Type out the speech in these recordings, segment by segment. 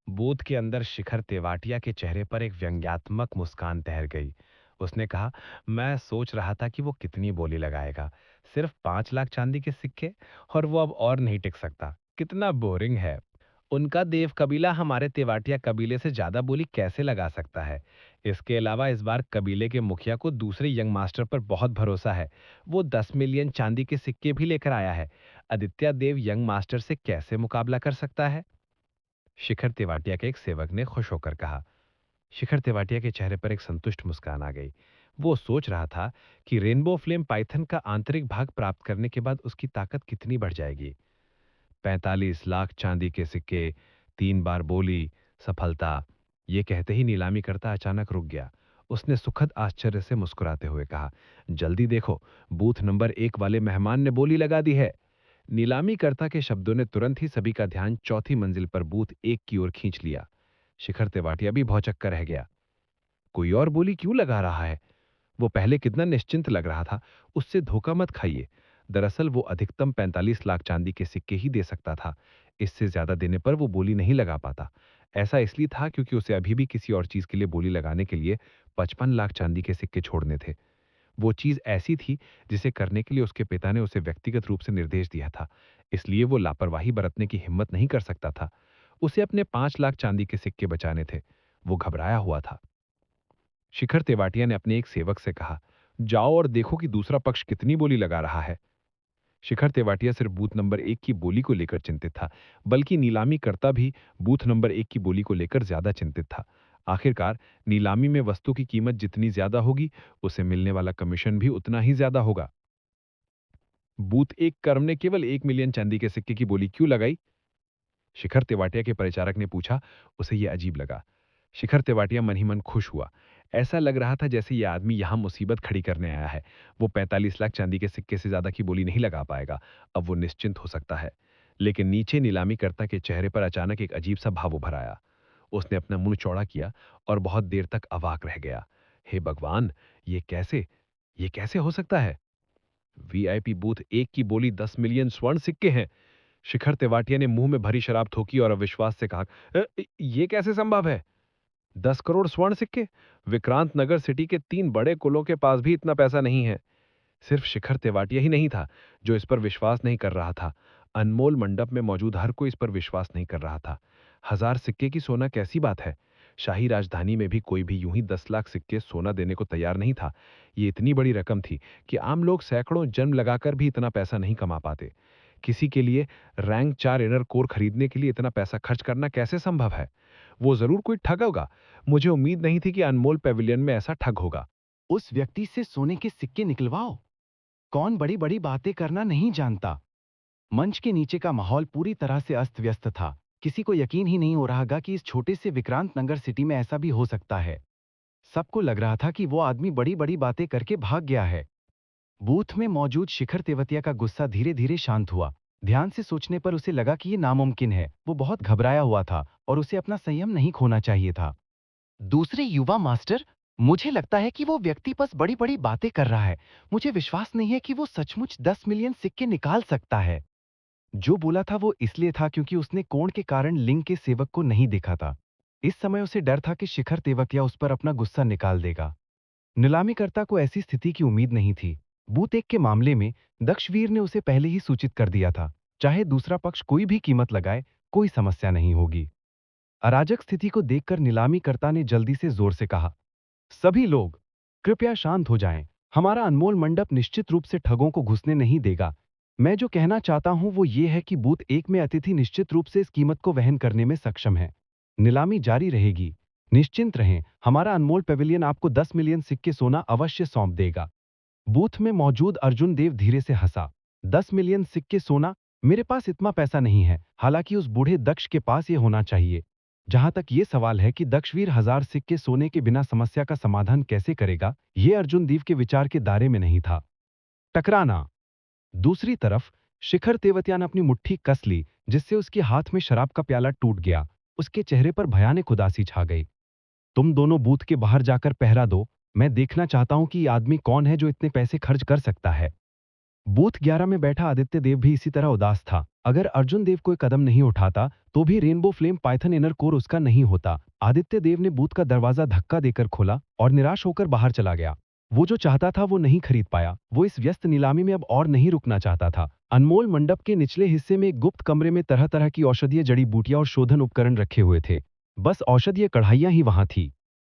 Booth के अंदर शिखर तेवाटिया के चेहरे पर एक व्यंग्यात्मक मुस्कान तैर गई। उसने कहा, मैं सोच रहा था कि वो कितनी बोली लगाएगा। सिर्फ 5 लाख चांदी के सिक्के, और वो अब और नहीं टिक सकता। कितना बोरिंग है। उनका देव कबीला हमारे तेवाटिया कबीले से ज्यादा बोली कैसे लगा सकता है? इसके अलावा इस बार कबीले के मुखिया को दूसरे यंग मास्टर पर बहुत भरोसा है। वो 10 मिलियन चांदी के सिक्के भी लेकर आया है। आदित्य देव यंग मास्टर से कैसे मुकाबला कर सकता है? शिखर तेवाटिया के एक सेवक ने खुश होकर कहा। शिखर तेवाटिया के चेहरे पर एक संतुष्ट मुस्कान आ गई। वो सोच रहा था कि रेनबो फ्लेम पाइथन का आंतरिक भाग प्राप्त करने के बाद उसकी ताकत कितनी बढ़ जाएगी। 45 लाख चांदी के सिक्के, 3 बार बोली, सफलता। ये कहते ही नीलामी करता अचानक रुक गया। उसने सुखद आश्चर्य से मुस्कुराते हुए कहा, जल्दी देखो, बूथ नंबर 1 वाले मेहमान ने बोली लगा दी है। नीलामीकर्ता के शब्दों ने तुरंत ही सभी का ध्यान चौथी मंजिल पर बूथ 1 की ओर खींच लिया। शिखर तेवाटिया भी भौचक्का रह गया। कोई और बोली क्यों लगा रहा है? वो पहले कितना निश्चिंत लग रहा था। उससे धोखा मत खाइए। दरअसल वो अधिकतम 45 लाख चांदी के सिक्के ही दे सकता था। इससे ज्यादा देने पर वो बोली नहीं लगा पाता। ऐसा इसलिए था क्योंकि उसे अभी भी किसी और चीज के लिए बोली लगाने के लिए 55 लाख चांदी के सिक्के छोड़ने थे। वो चीज ऐसी थी जिसे करने के लिए उसके पिता ने उसे व्यक्तिगत रूप से निर्देश दिया था। इसलिए वो लापरवाही बरतने की हिम्मत नहीं कर सकता था। उसे अपने 5 लाख चांदी के सिक्के बचाने थे। वो घबराया हुआ था। शिखर तेवाटिया ने अपने एक सेवक से कहा, जाओ और देखो कि दूसरा पक्ष कितनी बोली लगा रहा है। शिखर तेवाटिया सिर्फ बूथ नंबर 1 की बोली को लेकर चिंतित था, बल्कि नीलामी करता भी बूथ नंबर 1 की बोली को लेकर ज्यादा चिंतित था। आखिरकार नीलामी में वस्तु की कीमत जितनी ज्यादा होगी, उसे मिलने वाला कमीशन भी उतना ही ज्यादा होगा। बूथ 1 कर्म ने केवल 1 मिलियन चांदी के सिक्के की बोली क्यों लगाई? शिखर तेवाटिया के परिचारक ने पूछा। उसे यह अजीब लगा। शिखर तेवाटिया मन ही मन खुश हुआ। ऐसा लग रहा था जैसे यह आदमी यहां मुसीबत खड़ी करने आया है। वो 45 लाख चांदी के सिक्के से ज्यादा की बोली नहीं लगा पाएगा। अब वो निश्चिंत हो सकता है। लेकिन नीचे नीलामीकर्ता के चेहरे पर अचानक एक अजीब सा भाव उभर आया। उसने अपना मुंह चौड़ा किया और बहुत देर तक अवाक रह गया। हे भगवान, ये कैसे ये कैसे हो सकता है? वीआईपी बूथ 1 की बोली 10 मिलियन स्वर्ण सिक्के हैं। शिखर तेवाटिया ने मुंह में भरी शराब थूकी और अविश्वास से कहा, ये कैसे संभव है? 10 करोड़ स्वर्ण सिक्के? विक्रांत नगर सिटी के 3 बड़े कुलों के पास भी इतना पैसा नहीं है। सिर्फ शिखर तेवाटिया ही नहीं था जो इस पर विश्वास नहीं कर रहा था। अनमोल मंडप में मौजूद हर कोई इस पर विश्वास नहीं कर रहा था। 1000 सिक्के की सोना कैसी बात है? शाही राजधानी में भी कोई भी यूं ही 10 लाख सिक्के सोना देने को तैयार नहीं था। ये इतनी बड़ी रकम थी कि आम लोग सैकड़ों जन्म लगाकर भी इतना पैसा नहीं कमा पाते। किसी के लिए रैंक 4 इनर कोर खरीदने के लिए इतना पैसा खर्च करना कैसे संभव है? वो जरूर कोई ठग होगा। मुझे उम्मीद नहीं थी कि अनमोल पेविलियन में ऐसा ठग होगा। उस व्यक्ति से सोने के सिक्के निकलवाओ। कौन बड़ी बड़ी बातें करना नहीं जानता। मंच के नीचे का माहौल पूरी तरह से अस्त व्यस्त था। किसी को यकीन ही नहीं हो रहा था कि इस छोटे से विक्रांत नगर सिटी में ऐसा भी हो सकता है। सबको लग रहा था कि वो आदमी बड़ी बड़ी बातें करके भाग गया है। बूथ में मौजूद शिखर तेवतिया का गुस्सा धीरे धीरे शांत हुआ। ध्यान से सोचने पर उसे लगा कि ये नामुमकिन है। वो बहुत घबराया हुआ था और उसे अपना संयम नहीं खोना चाहिए था। दूसरे युवा मास्टर, मुझे लगता है कि वो व्यक्ति बस बड़ी बड़ी बातें कर रहा है। मुझे विश्वास नहीं है कि वो सचमुच 10 मिलियन सिक्के निकाल सकता है। जो बोला था वो इसलिए था क्योंकि उसने कोण के कारण लिंग के सेवक को नहीं देखा था। इस समय उसे डर था कि शिखर तेवतिया उस पर अपना गुस्सा निकाल देगा। नीलामीकर्ता को ऐसी स्थिति की उम्मीद नहीं थी। बूथ एक के मामले में दक्षवीर ने उसे पहले ही सूचित कर दिया था। चाहे दूसरा पक्ष कोई भी कीमत लगाए, कोई समस्या नहीं होगी। अराजक स्थिति को देखकर नीलामीकर्ता ने जल्दी से जोर से कहा, सभी लोग कृपया शांत हो जाएं। हमारा अनमोल मंडप निश्चित रूप से ठगों को घुसने नहीं देगा। मैं जो कहना चाहता हूं वो ये है कि बूथ 1 में अतिथि निश्चित रूप से इस कीमत को वहन करने में सक्षम है। नीलामी जारी रहेगी। निश्चिंत रहें, हमारा अनमोल पेविलियन आपको 10 मिलियन सिक्के सोना अवश्य सौंप देगा। बूथ में मौजूद अर्जुन देव धीरे से हंसा। 10 मिलियन सिक्के सोना? मेरे पास इतना पैसा नहीं है। हालांकि उस बूढ़े दक्ष के पास ये होना चाहिए। जहां तक ये सवाल है कि दक्षवीर 1000 सिक्के सोने के बिना समस्या का समाधान कैसे करेगा, ये अर्जुन देव के विचार के दायरे में नहीं था। टकराना। दूसरी तरफ शिखर तेवतिया ने अपनी मुट्ठी कस ली, जिससे उसके हाथ में शराब का प्याला टूट गया। उसके चेहरे पर भयानक उदासी छा गई। तुम दोनों बूथ के बाहर जाकर पहरा दो। मैं देखना चाहता हूं कि ये आदमी कौन है जो इतने पैसे खर्च कर सकता है। बूथ 11 में बैठा आदित्य देव भी इसी तरह उदास था। अगर अर्जुन देव कोई कदम नहीं उठाता तो भी rainbow flame Python inner core उसका नहीं होता। आदित्य देव ने बूथ का दरवाजा धक्का देकर खोला और निराश होकर बाहर चला गया। वो जो चाहता था वो नहीं खरीद पाया। वो इस व्यस्त नीलामी में अब और नहीं रुकना चाहता था। अनमोल मंडप के निचले हिस्से में एक गुप्त कमरे में तरह तरह की औषधीय जड़ी बूटियां और शोधन उपकरण रखे हुए थे। बस औषधीय कढ़ाइयां ही वहां थी।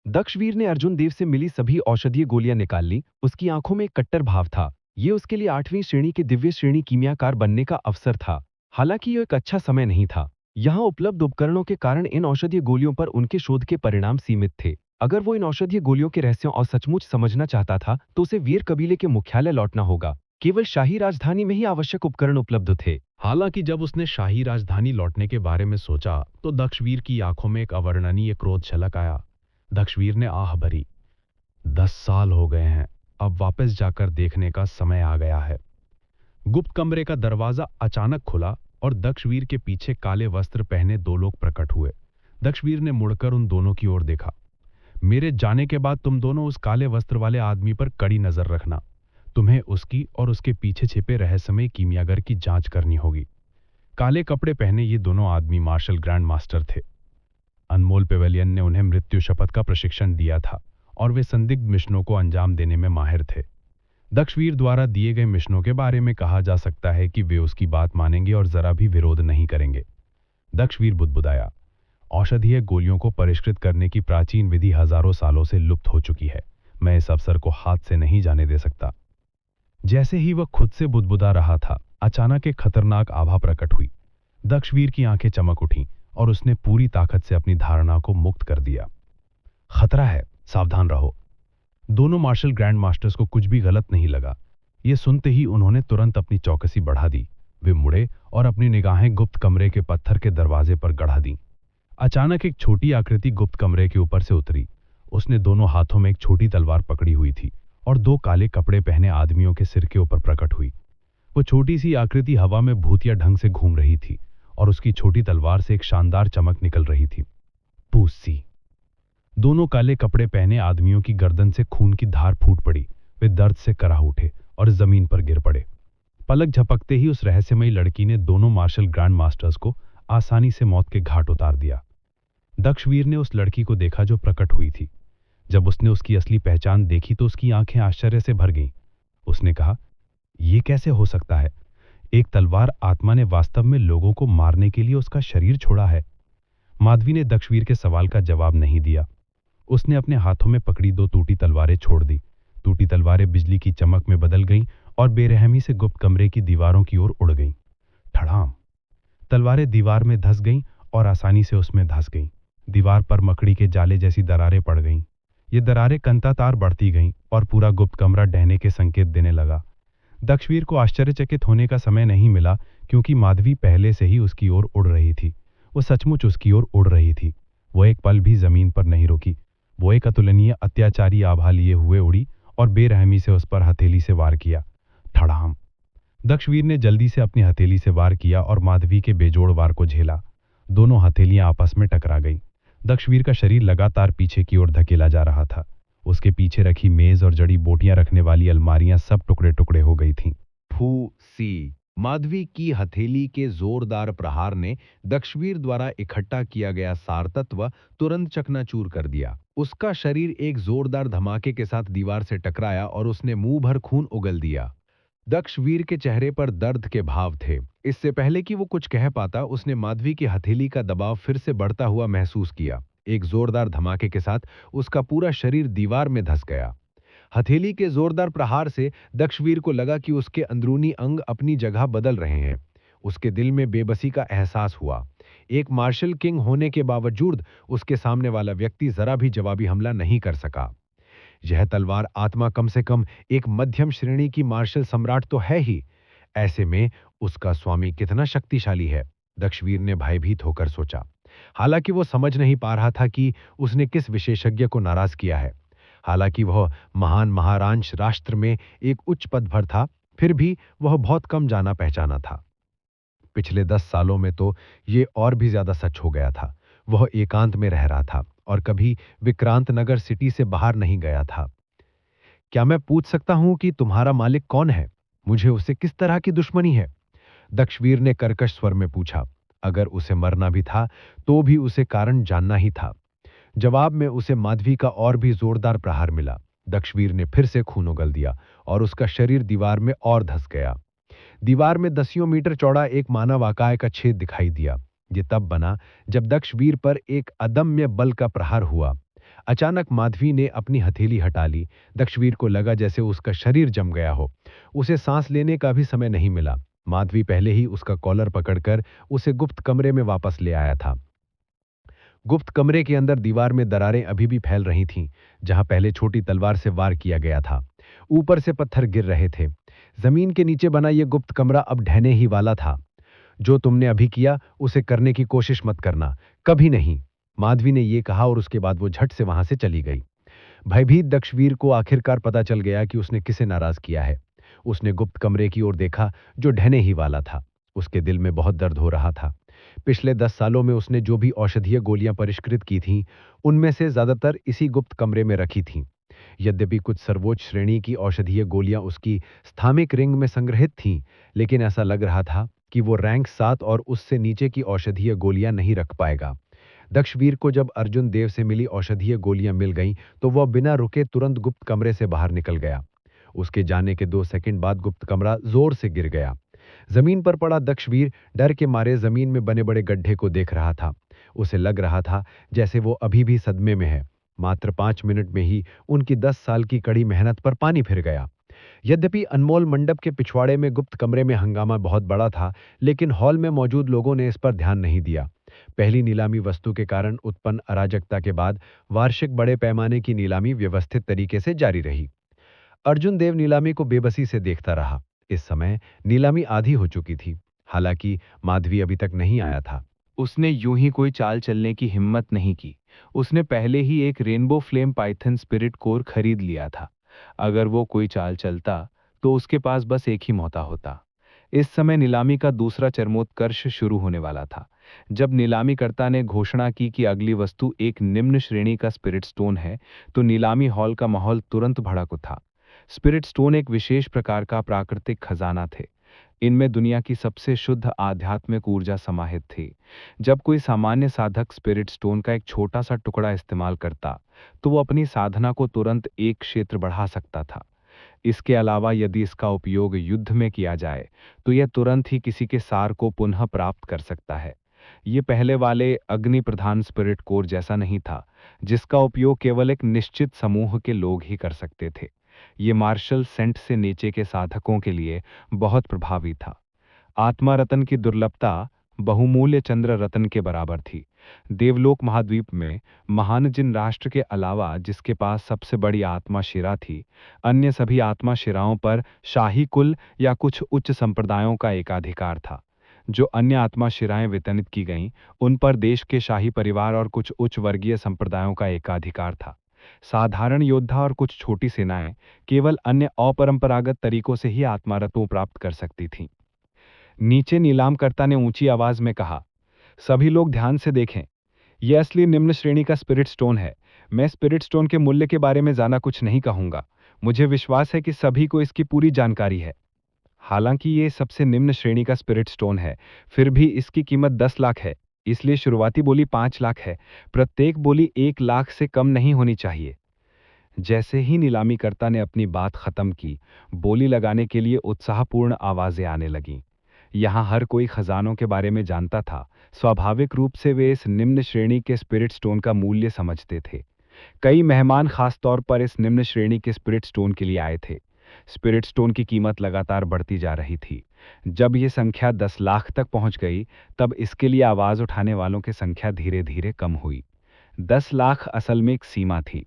दक्षवीर ने अर्जुन देव से मिली सभी औषधीय गोलियां निकाल ली। उसकी आंखों में एक कट्टर भाव था। ये उसके लिए 8वीं श्रेणी के दिव्य श्रेणी कीमियाकार बनने का अवसर था। हालांकि यह एक अच्छा समय नहीं था। यहाँ उपलब्ध उपकरणों के कारण इन औषधीय गोलियों पर उनके शोध के परिणाम सीमित थे। अगर वो इन औषधीय गोलियों के रहस्यों और सचमुच समझना चाहता था तो उसे वीर कबीले के मुख्यालय लौटना होगा। केवल शाही राजधानी में ही आवश्यक उपकरण उपलब्ध थे। हालांकि जब उसने शाही राजधानी लौटने के बारे में सोचा तो दक्षवीर की आंखों में एक अवर्णनीय क्रोध छलक आया। दक्षवीर ने आह भरी। 10 साल हो गए हैं, अब वापस जाकर देखने का समय आ गया है। गुप्त कमरे का दरवाजा अचानक खुला और दक्षवीर के पीछे काले वस्त्र पहने दो लोग प्रकट हुए। दक्षवीर ने मुड़कर उन दोनों की ओर देखा। मेरे जाने के बाद तुम दोनों उस काले वस्त्र वाले आदमी पर कड़ी नजर रखना। तुम्हें उसकी और उसके पीछे छिपे रहस्यमय कीमियागर की जांच करनी होगी। काले कपड़े पहने ये दोनों आदमी मार्शल ग्रैंड मास्टर थे। अनमोल पेवेलियन ने उन्हें मृत्यु शपथ का प्रशिक्षण दिया था और वे संदिग्ध मिशनों को अंजाम देने में माहिर थे। दक्षवीर द्वारा दिए गए मिशनों के बारे में कहा जा सकता है कि वे उसकी बात मानेंगे और जरा भी विरोध नहीं करेंगे। दक्षवीर बुदबुदाया। औषधीय गोलियों को परिष्कृत करने की प्राचीन विधि हजारों सालों से लुप्त हो चुकी है। मैं इस अवसर को हाथ से नहीं जाने दे सकता। जैसे ही वह खुद से बुदबुदा रहा था, अचानक एक खतरनाक आभा प्रकट हुई। दक्षवीर की आंखें चमक उठीं और उसने पूरी ताकत से अपनी धारणा को मुक्त कर दिया। खतरा है, सावधान रहो। दोनों मार्शल ग्रैंड मास्टर्स को कुछ भी गलत नहीं लगा। ये सुनते ही उन्होंने तुरंत अपनी चौकसी बढ़ा दी। वे मुड़े और अपनी निगाहें गुप्त कमरे के पत्थर के दरवाजे पर गढ़ा दी। अचानक एक छोटी आकृति गुप्त कमरे के ऊपर से उतरी। उसने दोनों हाथों में एक छोटी तलवार पकड़ी हुई थी और दो काले कपड़े पहने आदमियों के सिर के ऊपर प्रकट हुई। वो छोटी सी आकृति हवा में भूतिया ढंग से घूम रही थी और उसकी छोटी तलवार से एक शानदार चमक निकल रही थी। पूसी। दोनों काले कपड़े पहने आदमियों की गर्दन से खून की धार फूट पड़ी। वे दर्द से कराह उठे और जमीन पर गिर पड़े। पलक झपकते ही उस रहस्यमयी लड़की ने दोनों मार्शल ग्रैंड मास्टर्स को आसानी से मौत के घाट उतार दिया। दक्षवीर ने उस लड़की को देखा जो प्रकट हुई थी। जब उसने उसकी असली पहचान देखी तो उसकी आंखें आश्चर्य से भर गईं। उसने कहा, यह कैसे हो सकता है? एक तलवार आत्मा ने वास्तव में लोगों को मारने के लिए उसका शरीर छोड़ा है। माधवी ने दक्षवीर के सवाल का जवाब नहीं दिया। उसने अपने हाथों में पकड़ी दो टूटी तलवारें छोड़ दी। टूटी तलवारें बिजली की चमक में बदल गईं और बेरहमी से गुप्त कमरे की दीवारों की ओर उड़ गईं। ठड़ाम। तलवारें दीवार में धंस गईं और आसानी से उसमें धंस गईं। दीवार पर मकड़ी के जाले जैसी दरारें पड़ गईं। ये दरारें कंतातार बढ़ती गईं और पूरा गुप्त कमरा ढहने के संकेत देने लगा। दक्षवीर को आश्चर्यचकित होने का समय नहीं मिला क्योंकि माधवी पहले से ही उसकी ओर उड़ रही थी। वो सचमुच उसकी ओर उड़ रही थी। वो एक पल भी जमीन पर नहीं रुकी। वो एक अतुलनीय अत्याचारी आभा लिए हुए उड़ी और बेरहमी से उस पर हथेली से वार किया। ठड़ाम। दक्षवीर ने जल्दी से अपनी हथेली से वार किया और माधवी के बेजोड़ वार को झेला। दोनों हथेलियां आपस में टकरा गईं। दक्षवीर का शरीर लगातार पीछे की ओर धकेला जा रहा था। उसके पीछे रखी मेज और जड़ी बोटियां रखने वाली अलमारियां सब टुकड़े टुकड़े हो गई थीं। फू-सी। माधवी की हथेली के जोरदार प्रहार ने दक्षवीर द्वारा इकट्ठा किया गया सार तत्व तुरंत चकनाचूर कर दिया। उसका शरीर एक जोरदार धमाके के साथ दीवार से टकराया और उसने मुंह भर खून उगल दिया। दक्षवीर के चेहरे पर दर्द के भाव थे। इससे पहले कि वो कुछ कह पाता, उसने माधवी की हथेली का दबाव फिर से बढ़ता हुआ महसूस किया। एक जोरदार धमाके के साथ उसका पूरा शरीर दीवार में धंस गया। हथेली के जोरदार प्रहार से दक्षवीर को लगा कि उसके अंदरूनी अंग अपनी जगह बदल रहे हैं। उसके दिल में बेबसी का एहसास हुआ। एक मार्शल किंग होने के बावजूद उसके सामने वाला व्यक्ति जरा भी जवाबी हमला नहीं कर सका। यह तलवार आत्मा कम से कम एक मध्यम श्रेणी की मार्शल सम्राट तो है ही। ऐसे में उसका स्वामी कितना शक्तिशाली है, दक्षवीर ने भयभीत होकर सोचा। हालांकि वो समझ नहीं पा रहा था कि उसने किस विशेषज्ञ को नाराज किया है। हालांकि वह महान महारांश राष्ट्र में एक उच्च पद पर था, फिर भी वह बहुत कम जाना पहचाना था। पिछले 10 सालों में तो ये और भी ज्यादा सच हो गया था। वह एकांत में रह रहा था और कभी विक्रांत नगर सिटी से बाहर नहीं गया था। क्या मैं पूछ सकता हूं कि तुम्हारा मालिक कौन है? मुझे उससे किस तरह की दुश्मनी है? दक्षवीर ने कर्कश स्वर में पूछा। अगर उसे मरना भी था तो भी उसे कारण जानना ही था। जवाब में उसे माधवी का और भी जोरदार प्रहार मिला। दक्षवीर ने फिर से खून उगल दिया और उसका शरीर दीवार में और धंस गया। दीवार में दसियों मीटर चौड़ा एक मानव आकाय का छेद दिखाई दिया। ये तब बना जब दक्षवीर पर एक अदम्य बल का प्रहार हुआ। अचानक माधवी ने अपनी हथेली हटा ली। दक्षवीर को लगा जैसे उसका शरीर जम गया हो। उसे सांस लेने का भी समय नहीं मिला। माधवी पहले ही उसका कॉलर पकड़कर उसे गुप्त कमरे में वापस ले आया था। गुप्त कमरे के अंदर दीवार में दरारें अभी भी फैल रही थीं, जहां पहले छोटी तलवार से वार किया गया था। ऊपर से पत्थर गिर रहे थे। जमीन के नीचे बना यह गुप्त कमरा अब ढहने ही वाला था। जो तुमने अभी किया उसे करने की कोशिश मत करना, कभी नहीं। माधवी ने यह कहा और उसके बाद वो झट से वहां से चली गई। भयभीत दक्षवीर को आखिरकार पता चल गया कि उसने किसे नाराज किया है। उसने गुप्त कमरे की ओर देखा जो ढहने ही वाला था। उसके दिल में बहुत दर्द हो रहा था। पिछले 10 सालों में उसने जो भी औषधीय गोलियां परिष्कृत की थीं, उनमें से ज्यादातर इसी गुप्त कमरे में रखी थीं। यद्यपि कुछ सर्वोच्च श्रेणी की औषधीय गोलियां उसकी स्थामिक रिंग में संग्रहित थीं, लेकिन ऐसा लग रहा था कि वो रैंक 7 और उससे नीचे की औषधीय गोलियां नहीं रख पाएगा। दक्षवीर को जब अर्जुन देव से मिली औषधीय गोलियां मिल गईं, तो वह बिना रुके तुरंत गुप्त कमरे से बाहर निकल गया। उसके जाने के 2 सेकंड बाद गुप्त कमरा जोर से गिर गया। जमीन पर पड़ा दक्षवीर डर के मारे जमीन में बने बड़े गड्ढे को देख रहा था। उसे लग रहा था जैसे वो अभी भी सदमे में है। मात्र 5 मिनट में ही उनकी 10 साल की कड़ी मेहनत पर पानी फिर गया। यद्यपि अनमोल मंडप के पिछवाड़े में गुप्त कमरे में हंगामा बहुत बड़ा था, लेकिन हॉल में मौजूद लोगों ने इस पर ध्यान नहीं दिया। पहली नीलामी वस्तु के कारण उत्पन्न अराजकता के बाद वार्षिक बड़े पैमाने की नीलामी व्यवस्थित तरीके से जारी रही। अर्जुन देव नीलामी को बेबसी से देखता रहा। इस समय नीलामी आधी हो चुकी थी। हालांकि माधवी अभी तक नहीं आया था। उसने यूं ही कोई चाल चलने की हिम्मत नहीं की। उसने पहले ही एक rainbow flame Python spirit core खरीद लिया था। अगर वो कोई चाल चलता तो उसके पास बस एक ही मौका होता। इस समय नीलामी का दूसरा चरमोत्कर्ष शुरू होने वाला था। जब नीलामीकर्ता ने घोषणा की कि अगली वस्तु एक निम्न श्रेणी का स्पिरिट स्टोन है, तो नीलामी हॉल का माहौल तुरंत भड़क उठा। स्पिरिट स्टोन एक विशेष प्रकार का प्राकृतिक खजाना थे। इनमें दुनिया की सबसे शुद्ध आध्यात्मिक ऊर्जा समाहित थी। जब कोई सामान्य साधक स्पिरिट स्टोन का एक छोटा सा टुकड़ा इस्तेमाल करता, तो वो अपनी साधना को तुरंत एक क्षेत्र बढ़ा सकता था। इसके अलावा यदि इसका उपयोग युद्ध में किया जाए, तो यह तुरंत ही किसी के सार को पुनः प्राप्त कर सकता है। ये पहले वाले अग्नि प्रधान स्पिरिट कोर जैसा नहीं था, जिसका उपयोग केवल एक निश्चित समूह के लोग ही कर सकते थे। ये मार्शल सेंट से नीचे के साधकों के लिए बहुत प्रभावी था। आत्मा रत्न की दुर्लभता बहुमूल्य चंद्र रत्न के बराबर थी। देवलोक महाद्वीप में महान जिन राष्ट्र के अलावा जिसके पास सबसे बड़ी आत्मा शिरा थी, अन्य सभी आत्मा शिराओं पर शाही कुल या कुछ उच्च संप्रदायों का एकाधिकार था। जो अन्य आत्मा शिराएं वितरित की गईं, उन पर देश के शाही परिवार और कुछ उच्च वर्गीय संप्रदायों का एकाधिकार था। साधारण योद्धा और कुछ छोटी सेनाएं केवल अन्य अपरंपरागत तरीकों से ही आत्मारत्नों प्राप्त कर सकती थीं। नीचे नीलामकर्ता ने ऊंची आवाज में कहा, सभी लोग ध्यान से देखें। यह असली निम्न श्रेणी का स्पिरिट स्टोन है। मैं स्पिरिट स्टोन के मूल्य के बारे में ज्यादा कुछ नहीं कहूंगा। मुझे विश्वास है कि सभी को इसकी पूरी जानकारी है। हालांकि ये सबसे निम्न श्रेणी का स्पिरिट स्टोन है, फिर भी इसकी कीमत 10 लाख है। इसलिए शुरुआती बोली 5 लाख है। प्रत्येक बोली 1 लाख से कम नहीं होनी चाहिए। जैसे ही नीलामीकर्ता ने अपनी बात खत्म की, बोली लगाने के लिए उत्साहपूर्ण आवाजें आने लगीं। यहाँ हर कोई खजानों के बारे में जानता था। स्वाभाविक रूप से वे इस निम्न श्रेणी के स्पिरिट स्टोन का मूल्य समझते थे। कई मेहमान खास तौर पर इस निम्न श्रेणी के स्पिरिट स्टोन के लिए आए थे। स्पिरिट स्टोन की कीमत लगातार बढ़ती जा रही थी। जब ये संख्या 10 लाख तक पहुंच गई, तब इसके लिए आवाज उठाने वालों की संख्या धीरे धीरे कम हुई। 10 लाख असल में एक सीमा थी।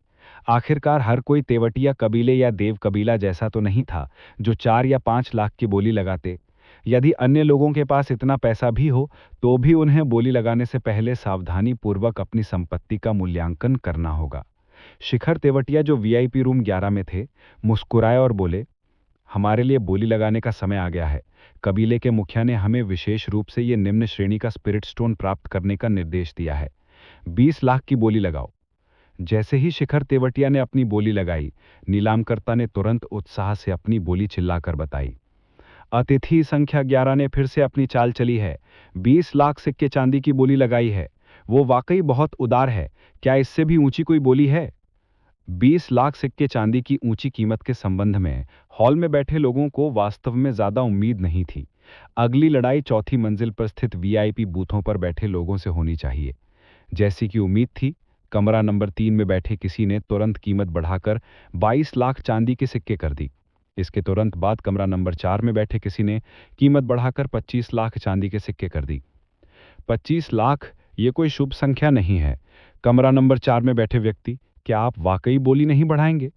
आखिरकार हर कोई तेवटिया कबीले या देव कबीला जैसा तो नहीं था जो 4 या 5 लाख की बोली लगाते। यदि अन्य लोगों के पास इतना पैसा भी हो, तो भी उन्हें बोली लगाने से पहले सावधानी पूर्वक अपनी संपत्ति का मूल्यांकन करना होगा। शिखर तेवटिया, जो वीआईपी रूम 11 में थे, मुस्कुराए और बोले, हमारे लिए बोली लगाने का समय आ गया है। कबीले के मुखिया ने हमें विशेष रूप से ये निम्न श्रेणी का स्पिरिट स्टोन प्राप्त करने का निर्देश दिया है। 20 लाख की बोली लगाओ। जैसे ही शिखर तेवटिया ने अपनी बोली लगाई, नीलामकर्ता ने तुरंत उत्साह से अपनी बोली चिल्लाकर बताई, अतिथि संख्या 11 ने फिर से अपनी चाल चली है। 20 लाख सिक्के चांदी की बोली लगाई है। वो वाकई बहुत उदार है। क्या इससे भी ऊंची कोई बोली है? 20 लाख सिक्के चांदी की ऊंची कीमत के संबंध में हॉल में बैठे लोगों को वास्तव में ज्यादा उम्मीद नहीं थी। अगली लड़ाई चौथी मंजिल पर स्थित वीआईपी बूथों पर बैठे लोगों से होनी चाहिए। जैसी कि उम्मीद थी, कमरा नंबर 3 में बैठे किसी ने तुरंत कीमत बढ़ाकर 22 लाख चांदी के सिक्के कर दी। इसके तुरंत बाद कमरा नंबर 4 में बैठे किसी ने कीमत बढ़ाकर 25 लाख चांदी के सिक्के कर दी। 25 लाख ये कोई शुभ संख्या नहीं है। कमरा नंबर 4 में बैठे व्यक्ति, क्या आप वाकई बोली नहीं बढ़ाएंगे?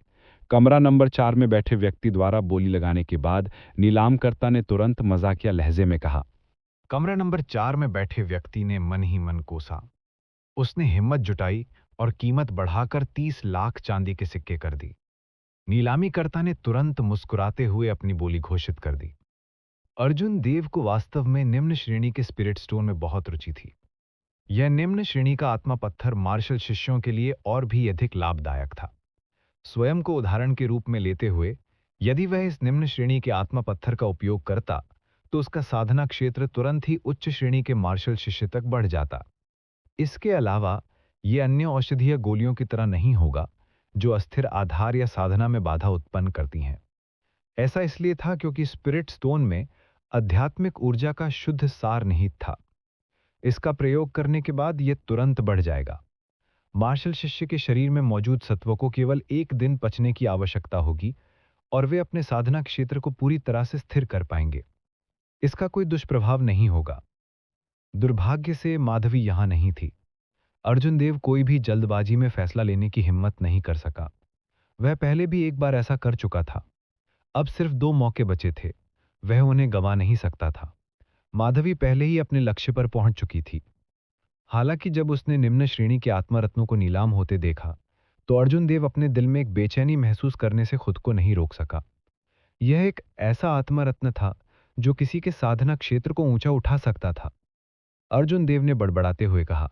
कमरा नंबर 4 में बैठे व्यक्ति द्वारा बोली लगाने के बाद नीलामकर्ता ने तुरंत मजाकिया लहजे में कहा। कमरा नंबर 4 में बैठे व्यक्ति ने मन ही मन कोसा। उसने हिम्मत जुटाई और कीमत बढ़ाकर 30 लाख चांदी के सिक्के कर दी। नीलामीकर्ता ने तुरंत मुस्कुराते हुए अपनी बोली घोषित कर दी। अर्जुन देव को वास्तव में निम्न श्रेणी के स्पिरिट स्टोन में बहुत रुचि थी। यह निम्न श्रेणी का आत्मा पत्थर मार्शल शिष्यों के लिए और भी अधिक लाभदायक था। स्वयं को उदाहरण के रूप में लेते हुए, यदि वह इस निम्न श्रेणी के आत्मा पत्थर का उपयोग करता तो उसका साधना क्षेत्र तुरंत ही उच्च श्रेणी के मार्शल शिष्य तक बढ़ जाता। इसके अलावा यह अन्य औषधीय गोलियों की तरह नहीं होगा जो अस्थिर आधार या साधना में बाधा उत्पन्न करती हैं। ऐसा इसलिए था क्योंकि स्पिरिट स्टोन में आध्यात्मिक ऊर्जा का शुद्ध सार निहित था। इसका प्रयोग करने के बाद यह तुरंत बढ़ जाएगा। मार्शल शिष्य के शरीर में मौजूद सत्वों को केवल एक दिन पचने की आवश्यकता होगी और वे अपने साधना क्षेत्र को पूरी तरह से स्थिर कर पाएंगे। इसका कोई दुष्प्रभाव नहीं होगा। दुर्भाग्य से माधवी यहां नहीं थी। अर्जुन देव कोई भी जल्दबाजी में फैसला लेने की हिम्मत नहीं कर सका। वह पहले भी एक बार ऐसा कर चुका था। अब सिर्फ 2 मौके बचे थे। वह उन्हें गंवा नहीं सकता था। माधवी पहले ही अपने लक्ष्य पर पहुंच चुकी थी। हालांकि जब उसने निम्न श्रेणी के आत्मरत्नों को नीलाम होते देखा तो अर्जुन देव अपने दिल में एक बेचैनी महसूस करने से खुद को नहीं रोक सका। यह एक ऐसा आत्मरत्न था जो किसी के साधना क्षेत्र को ऊंचा उठा सकता था। अर्जुन देव ने बड़बड़ाते हुए कहा,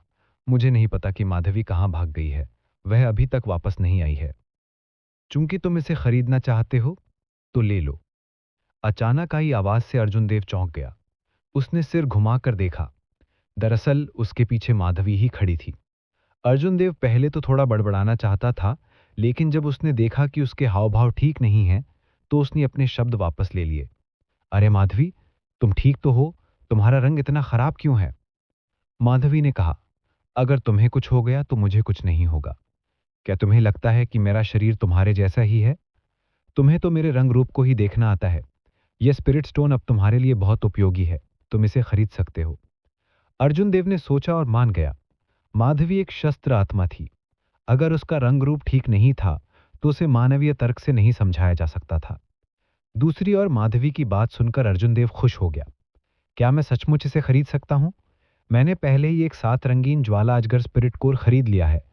मुझे नहीं पता कि माधवी कहां भाग गई है। वह अभी तक वापस नहीं आई है। चूंकि तुम इसे खरीदना चाहते हो तो ले लो। अचानक आई आवाज से अर्जुन देव चौंक गया। उसने सिर घुमाकर देखा। दरअसल उसके पीछे माधवी ही खड़ी थी। अर्जुन देव पहले तो थोड़ा बड़बड़ाना चाहता था, लेकिन जब उसने देखा कि उसके हाव भाव ठीक नहीं हैं, तो उसने अपने शब्द वापस ले लिए। अरे माधवी, तुम ठीक तो हो? तुम्हारा रंग इतना खराब क्यों है? माधवी ने कहा, अगर तुम्हें कुछ हो गया तो मुझे कुछ नहीं होगा। क्या तुम्हें लगता है कि मेरा शरीर तुम्हारे जैसा ही है? तुम्हें तो मेरे रंग रूप को ही देखना आता है। यह स्पिरिट स्टोन अब तुम्हारे लिए बहुत उपयोगी है। तुम इसे खरीद सकते हो। अर्जुन देव ने सोचा और मान गया। माधवी एक शस्त्र आत्मा थी। अगर उसका रंग रूप ठीक नहीं था तो उसे मानवीय तर्क से नहीं समझाया जा सकता था। दूसरी ओर माधवी की बात सुनकर अर्जुन देव खुश हो गया। क्या मैं सचमुच इसे खरीद सकता हूं? मैंने पहले ही एक 7 रंगीन ज्वाला अजगर स्पिरिट कोर खरीद लिया है।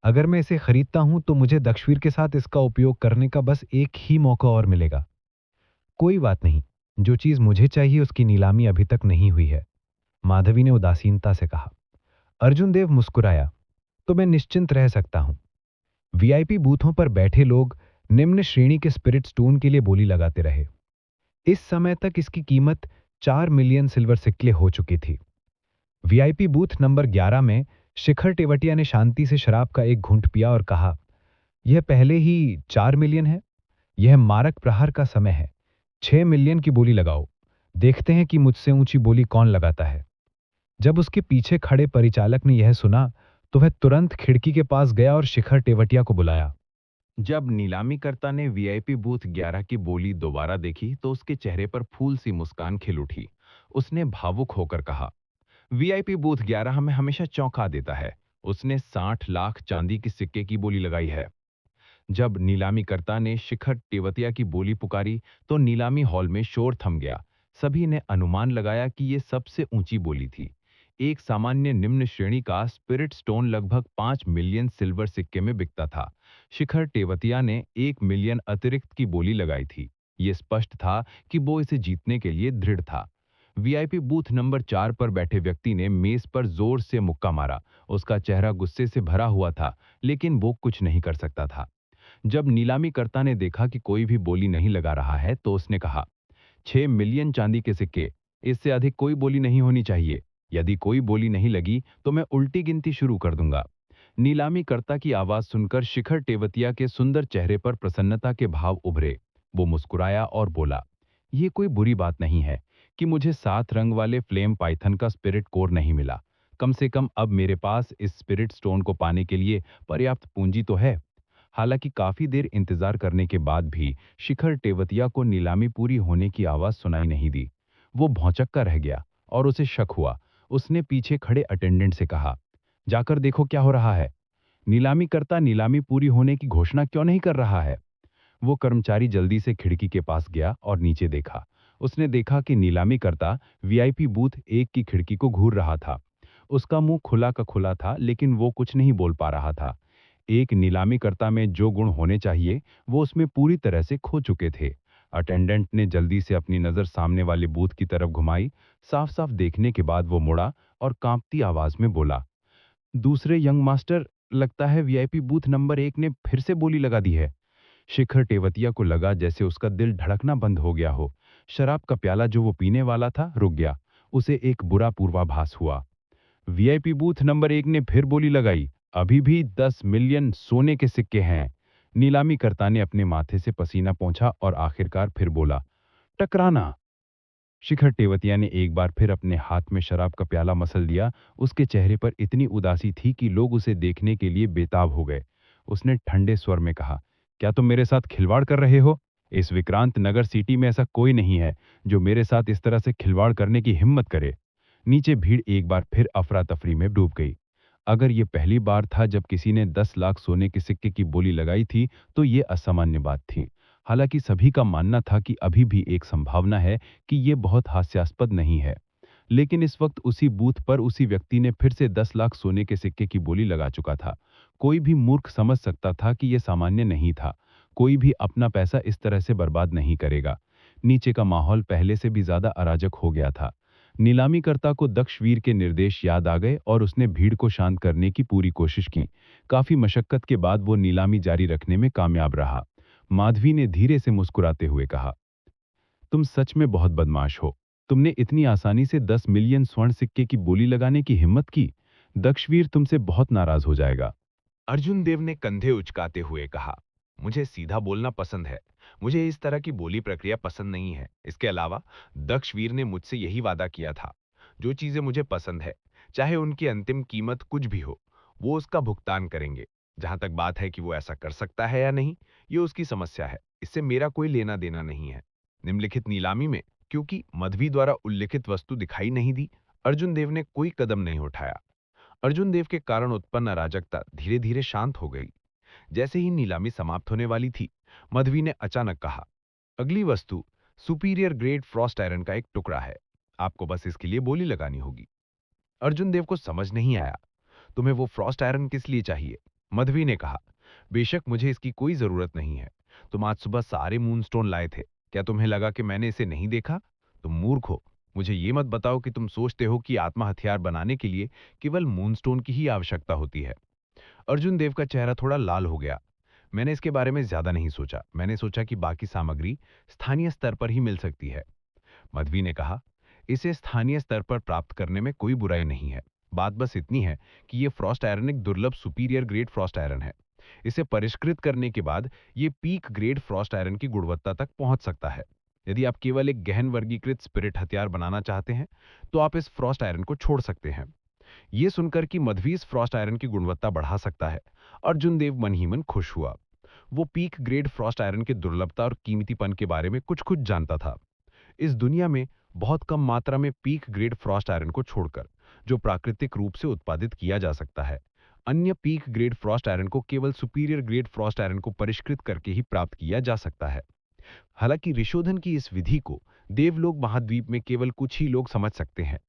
अगर मैं इसे खरीदता हूं तो मुझे दक्षवीर के साथ इसका उपयोग करने का बस एक ही मौका और मिलेगा। कोई बात नहीं, जो चीज मुझे चाहिए उसकी नीलामी अभी तक नहीं हुई है, माधवी ने उदासीनता से कहा। अर्जुन देव मुस्कुराया, तो मैं निश्चिंत रह सकता हूं। वीआईपी बूथों पर बैठे लोग निम्न श्रेणी के स्पिरिट स्टोन के लिए बोली लगाते रहे। इस समय तक इसकी कीमत 4 मिलियन सिल्वर सिक्के हो चुकी थी। वीआईपी बूथ नंबर 11 में शिखर टेवटिया ने शांति से शराब का एक घूंट पिया और कहा, यह पहले ही 4 मिलियन है। यह मारक प्रहार का समय है। 6 मिलियन की बोली लगाओ। देखते हैं कि मुझसे ऊंची बोली कौन लगाता है। जब उसके पीछे खड़े परिचालक ने यह सुना तो वह तुरंत खिड़की के पास गया और शिखर टेवटिया को बुलाया। जब नीलामीकर्ता ने वीआईपी बूथ 11 की बोली दोबारा देखी तो उसके चेहरे पर फूल सी मुस्कान खिल उठी। उसने भावुक होकर कहा, वीआईपी बूथ 11 हमें हमेशा चौंका देता है। उसने 60 लाख चांदी की सिक्के की बोली लगाई है। जब नीलामीकर्ता ने शिखर टेवतिया की बोली पुकारी तो नीलामी हॉल में शोर थम गया। सभी ने अनुमान लगाया कि यह सबसे ऊंची बोली थी। एक सामान्य निम्न श्रेणी का स्पिरिट स्टोन लगभग 5 मिलियन सिल्वर सिक्के में बिकता था। शिखर टेवतिया ने 1 मिलियन अतिरिक्त की बोली लगाई थी। यह स्पष्ट था कि वो इसे जीतने के लिए दृढ़ था। वीआईपी बूथ नंबर 4 पर बैठे व्यक्ति ने मेज पर जोर से मुक्का मारा। उसका चेहरा गुस्से से भरा हुआ था, लेकिन वो कुछ नहीं कर सकता था। जब नीलामीकर्ता ने देखा कि कोई भी बोली नहीं लगा रहा है तो उसने कहा, 6 मिलियन चांदी के सिक्के। इससे अधिक कोई बोली नहीं होनी चाहिए। यदि कोई बोली नहीं लगी तो मैं उल्टी गिनती शुरू कर दूंगा। नीलामीकर्ता की आवाज सुनकर शिखर टेवतिया के सुंदर चेहरे पर प्रसन्नता के भाव उभरे। वो मुस्कुराया और बोला, ये कोई बुरी बात नहीं है कि मुझे 7 रंग वाले फ्लेम पाइथन का स्पिरिट कोर नहीं मिला। कम से कम अब मेरे पास इस स्पिरिट स्टोन को पाने के लिए पर्याप्त पूंजी तो है। हालांकि काफी देर इंतजार करने के बाद भी शिखर टेवतिया को नीलामी पूरी होने की आवाज सुनाई नहीं दी। वो भौंचक्का रह गया और उसे शक हुआ। उसने पीछे खड़े अटेंडेंट से कहा, जाकर देखो क्या हो रहा है। नीलामीकर्ता नीलामी पूरी होने की घोषणा क्यों नहीं कर रहा है? वो कर्मचारी जल्दी से खिड़की के पास गया और नीचे देखा। उसने देखा कि नीलामीकर्ता वीआईपी बूथ 1 की खिड़की को घूर रहा था। उसका मुंह खुला का खुला था, लेकिन वो कुछ नहीं बोल पा रहा था। एक नीलामीकर्ता में जो गुण होने चाहिए वो उसमें पूरी तरह से खो चुके थे। अटेंडेंट ने जल्दी से अपनी नजर सामने वाले बूथ की तरफ घुमाई। साफ साफ देखने के बाद वो मुड़ा और कांपती आवाज में बोला, दूसरे यंग मास्टर, लगता है वीआईपी बूथ नंबर 1 ने फिर से बोली लगा दी है। शिखर टेवतिया को लगा जैसे उसका दिल धड़कना बंद हो गया हो। शराब का प्याला जो वो पीने वाला था रुक गया। उसे एक बुरा पूर्वाभास हुआ। वीआईपी बूथ नंबर 1 ने फिर बोली लगाई, अभी भी 10 मिलियन सोने के सिक्के हैं। नीलामीकर्ता ने अपने माथे से पसीना पोंछा और आखिरकार फिर बोला, टकराना। शिखर टेवतिया ने एक बार फिर अपने हाथ में शराब का प्याला मसल दिया। उसके चेहरे पर इतनी उदासी थी कि लोग उसे देखने के लिए बेताब हो गए। उसने ठंडे स्वर में कहा, क्या तुम मेरे साथ खिलवाड़ कर रहे हो? इस विक्रांत नगर सिटी में ऐसा कोई नहीं है जो मेरे साथ इस तरह से खिलवाड़ करने की हिम्मत करे। नीचे भीड़ एक बार फिर अफरा तफरी में डूब गई। अगर ये पहली बार था जब किसी ने 10 लाख सोने के सिक्के की बोली लगाई थी तो ये असामान्य बात थी। हालांकि सभी का मानना था कि अभी भी एक संभावना है कि ये बहुत हास्यास्पद नहीं है। लेकिन इस वक्त उसी बूथ पर उसी व्यक्ति ने फिर से 10 लाख सोने के सिक्के की बोली लगा चुका था। कोई भी मूर्ख समझ सकता था कि यह सामान्य नहीं था। कोई भी अपना पैसा इस तरह से बर्बाद नहीं करेगा। नीचे का माहौल पहले से भी ज्यादा अराजक हो गया था। नीलामीकर्ता को दक्षवीर के निर्देश याद आ गए और उसने भीड़ को शांत करने की पूरी कोशिश की। काफी मशक्कत के बाद वो नीलामी जारी रखने में कामयाब रहा। माधवी ने धीरे से मुस्कुराते हुए कहा, तुम सच में बहुत बदमाश हो। तुमने इतनी आसानी से 10 मिलियन स्वर्ण सिक्के की बोली लगाने की हिम्मत की। दक्षवीर तुमसे बहुत नाराज हो जाएगा। अर्जुन देव ने कंधे उचकाते हुए कहा, मुझे सीधा बोलना पसंद है। मुझे इस तरह की बोली प्रक्रिया पसंद नहीं है। इसके अलावा दक्षवीर ने मुझसे यही वादा किया था, जो चीजें मुझे पसंद है, चाहे उनकी अंतिम कीमत कुछ भी हो, वो उसका भुगतान करेंगे। जहां तक बात है कि वो ऐसा कर सकता है या नहीं, ये उसकी समस्या है। इससे मेरा कोई लेना देना नहीं है। निम्नलिखित नीलामी में क्योंकि मध्वी द्वारा उल्लिखित वस्तु दिखाई नहीं दी, अर्जुन देव ने कोई कदम नहीं उठाया। अर्जुन देव के कारण उत्पन्न अराजकता धीरे धीरे शांत हो गई। जैसे ही नीलामी समाप्त होने वाली थी, मधवी ने अचानक कहा, अगली वस्तु सुपीरियर ग्रेड फ्रॉस्ट आयरन का एक टुकड़ा है। आपको बस इसके लिए बोली लगानी होगी। अर्जुन देव को समझ नहीं आया, तुम्हें वो फ्रॉस्ट आयरन किस लिए चाहिए? मधवी ने कहा, बेशक मुझे इसकी कोई जरूरत नहीं है। तुम आज सुबह सारे मूनस्टोन लाए थे, क्या तुम्हें लगा कि मैंने इसे नहीं देखा? तुम मूर्ख हो। मुझे ये मत बताओ कि तुम सोचते हो कि आत्मा हथियार बनाने के लिए केवल मूनस्टोन की ही आवश्यकता होती है। अर्जुन देव का चेहरा थोड़ा लाल हो गया। मैंने इसके बारे में ज्यादा नहीं सोचा। मैंने सोचा कि बाकी सामग्री स्थानीय स्तर पर ही मिल सकती है। मधवी ने कहा, इसे स्थानीय स्तर पर प्राप्त करने में कोई बुराई नहीं है। बात बस इतनी है कि यह फ्रॉस्ट आयरन एक दुर्लभ सुपीरियर ग्रेड फ्रॉस्ट आयरन है। इसे परिष्कृत करने के बाद यह पीक ग्रेड फ्रॉस्ट आयरन की गुणवत्ता तक पहुंच सकता है। यदि आप केवल एक गहन वर्गीकृत स्पिरिट हथियार बनाना चाहते हैं तो आप इस फ्रॉस्ट आयरन को छोड़ सकते हैं। यह सुनकर कि मधवी इस फ्रॉस्ट आयरन की गुणवत्ता बढ़ा सकता है, अर्जुन देव मन ही मन खुश हुआ। वो पीक ग्रेड फ्रॉस्ट आयरन की दुर्लभता और कीमतीपन के बारे में कुछ कुछ जानता था। इस दुनिया में बहुत कम मात्रा में पीक ग्रेड फ्रॉस्ट आयरन को छोड़कर जो प्राकृतिक रूप से उत्पादित किया जा सकता है, अन्य पीक ग्रेड फ्रॉस्ट आयरन को केवल सुपीरियर ग्रेड फ्रॉस्ट आयरन को परिष्कृत करके ही प्राप्त किया जा सकता है। हालांकि रिशोधन की इस विधि को देवलोक महाद्वीप में केवल कुछ ही लोग समझ सकते हैं।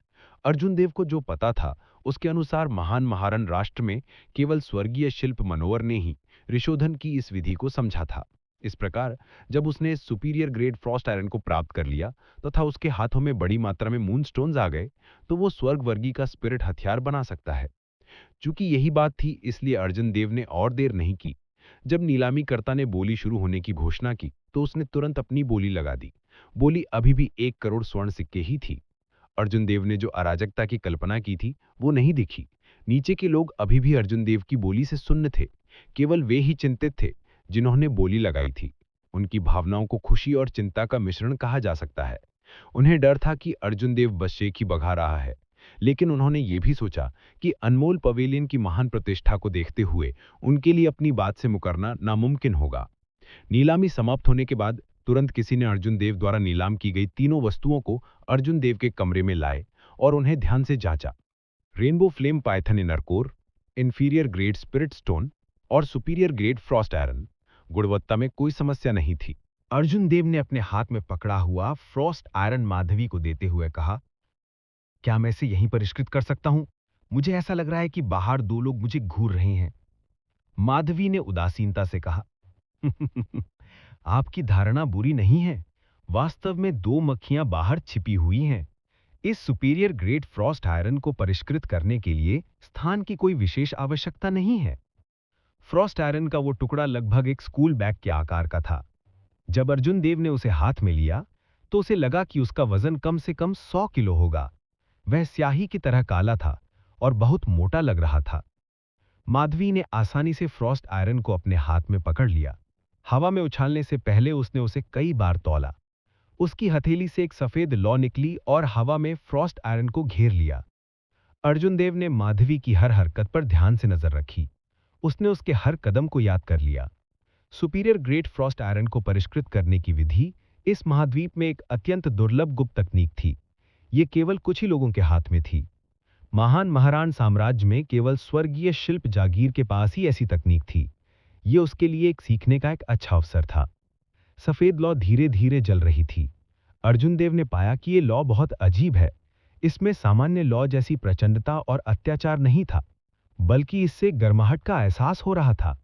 अर्जुन देव को जो पता था उसके अनुसार महान महारन राष्ट्र में केवल स्वर्गीय शिल्प मनोवर ने ही रिशोधन की इस विधि को समझा था। इस प्रकार जब उसने इस सुपीरियर ग्रेड फ्रॉस्ट आयरन को प्राप्त कर लिया तथा उसके हाथों में बड़ी मात्रा में मूनस्टोन्स आ गए, तो वो स्वर्ग वर्गी का स्पिरिट हथियार बना सकता है। चूंकि यही बात थी, इसलिए अर्जुन देव ने और देर नहीं की। जब नीलामीकर्ता ने बोली शुरू होने की घोषणा की तो उसने तुरंत अपनी बोली लगा दी। बोली अभी भी 1 करोड़ स्वर्ण सिक्के ही थी। अर्जुन देव ने जो अराजकता की कल्पना की थी वो नहीं दिखी। नीचे के लोग अभी भी अर्जुन देव की बोली से सुन्न थे। केवल वे ही चिंतित थे जिन्होंने बोली लगाई थी। उनकी भावनाओं को खुशी और चिंता का मिश्रण कहा जा सकता है। उन्हें डर था कि अर्जुन देव बस शेख ही बघा रहा है, लेकिन उन्होंने ये भी सोचा कि अनमोल पवेलियन की महान प्रतिष्ठा को देखते हुए उनके लिए अपनी बात से मुकरना नामुमकिन होगा। नीलामी समाप्त होने के बाद तुरंत किसी ने अर्जुन देव द्वारा नीलाम की गई तीनों वस्तुओं को अर्जुन देव के कमरे में लाए और उन्हें ध्यान से जांचा। Rainbow flame Python inner core, inferior grade spirit stone और सुपीरियर ग्रेड फ्रॉस्ट आयरन। गुणवत्ता में कोई समस्या नहीं थी। अर्जुन देव ने अपने हाथ में पकड़ा हुआ फ्रॉस्ट आयरन माधवी को देते हुए कहा, क्या मैं इसे यहीं परिष्कृत कर सकता हूं? मुझे ऐसा लग रहा है कि बाहर 2 लोग मुझे घूर रहे हैं। माधवी ने उदासीनता से कहा, आपकी धारणा बुरी नहीं है। वास्तव में 2 मक्खियां बाहर छिपी हुई हैं। इस सुपीरियर ग्रेड फ्रॉस्ट आयरन को परिष्कृत करने के लिए स्थान की कोई विशेष आवश्यकता नहीं है। फ्रॉस्ट आयरन का वो टुकड़ा लगभग एक स्कूल बैग के आकार का था। जब अर्जुन देव ने उसे हाथ में लिया तो उसे लगा कि उसका वजन कम से कम 100 किलो होगा। वह स्याही की तरह काला था और बहुत मोटा लग रहा था। माधवी ने आसानी से फ्रॉस्ट आयरन को अपने हाथ में पकड़ लिया। हवा में उछालने से पहले उसने उसे कई बार तौला। उसकी हथेली से एक सफेद लौ निकली और हवा में फ्रॉस्ट आयरन को घेर लिया। अर्जुन देव ने माधवी की हर हरकत पर ध्यान से नजर रखी। उसने उसके हर कदम को याद कर लिया। सुपीरियर ग्रेड फ्रॉस्ट आयरन को परिष्कृत करने की विधि इस महाद्वीप में एक अत्यंत दुर्लभ गुप्त तकनीक थी। ये केवल कुछ ही लोगों के हाथ में थी। महान महाराण साम्राज्य में केवल स्वर्गीय शिल्प जागीर के पास ही ऐसी तकनीक थी। ये उसके लिए एक सीखने का एक अच्छा अवसर था। सफेद लौ धीरे धीरे जल रही थी। अर्जुन देव ने पाया कि ये लौ बहुत अजीब है। इसमें सामान्य लौ जैसी प्रचंडता और अत्याचार नहीं था, बल्कि इससे गर्माहट का एहसास हो रहा था।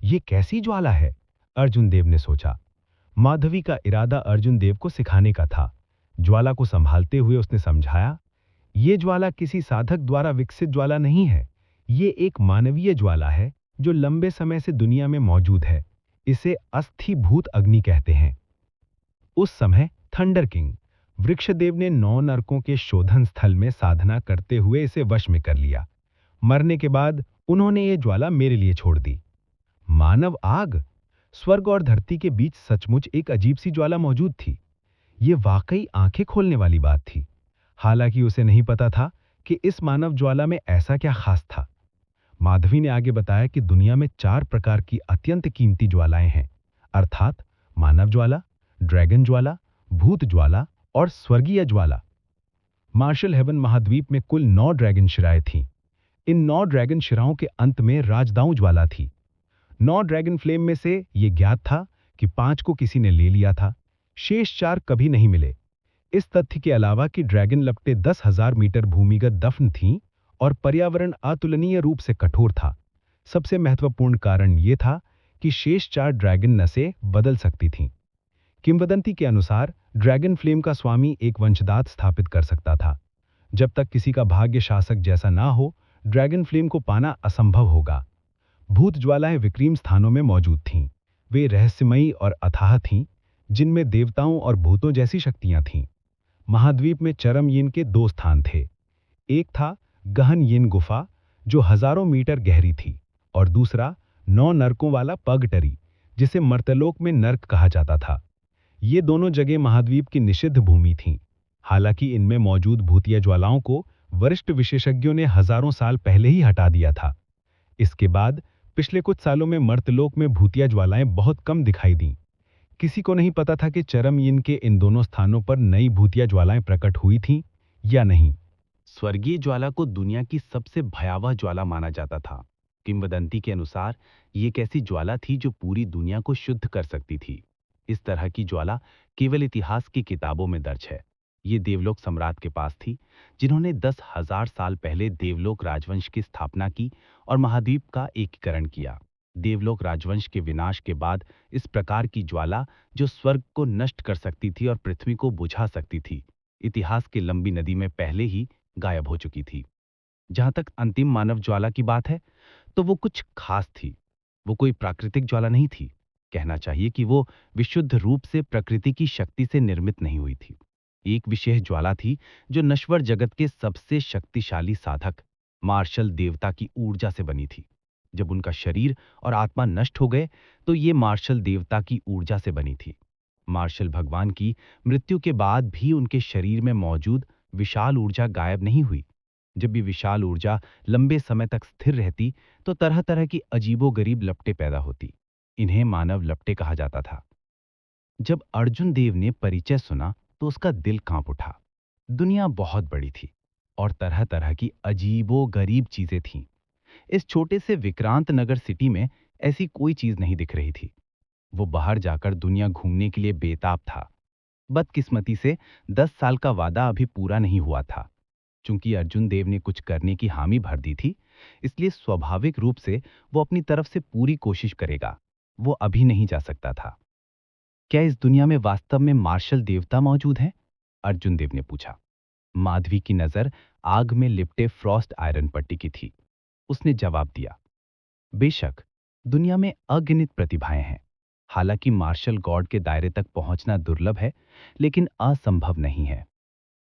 ये कैसी ज्वाला है? अर्जुन देव ने सोचा। माधवी का इरादा अर्जुन देव को सिखाने का था। ज्वाला को संभालते हुए उसने समझाया, ये ज्वाला किसी साधक द्वारा विकसित ज्वाला नहीं है। ये एक मानवीय ज्वाला है जो लंबे समय से दुनिया में मौजूद है। इसे अस्थीभूत अग्नि कहते हैं। उस समय थंडर किंग वृक्षदेव ने 9 नरकों के शोधन स्थल में साधना करते हुए इसे वश में कर लिया। मरने के बाद उन्होंने ये ज्वाला मेरे लिए छोड़ दी। मानव आग? स्वर्ग और धरती के बीच सचमुच एक अजीब सी ज्वाला मौजूद थी। ये वाकई आंखें खोलने वाली बात थी। हालांकि उसे नहीं पता था कि इस मानव ज्वाला में ऐसा क्या खास था। माधवी ने आगे बताया कि दुनिया में 4 प्रकार की अत्यंत कीमती ज्वालाएं हैं, अर्थात मानव ज्वाला, ड्रैगन ज्वाला, भूत ज्वाला और स्वर्गीय ज्वाला। मार्शल हेवन महाद्वीप में कुल 9 ड्रैगन शिराएं थीं। इन 9 ड्रैगन शिराओं के अंत में राजदाऊ ज्वाला थी। 9 ड्रैगन फ्लेम में से ये ज्ञात था कि 5 को किसी ने ले लिया था, शेष 4 कभी नहीं मिले। इस तथ्य के अलावा कि ड्रैगन लपटें 10,000 मीटर भूमिगत दफन थीं और पर्यावरण अतुलनीय रूप से कठोर था, सबसे महत्वपूर्ण कारण यह था कि शेष 4 ड्रैगन नसें बदल सकती थीं। किंवदंती के अनुसार ड्रैगन फ्लेम का स्वामी एक वंशदात स्थापित कर सकता था। जब तक किसी का भाग्य शासक जैसा ना हो, ड्रैगन फ्लेम को पाना असंभव होगा। भूत ज्वालाएं विक्रीम स्थानों में मौजूद थीं। वे रहस्यमयी और अथाह थीं, जिनमें देवताओं और भूतों जैसी शक्तियां थीं। महाद्वीप में चरम यिन के 2 स्थान थे। एक था गहन यिन गुफा, जो हजारों मीटर गहरी थी, और दूसरा 9 नरकों वाला पगटरी, जिसे मर्तलोक में नर्क कहा जाता था। ये दोनों जगह महाद्वीप की निषिद्ध भूमि थीं। हालांकि इनमें मौजूद भूतिया ज्वालाओं को वरिष्ठ विशेषज्ञों ने हजारों साल पहले ही हटा दिया था। इसके बाद पिछले कुछ सालों में मर्तलोक में भूतिया ज्वालाएं बहुत कम दिखाई दीं। किसी को नहीं पता था कि चरम यिन के इन दोनों स्थानों पर नई भूतिया ज्वालाएं प्रकट हुई थीं या नहीं। स्वर्गीय ज्वाला को दुनिया की सबसे भयावह ज्वाला माना जाता था। किंवदंती के अनुसार ये एक ऐसी ज्वाला थी जो पूरी दुनिया को शुद्ध कर सकती थी। इस तरह की ज्वाला केवल इतिहास की किताबों में दर्ज है। ये देवलोक सम्राट के पास थी, जिन्होंने 10,000 साल पहले देवलोक राजवंश की स्थापना की और महाद्वीप का एकीकरण किया। देवलोक राजवंश के विनाश के बाद इस प्रकार की ज्वाला, जो स्वर्ग को नष्ट कर सकती थी और पृथ्वी को बुझा सकती थी, इतिहास की लंबी नदी में पहले ही गायब हो चुकी थी। जहां तक अंतिम मानव ज्वाला की बात है, तो वो कुछ खास थी। वो कोई प्राकृतिक ज्वाला नहीं थी। कहना चाहिए कि वो विशुद्ध रूप से प्रकृति की शक्ति से निर्मित नहीं हुई थी। एक विशेष ज्वाला थी जो नश्वर जगत के सबसे शक्तिशाली साधक मार्शल देवता की ऊर्जा से बनी थी। जब उनका शरीर और आत्मा नष्ट हो गए तो ये मार्शल देवता की ऊर्जा से बनी थी। मार्शल भगवान की मृत्यु के बाद भी उनके शरीर में मौजूद विशाल ऊर्जा गायब नहीं हुई। जब ये विशाल ऊर्जा लंबे समय तक स्थिर रहती तो तरह तरह की अजीबोगरीब लपटें पैदा होती। इन्हें मानव लपटें कहा जाता था। जब अर्जुन देव ने परिचय सुना तो उसका दिल कांप उठा। दुनिया बहुत बड़ी थी और तरह तरह की अजीबोगरीब चीजें थीं। इस छोटे से विक्रांत नगर सिटी में ऐसी कोई चीज नहीं दिख रही थी। वो बाहर जाकर दुनिया घूमने के लिए बेताब था। बदकिस्मती से 10 साल का वादा अभी पूरा नहीं हुआ था। चूंकि अर्जुन देव ने कुछ करने की हामी भर दी थी, इसलिए स्वाभाविक रूप से वो अपनी तरफ से पूरी कोशिश करेगा। वो अभी नहीं जा सकता था। क्या इस दुनिया में वास्तव में मार्शल देवता मौजूद हैं? अर्जुन देव ने पूछा। माधवी की नजर आग में लिपटे फ्रॉस्ट आयरन पर टिकी थी। उसने जवाब दिया, बेशक दुनिया में अगणित प्रतिभाएं हैं। हालांकि मार्शल गॉड के दायरे तक पहुंचना दुर्लभ है, लेकिन असंभव नहीं है।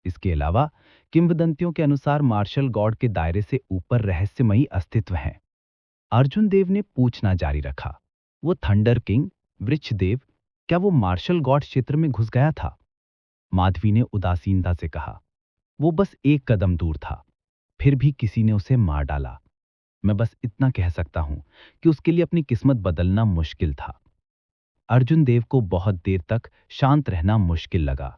इसके अलावा किंवदंतियों के अनुसार मार्शल गॉड के दायरे से ऊपर रहस्यमयी अस्तित्व हैं। अर्जुन देव ने पूछना जारी रखा, वो थंडर किंग वृक्षदेव, क्या वो मार्शल गॉड क्षेत्र में घुस गया था? माधवी ने उदासीनता से कहा, वो बस एक कदम दूर था, फिर भी किसी ने उसे मार डाला। मैं बस इतना कह सकता हूं कि उसके लिए अपनी किस्मत बदलना मुश्किल था। अर्जुन देव को बहुत देर तक शांत रहना मुश्किल लगा।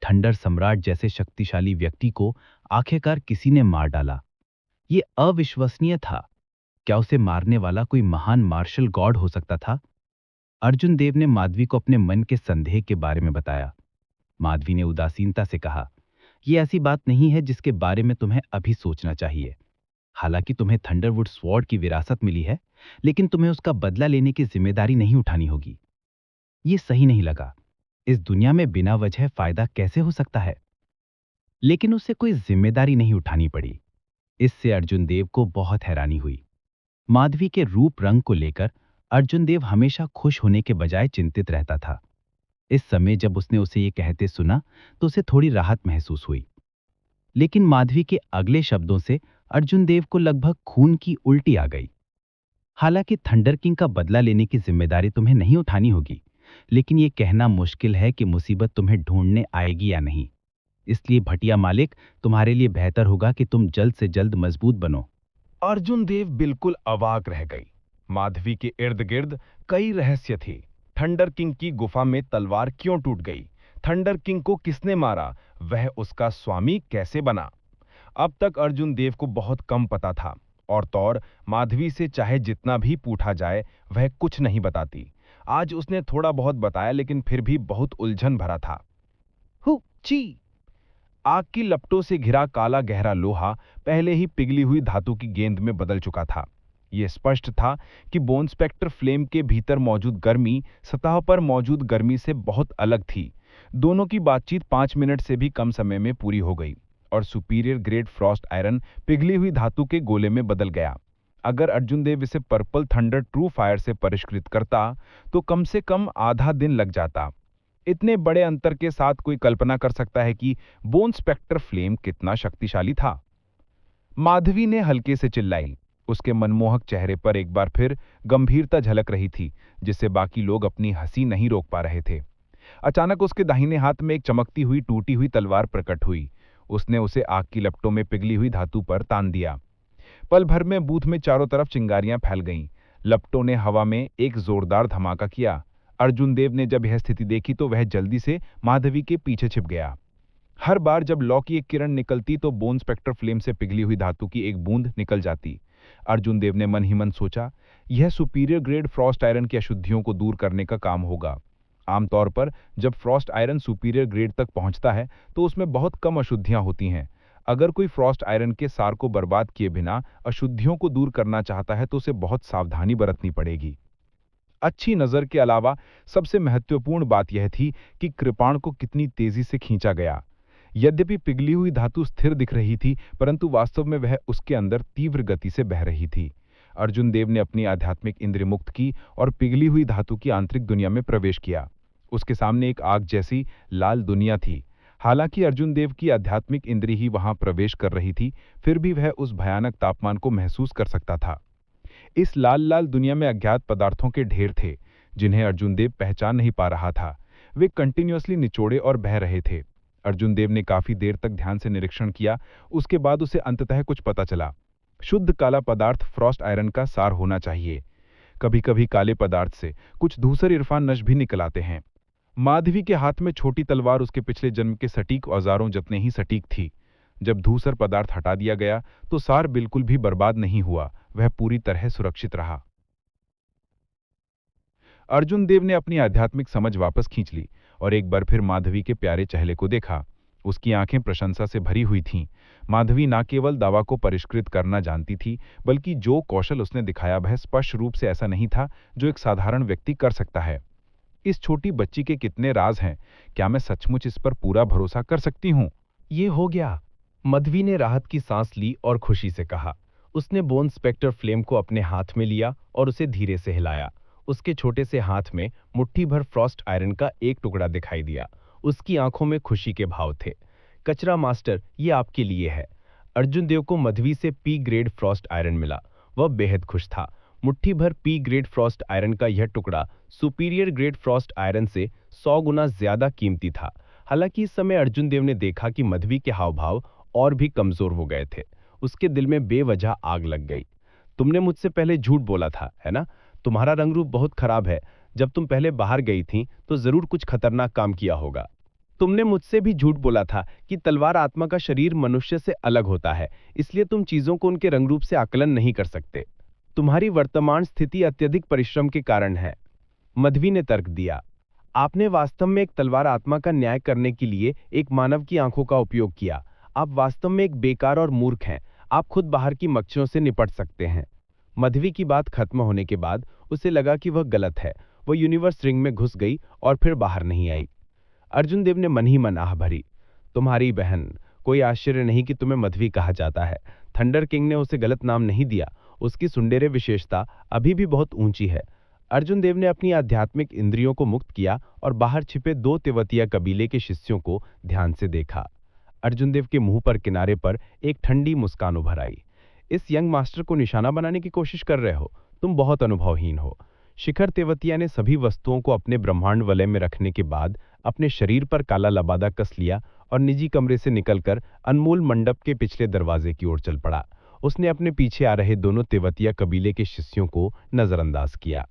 थंडर सम्राट जैसे शक्तिशाली व्यक्ति को आखिरकार किसी ने मार डाला। ये अविश्वसनीय था। क्या उसे मारने वाला कोई महान मार्शल गॉड हो सकता था? अर्जुन देव ने माधवी को अपने मन के संदेह के बारे में बताया। माधवी ने उदासीनता से कहा, यह ऐसी बात नहीं है जिसके बारे में तुम्हें अभी सोचना चाहिए। हालांकि तुम्हें थंडरवुड स्वॉर्ड की विरासत मिली है, लेकिन तुम्हें उसका बदला लेने की जिम्मेदारी नहीं उठानी होगी। ये सही नहीं लगा। इस दुनिया में बिना वजह फायदा कैसे हो सकता है? लेकिन उसे कोई जिम्मेदारी नहीं उठानी पड़ी। इससे अर्जुन देव को बहुत हैरानी हुई। माधवी के रूप रंग को लेकर अर्जुन देव हमेशा खुश होने के बजाय चिंतित रहता था। इस समय जब उसने उसे ये कहते सुना तो उसे थोड़ी राहत महसूस हुई। लेकिन माधवी के अगले शब्दों से अर्जुन देव को लगभग खून की उल्टी आ गई। हालांकि थंडर किंग का बदला लेने की जिम्मेदारी तुम्हें नहीं उठानी होगी, लेकिन यह कहना मुश्किल है कि मुसीबत तुम्हें ढूंढने आएगी या नहीं। इसलिए भटिया मालिक, तुम्हारे लिए बेहतर होगा कि तुम जल्द से जल्द मजबूत बनो। अर्जुन देव बिल्कुल अवाक रह गई। माधवी के इर्द गिर्द कई रहस्य थे। थंडर किंग की गुफा में तलवार क्यों टूट गई? थंडर किंग को किसने मारा? वह उसका स्वामी कैसे बना? अब तक अर्जुन देव को बहुत कम पता था, और तौर माधवी से चाहे जितना भी पूछा जाए वह कुछ नहीं बताती। आज उसने थोड़ा बहुत बताया, लेकिन फिर भी बहुत उलझन भरा था। हु ची! आग की लपटों से घिरा काला गहरा लोहा पहले ही पिघली हुई धातु की गेंद में बदल चुका था। यह स्पष्ट था कि बोन स्पेक्टर फ्लेम के भीतर मौजूद गर्मी सतह पर मौजूद गर्मी से बहुत अलग थी। दोनों की बातचीत 5 मिनट से भी कम समय में पूरी हो गई और सुपीरियर ग्रेड फ्रॉस्ट आयरन पिघली हुई धातु के गोले में बदल गया। अगर अर्जुन देव इसे पर्पल थंडर ट्रू फायर से परिष्कृत करता तो कम से कम आधा दिन लग जाता। इतने बड़े अंतर के साथ कोई कल्पना कर सकता है कि बोन स्पेक्टर फ्लेम कितना शक्तिशाली था? माधवी ने हल्के से चिल्लाई। उसके मनमोहक चेहरे पर एक बार फिर गंभीरता झलक रही थी, जिससे बाकी लोग अपनी हंसी नहीं रोक पा रहे थे। अचानक उसके दाहिने हाथ में एक चमकती हुई टूटी हुई तलवार प्रकट हुई। उसने उसे आग की लपटों में पिघली हुई धातु पर तान दिया। पल भर में बूथ में चारों तरफ चिंगारियां फैल गईं। लपटों ने हवा में एक जोरदार धमाका किया। अर्जुन देव ने जब यह स्थिति देखी तो वह जल्दी से माधवी के पीछे छिप गया। हर बार जब लौ की एक किरण निकलती तो बोन स्पेक्टर फ्लेम से पिघली हुई धातु की एक बूंद निकल जाती। अर्जुन देव ने मन ही मन सोचा, यह सुपीरियर ग्रेड फ्रॉस्ट आयरन की अशुद्धियों को दूर करने का काम होगा। आमतौर पर जब फ्रॉस्ट आयरन सुपीरियर ग्रेड तक पहुंचता है तो उसमें बहुत कम अशुद्धियां होती हैं। अगर कोई फ्रॉस्ट आयरन के सार को बर्बाद किए बिना अशुद्धियों को दूर करना चाहता है तो उसे बहुत सावधानी बरतनी पड़ेगी। अच्छी नजर के अलावा सबसे महत्वपूर्ण बात यह थी कि कृपाण को कितनी तेजी से खींचा गया। यद्यपि पिघली हुई धातु स्थिर दिख रही थी, परंतु वास्तव में वह उसके अंदर तीव्र गति से बह रही थी। अर्जुन देव ने अपनी आध्यात्मिक इंद्रिय मुक्त की और पिघली हुई धातु की आंतरिक दुनिया में प्रवेश किया। उसके सामने एक आग जैसी लाल दुनिया थी। हालांकि अर्जुन देव की आध्यात्मिक इंद्री ही वहां प्रवेश कर रही थी, फिर भी वह उस भयानक तापमान को महसूस कर सकता था। इस लाल लाल दुनिया में अज्ञात पदार्थों के ढेर थे, जिन्हें अर्जुन देव पहचान नहीं पा रहा था। वे कंटिन्यूअसली निचोड़े और बह रहे थे। अर्जुन देव ने काफी देर तक ध्यान से निरीक्षण किया। उसके बाद उसे अंततः कुछ पता चला। शुद्ध काला पदार्थ फ्रॉस्ट आयरन का सार होना चाहिए। कभी कभी काले पदार्थ से कुछ धूसर इरफान नश भी निकल आते हैं। माधवी के हाथ में छोटी तलवार उसके पिछले जन्म के सटीक औजारों जितने ही सटीक थी। जब धूसर पदार्थ हटा दिया गया तो सार बिल्कुल भी बर्बाद नहीं हुआ, वह पूरी तरह सुरक्षित रहा। अर्जुन देव ने अपनी आध्यात्मिक समझ वापस खींच ली और एक बार फिर माधवी के प्यारे चेहरे को देखा। उसकी आंखें प्रशंसा से भरी हुई थीं। माधवी न केवल दावा को परिष्कृत करना जानती थी, बल्कि जो कौशल उसने दिखाया वह स्पष्ट रूप से ऐसा नहीं था जो एक साधारण व्यक्ति कर सकता है। इस छोटी बच्ची के कितने राज हैं, क्या मैं सचमुच इस पर पूरा भरोसा कर सकती हूँ? ये हो गया। मधवी ने राहत की सांस ली और खुशी से कहा। उसने बोन स्पेक्टर फ्लेम को अपने हाथ में लिया और उसे धीरे से हिलाया। उसके छोटे से हाथ में मुट्ठी भर फ्रॉस्ट आयरन का एक टुकड़ा दिखाई दिया। उसकी आंखों में खुशी के भाव थे। कचरा मास्टर, ये आपके लिए है। अर्जुन देव को मधवी से पी ग्रेड फ्रॉस्ट आयरन मिला। वह बेहद खुश था। मुट्ठी भर पी ग्रेड फ्रॉस्ट आयरन का यह टुकड़ा सुपीरियर ग्रेड फ्रॉस्ट आयरन से 100 गुना ज्यादा कीमती था। हालांकि इस समय अर्जुन देव ने देखा कि मधवी के हाव भाव और भी कमजोर हो गए थे। उसके दिल में बेवजह आग लग गई। तुमने मुझसे पहले झूठ बोला था, है ना? तुम्हारा रंग रूप बहुत खराब है। जब तुम पहले बाहर गई थी तो जरूर कुछ खतरनाक काम किया होगा। तुमने मुझसे भी झूठ बोला था कि तलवार आत्मा का शरीर मनुष्य से अलग होता है, इसलिए तुम चीजों को उनके रंग रूप से आकलन नहीं कर सकते। तुम्हारी वर्तमान स्थिति अत्यधिक परिश्रम के कारण है, मधवी ने तर्क दिया। आपने वास्तव में एक तलवार आत्मा का न्याय करने के लिए एक मानव की आंखों का उपयोग किया। आप वास्तव में एक बेकार और मूर्ख हैं। आप खुद बाहर की मक्खियों से निपट सकते हैं। मधवी की बात खत्म होने के बाद उसे लगा कि वह गलत है। वह यूनिवर्स रिंग में घुस गई और फिर बाहर नहीं आई। अर्जुन देव ने मन ही मन आह भरी। तुम्हारी बहन, कोई आश्चर्य नहीं कि तुम्हें मधवी कहा जाता है। थंडर किंग ने उसे गलत नाम नहीं दिया। उसकी सुंडेरे विशेषता अभी भी बहुत ऊंची है। अर्जुन देव ने अपनी आध्यात्मिक इंद्रियों को मुक्त किया और बाहर छिपे 2 तिब्बतिया कबीले के शिष्यों को ध्यान से देखा। अर्जुन देव के मुंह पर किनारे पर एक ठंडी मुस्कान उभर आई। इस यंग मास्टर को निशाना बनाने की कोशिश कर रहे हो? तुम बहुत अनुभवहीन हो। शिखर तेवतिया ने सभी वस्तुओं को अपने ब्रह्मांड वलय में रखने के बाद अपने शरीर पर काला लबादा कस लिया और निजी कमरे से निकलकर अनमोल मंडप के पिछले दरवाजे की ओर चल पड़ा। उसने अपने पीछे आ रहे दोनों तेवतिया कबीले के शिष्यों को नजरअंदाज किया।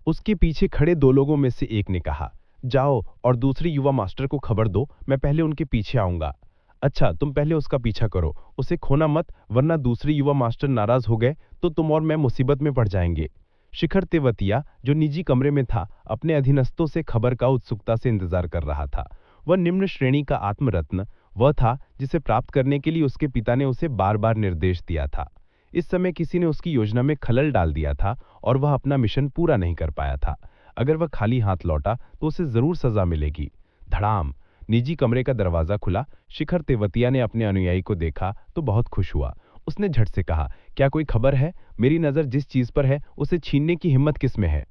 उसके पीछे खड़े 2 लोगों में से एक ने कहा, जाओ और दूसरे युवा मास्टर को खबर दो, मैं पहले उनके पीछे आऊंगा। अच्छा, तुम पहले उसका पीछा करो, उसे खोना मत, वरना दूसरे युवा मास्टर नाराज हो गए तो तुम और मैं मुसीबत में पड़ जाएंगे। शिखर तेवतिया, जो निजी कमरे में था, अपने अधीनस्थों से खबर का उत्सुकता से इंतजार कर रहा था। वह निम्न श्रेणी का आत्मरत्न वह था जिसे प्राप्त करने के लिए उसके पिता ने उसे बार बार निर्देश दिया था। इस समय किसी ने उसकी योजना में खलल डाल दिया था और वह अपना मिशन पूरा नहीं कर पाया था। अगर वह खाली हाथ लौटा तो उसे जरूर सजा मिलेगी। धड़ाम, निजी कमरे का दरवाजा खुला। शिखर तेवतिया ने अपने अनुयायी को देखा तो बहुत खुश हुआ। उसने झट से कहा, क्या कोई खबर है? मेरी नजर जिस चीज पर है उसे छीनने की हिम्मत किस में है?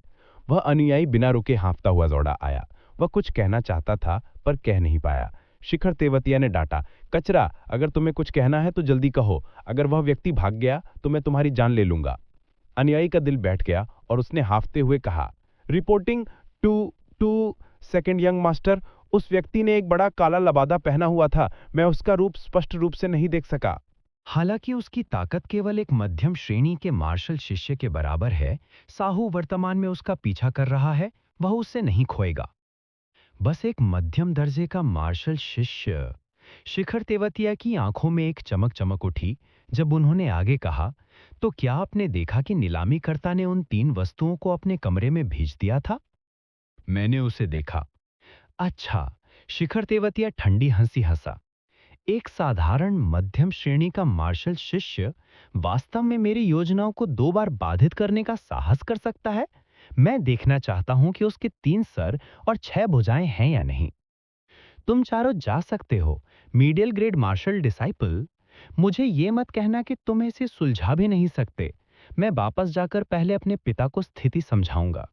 वह अनुयायी बिना रुके हाँफता हुआ दौड़ा आया। वह कुछ कहना चाहता था पर कह नहीं पाया। शिखर तेवतिया ने डांटा, कचरा, अगर तुम्हें कुछ कहना है तो जल्दी कहो। अगर वह व्यक्ति भाग गया तो मैं तुम्हारी जान ले लूंगा। अनुयायी का दिल बैठ गया और उसने हाँफते हुए कहा, reporting to second young master, उस व्यक्ति ने एक बड़ा काला लबादा पहना हुआ था। मैं उसका रूप स्पष्ट रूप से नहीं देख सका। हालांकि उसकी ताकत केवल एक मध्यम श्रेणी के मार्शल शिष्य के बराबर है, साहू वर्तमान में उसका पीछा कर रहा है, वह उससे नहीं खोएगा। बस एक मध्यम दर्जे का मार्शल शिष्य। शिखर तेवतिया की आंखों में एक चमक चमक उठी जब उन्होंने आगे कहा, तो क्या आपने देखा कि नीलामीकर्ता ने उन 3 वस्तुओं को अपने कमरे में भेज दिया था? मैंने उसे देखा। अच्छा, शिखर तेवतिया ठंडी हंसी हंसा। एक साधारण मध्यम श्रेणी का मार्शल शिष्य वास्तव में मेरी योजनाओं को 2 बार बाधित करने का साहस कर सकता है? मैं देखना चाहता हूं कि उसके 3 सर और 6 भुजाएं हैं या नहीं। तुम चारों जा सकते हो, मीडियल ग्रेड मार्शल डिसाइपल। मुझे ये मत कहना कि तुम इसे सुलझा भी नहीं सकते। मैं वापस जाकर पहले अपने पिता को स्थिति समझाऊंगा।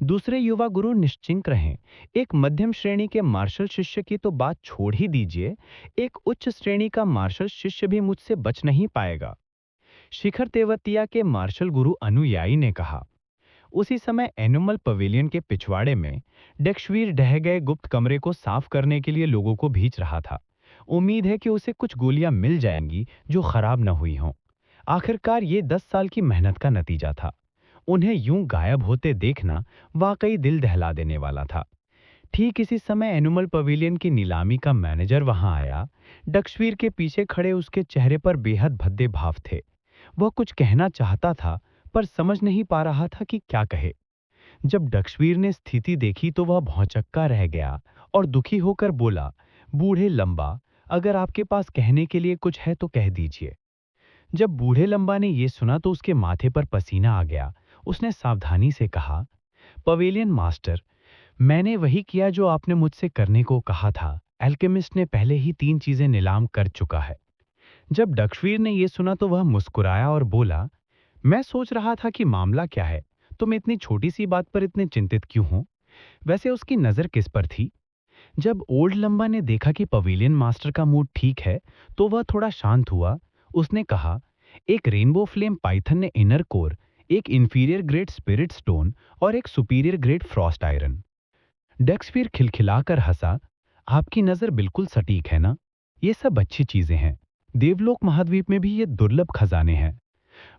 दूसरे युवा गुरु निश्चिंत रहें। एक मध्यम श्रेणी के मार्शल शिष्य की तो बात छोड़ ही दीजिए, एक उच्च श्रेणी का मार्शल शिष्य भी मुझसे बच नहीं पाएगा, शिखर तेवतिया के मार्शल गुरु अनुयायी ने कहा। उसी समय एनिमल पवेलियन के पिछवाड़े में डेक्शवीर ढह गए गुप्त कमरे को साफ करने के लिए लोगों को भेज रहा था। उम्मीद है कि उसे कुछ गोलियां मिल जाएंगी जो खराब न हुई हों। आखिरकार ये 10 साल की मेहनत का नतीजा था। उन्हें यूं गायब होते देखना वाकई दिल दहला देने वाला था। ठीक इसी समय एनिमल पवेलियन की नीलामी का मैनेजर वहां आया। डक्शवीर के पीछे खड़े उसके चेहरे पर बेहद भद्दे भाव थे। वह कुछ कहना चाहता था पर समझ नहीं पा रहा था कि क्या कहे। जब डक्शवीर ने स्थिति देखी तो वह भौंचक्का रह गया और दुखी होकर बोला, बूढ़े लंबा, अगर आपके पास कहने के लिए कुछ है तो कह दीजिए। जब बूढ़े लंबा ने यह सुना तो उसके माथे पर पसीना आ गया। उसने सावधानी से कहा, पवेलियन मास्टर, मैंने वही किया जो आपने मुझसे करने को कहा था। एल्केमिस्ट ने पहले ही 3 चीजें नीलाम कर चुका है। जब डक्शवीर ने यह सुना तो वह मुस्कुराया और बोला, मैं सोच रहा था कि मामला क्या है, तुम इतनी छोटी सी बात पर इतने चिंतित क्यों हो? वैसे उसकी नजर किस पर थी? जब ओल्ड लंबा ने देखा कि पवेलियन मास्टर का मूड ठीक है तो वह थोड़ा शांत हुआ। उसने कहा, एक रेनबो फ्लेम पाइथन ने इनर कोर, एक इंफीरियर ग्रेड स्पिरिट स्टोन और एक सुपीरियर ग्रेड फ्रॉस्ट आयरन। डेक्सफिर खिलखिलाकर हंसा, आपकी नजर बिल्कुल सटीक है ना? ये सब अच्छी चीजें हैं। देवलोक महाद्वीप में भी ये दुर्लभ खजाने हैं।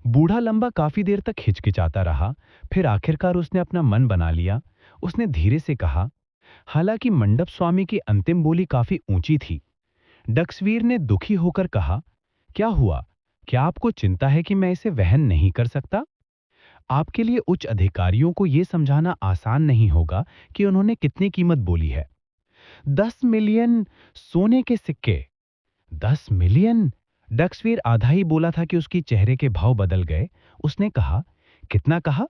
बूढ़ा लंबा काफी देर तक हिचकिचाता रहा, फिर आखिरकार उसने अपना मन बना लिया। उसने धीरे से कहा, हालांकि मंडप स्वामी की अंतिम बोली काफी ऊंची थी। डक्सवीर ने दुखी होकर कहा, क्या हुआ? क्या आपको चिंता है कि मैं इसे वहन नहीं कर सकता? आपके लिए उच्च अधिकारियों को यह समझाना आसान नहीं होगा कि उन्होंने कितनी कीमत बोली है। 10 मिलियन सोने के सिक्के। 10 मिलियन? डक्सवीर आधा ही बोला था कि उसकी चेहरे के भाव बदल गए। उसने कहा, कितना कहा?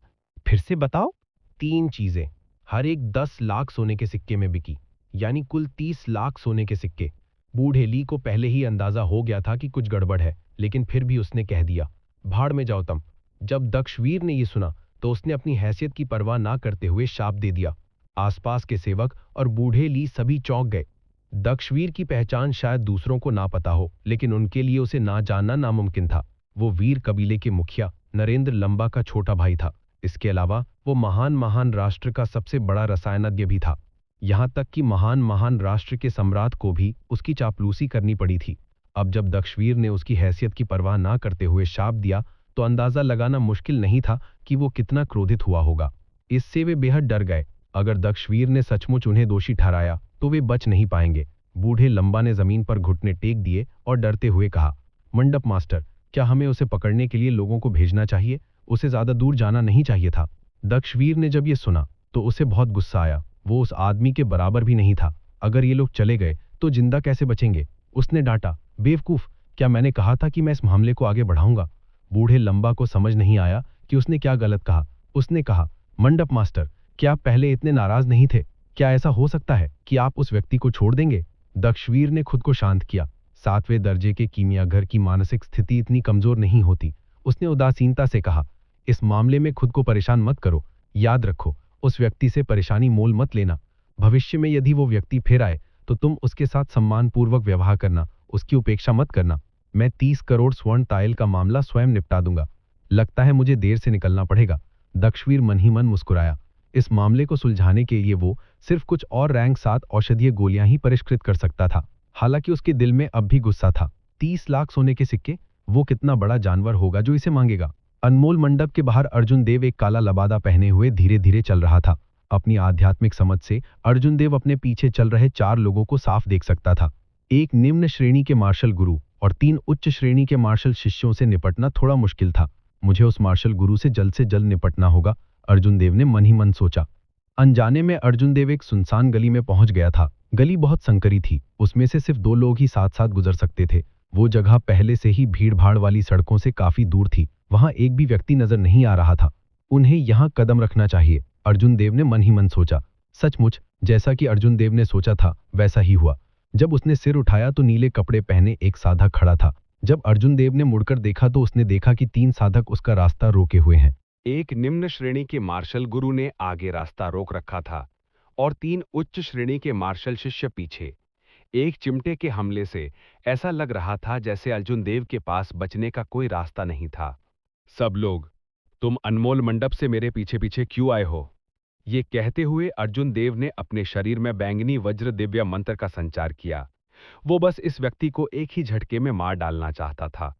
फिर से बताओ। 3 चीजें, हर एक 10 लाख सोने के सिक्के में बिकी, यानी कुल 30 लाख सोने के सिक्के। बूढ़े ली को पहले ही अंदाजा हो गया था कि कुछ गड़बड़ है, लेकिन फिर भी उसने कह दिया, भाड़ में जाओ तुम। जब दक्षवीर ने यह सुना तो उसने अपनी हैसियत की परवाह ना करते हुए शाप दे दिया। आसपास के सेवक और बूढ़े ली सभी चौंक गए। दक्षवीर की पहचान शायद दूसरों को ना पता हो, लेकिन उनके लिए उसे ना जानना नामुमकिन था। वो वीर कबीले के मुखिया नरेंद्र लंबा का छोटा भाई था। इसके अलावा वो महान राष्ट्र का सबसे बड़ा रसायनज्ञ भी था। यहां तक कि महान राष्ट्र के सम्राट को भी उसकी चापलूसी करनी पड़ी थी। अब जब दक्षवीर ने उसकी हैसियत की परवाह ना करते हुए शाप दिया तो अंदाजा लगाना मुश्किल नहीं था कि वो कितना क्रोधित हुआ होगा। इससे वे बेहद डर गए। अगर दक्षवीर ने सचमुच उन्हें दोषी ठहराया तो वे बच नहीं पाएंगे। बूढ़े लंबा ने जमीन पर घुटने टेक दिए और डरते हुए कहा, मंडप मास्टर, क्या हमें उसे पकड़ने के लिए लोगों को भेजना चाहिए? उसे ज्यादा दूर जाना नहीं चाहिए था। दक्षवीर ने जब ये सुना तो उसे बहुत गुस्सा आया। वो उस आदमी के बराबर भी नहीं था। अगर ये लोग चले गए तो जिंदा कैसे बचेंगे? उसने डांटा, बेवकूफ, क्या मैंने कहा था कि मैं इस मामले को आगे बढ़ाऊंगा? बूढ़े लंबा को समझ नहीं आया कि उसने क्या गलत कहा। उसने कहा, मंडप मास्टर, क्या आप पहले इतने नाराज नहीं थे? क्या ऐसा हो सकता है कि आप उस व्यक्ति को छोड़ देंगे? दक्षवीर ने खुद को शांत किया। 7वें दर्जे के कीमियागर की मानसिक स्थिति इतनी कमजोर नहीं होती। उसने उदासीनता से कहा, इस मामले में खुद को परेशान मत करो। याद रखो, उस व्यक्ति से परेशानी मोल मत लेना। भविष्य में यदि वो व्यक्ति फिर आए तो तुम उसके साथ सम्मानपूर्वक व्यवहार करना, उसकी उपेक्षा मत करना। मैं 30 करोड़ स्वर्ण ताइल का मामला स्वयं निपटा दूंगा। लगता है मुझे देर से निकलना पड़ेगा। दक्षवीर मन ही मन मुस्कुराया। इस मामले को सुलझाने के लिए वो सिर्फ कुछ और रैंक 7 औषधीय गोलियां ही परिष्कृत कर सकता था। हालांकि उसके दिल में अब भी गुस्सा था। 30 लाख सोने के सिक्के, वो कितना बड़ा जानवर होगा जो इसे मांगेगा? अनमोल मंडप के बाहर अर्जुन देव एक काला लबादा पहने हुए धीरे धीरे चल रहा था। अपनी आध्यात्मिक समझ से अर्जुन देव अपने पीछे चल रहे 4 लोगों को साफ देख सकता था। एक निम्न श्रेणी के मार्शल गुरु और 3 उच्च श्रेणी के मार्शल शिष्यों से निपटना थोड़ा मुश्किल था। मुझे उस मार्शल गुरु से जल्द निपटना होगा, अर्जुन देव ने मन ही मन सोचा। अनजाने में अर्जुन देव एक सुनसान गली में पहुंच गया था। गली बहुत संकरी थी। उसमें से सिर्फ 2 लोग ही साथ साथ गुजर सकते थे। वो जगह पहले से ही भीड़ भाड़ वाली सड़कों से काफी दूर थी। वहां एक भी व्यक्ति नजर नहीं आ रहा था। उन्हें यहां कदम रखना चाहिए, अर्जुन देव ने मन ही मन सोचा। सचमुच जैसा कि अर्जुन देव ने सोचा था वैसा ही हुआ। जब उसने सिर उठाया तो नीले कपड़े पहने एक साधा खड़ा था। जब अर्जुन देव ने मुड़कर देखा तो उसने देखा कि 3 साधक उसका रास्ता रोके हुए हैं। एक निम्न श्रेणी के मार्शल गुरु ने आगे रास्ता रोक रखा था और 3 उच्च श्रेणी के मार्शल शिष्य पीछे। एक चिमटे के हमले से ऐसा लग रहा था जैसे अर्जुन देव के पास बचने का कोई रास्ता नहीं था। सब लोग, तुम अनमोल मंडप से मेरे पीछे पीछे क्यों आए हो? ये कहते हुए अर्जुन देव ने अपने शरीर में बैंगनी वज्र दिव्य मंत्र का संचार किया। वो बस इस व्यक्ति को एक ही झटके में मार डालना चाहता था।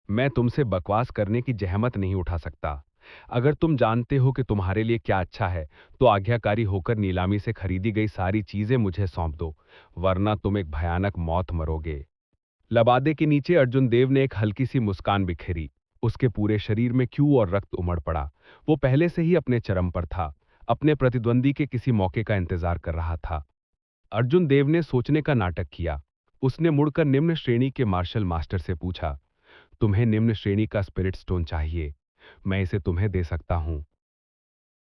मैं तुमसे बकवास करने की जहमत नहीं उठा सकता। अगर तुम जानते हो कि तुम्हारे लिए क्या अच्छा है, तो आज्ञाकारी होकर नीलामी से खरीदी गई सारी चीजें मुझे सौंप दो, वरना तुम एक भयानक मौत मरोगे। लबादे के नीचे अर्जुन देव ने एक हल्की सी मुस्कान बिखेरी। उसके पूरे शरीर में क्यू और रक्त उमड़ पड़ा। वो पहले से ही अपने चरम पर था, अपने प्रतिद्वंदी के किसी मौके का इंतजार कर रहा था। अर्जुन देव ने सोचने का नाटक किया। उसने मुड़कर निम्न श्रेणी के मार्शल मास्टर से पूछा, तुम्हें निम्न श्रेणी का स्पिरिट स्टोन चाहिए? मैं इसे तुम्हें दे सकता हूं।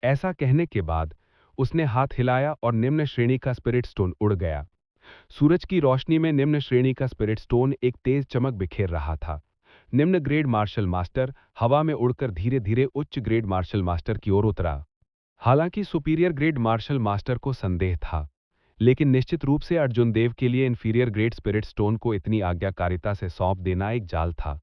ऐसा कहने के बाद उसने हाथ हिलाया और निम्न श्रेणी का स्पिरिट स्टोन उड़ गया। सूरज की रोशनी में निम्न श्रेणी का स्पिरिट स्टोन एक तेज चमक बिखेर रहा था। निम्न ग्रेड मार्शल मास्टर हवा में उड़कर धीरे धीरे उच्च ग्रेड मार्शल मास्टर की ओर उतरा। हालांकि सुपीरियर ग्रेड मार्शल मास्टर को संदेह था, लेकिन निश्चित रूप से अर्जुन देव के लिए इंफीरियर ग्रेड स्पिरिट स्टोन को इतनी आज्ञाकारिता से सौंप देना एक जाल था।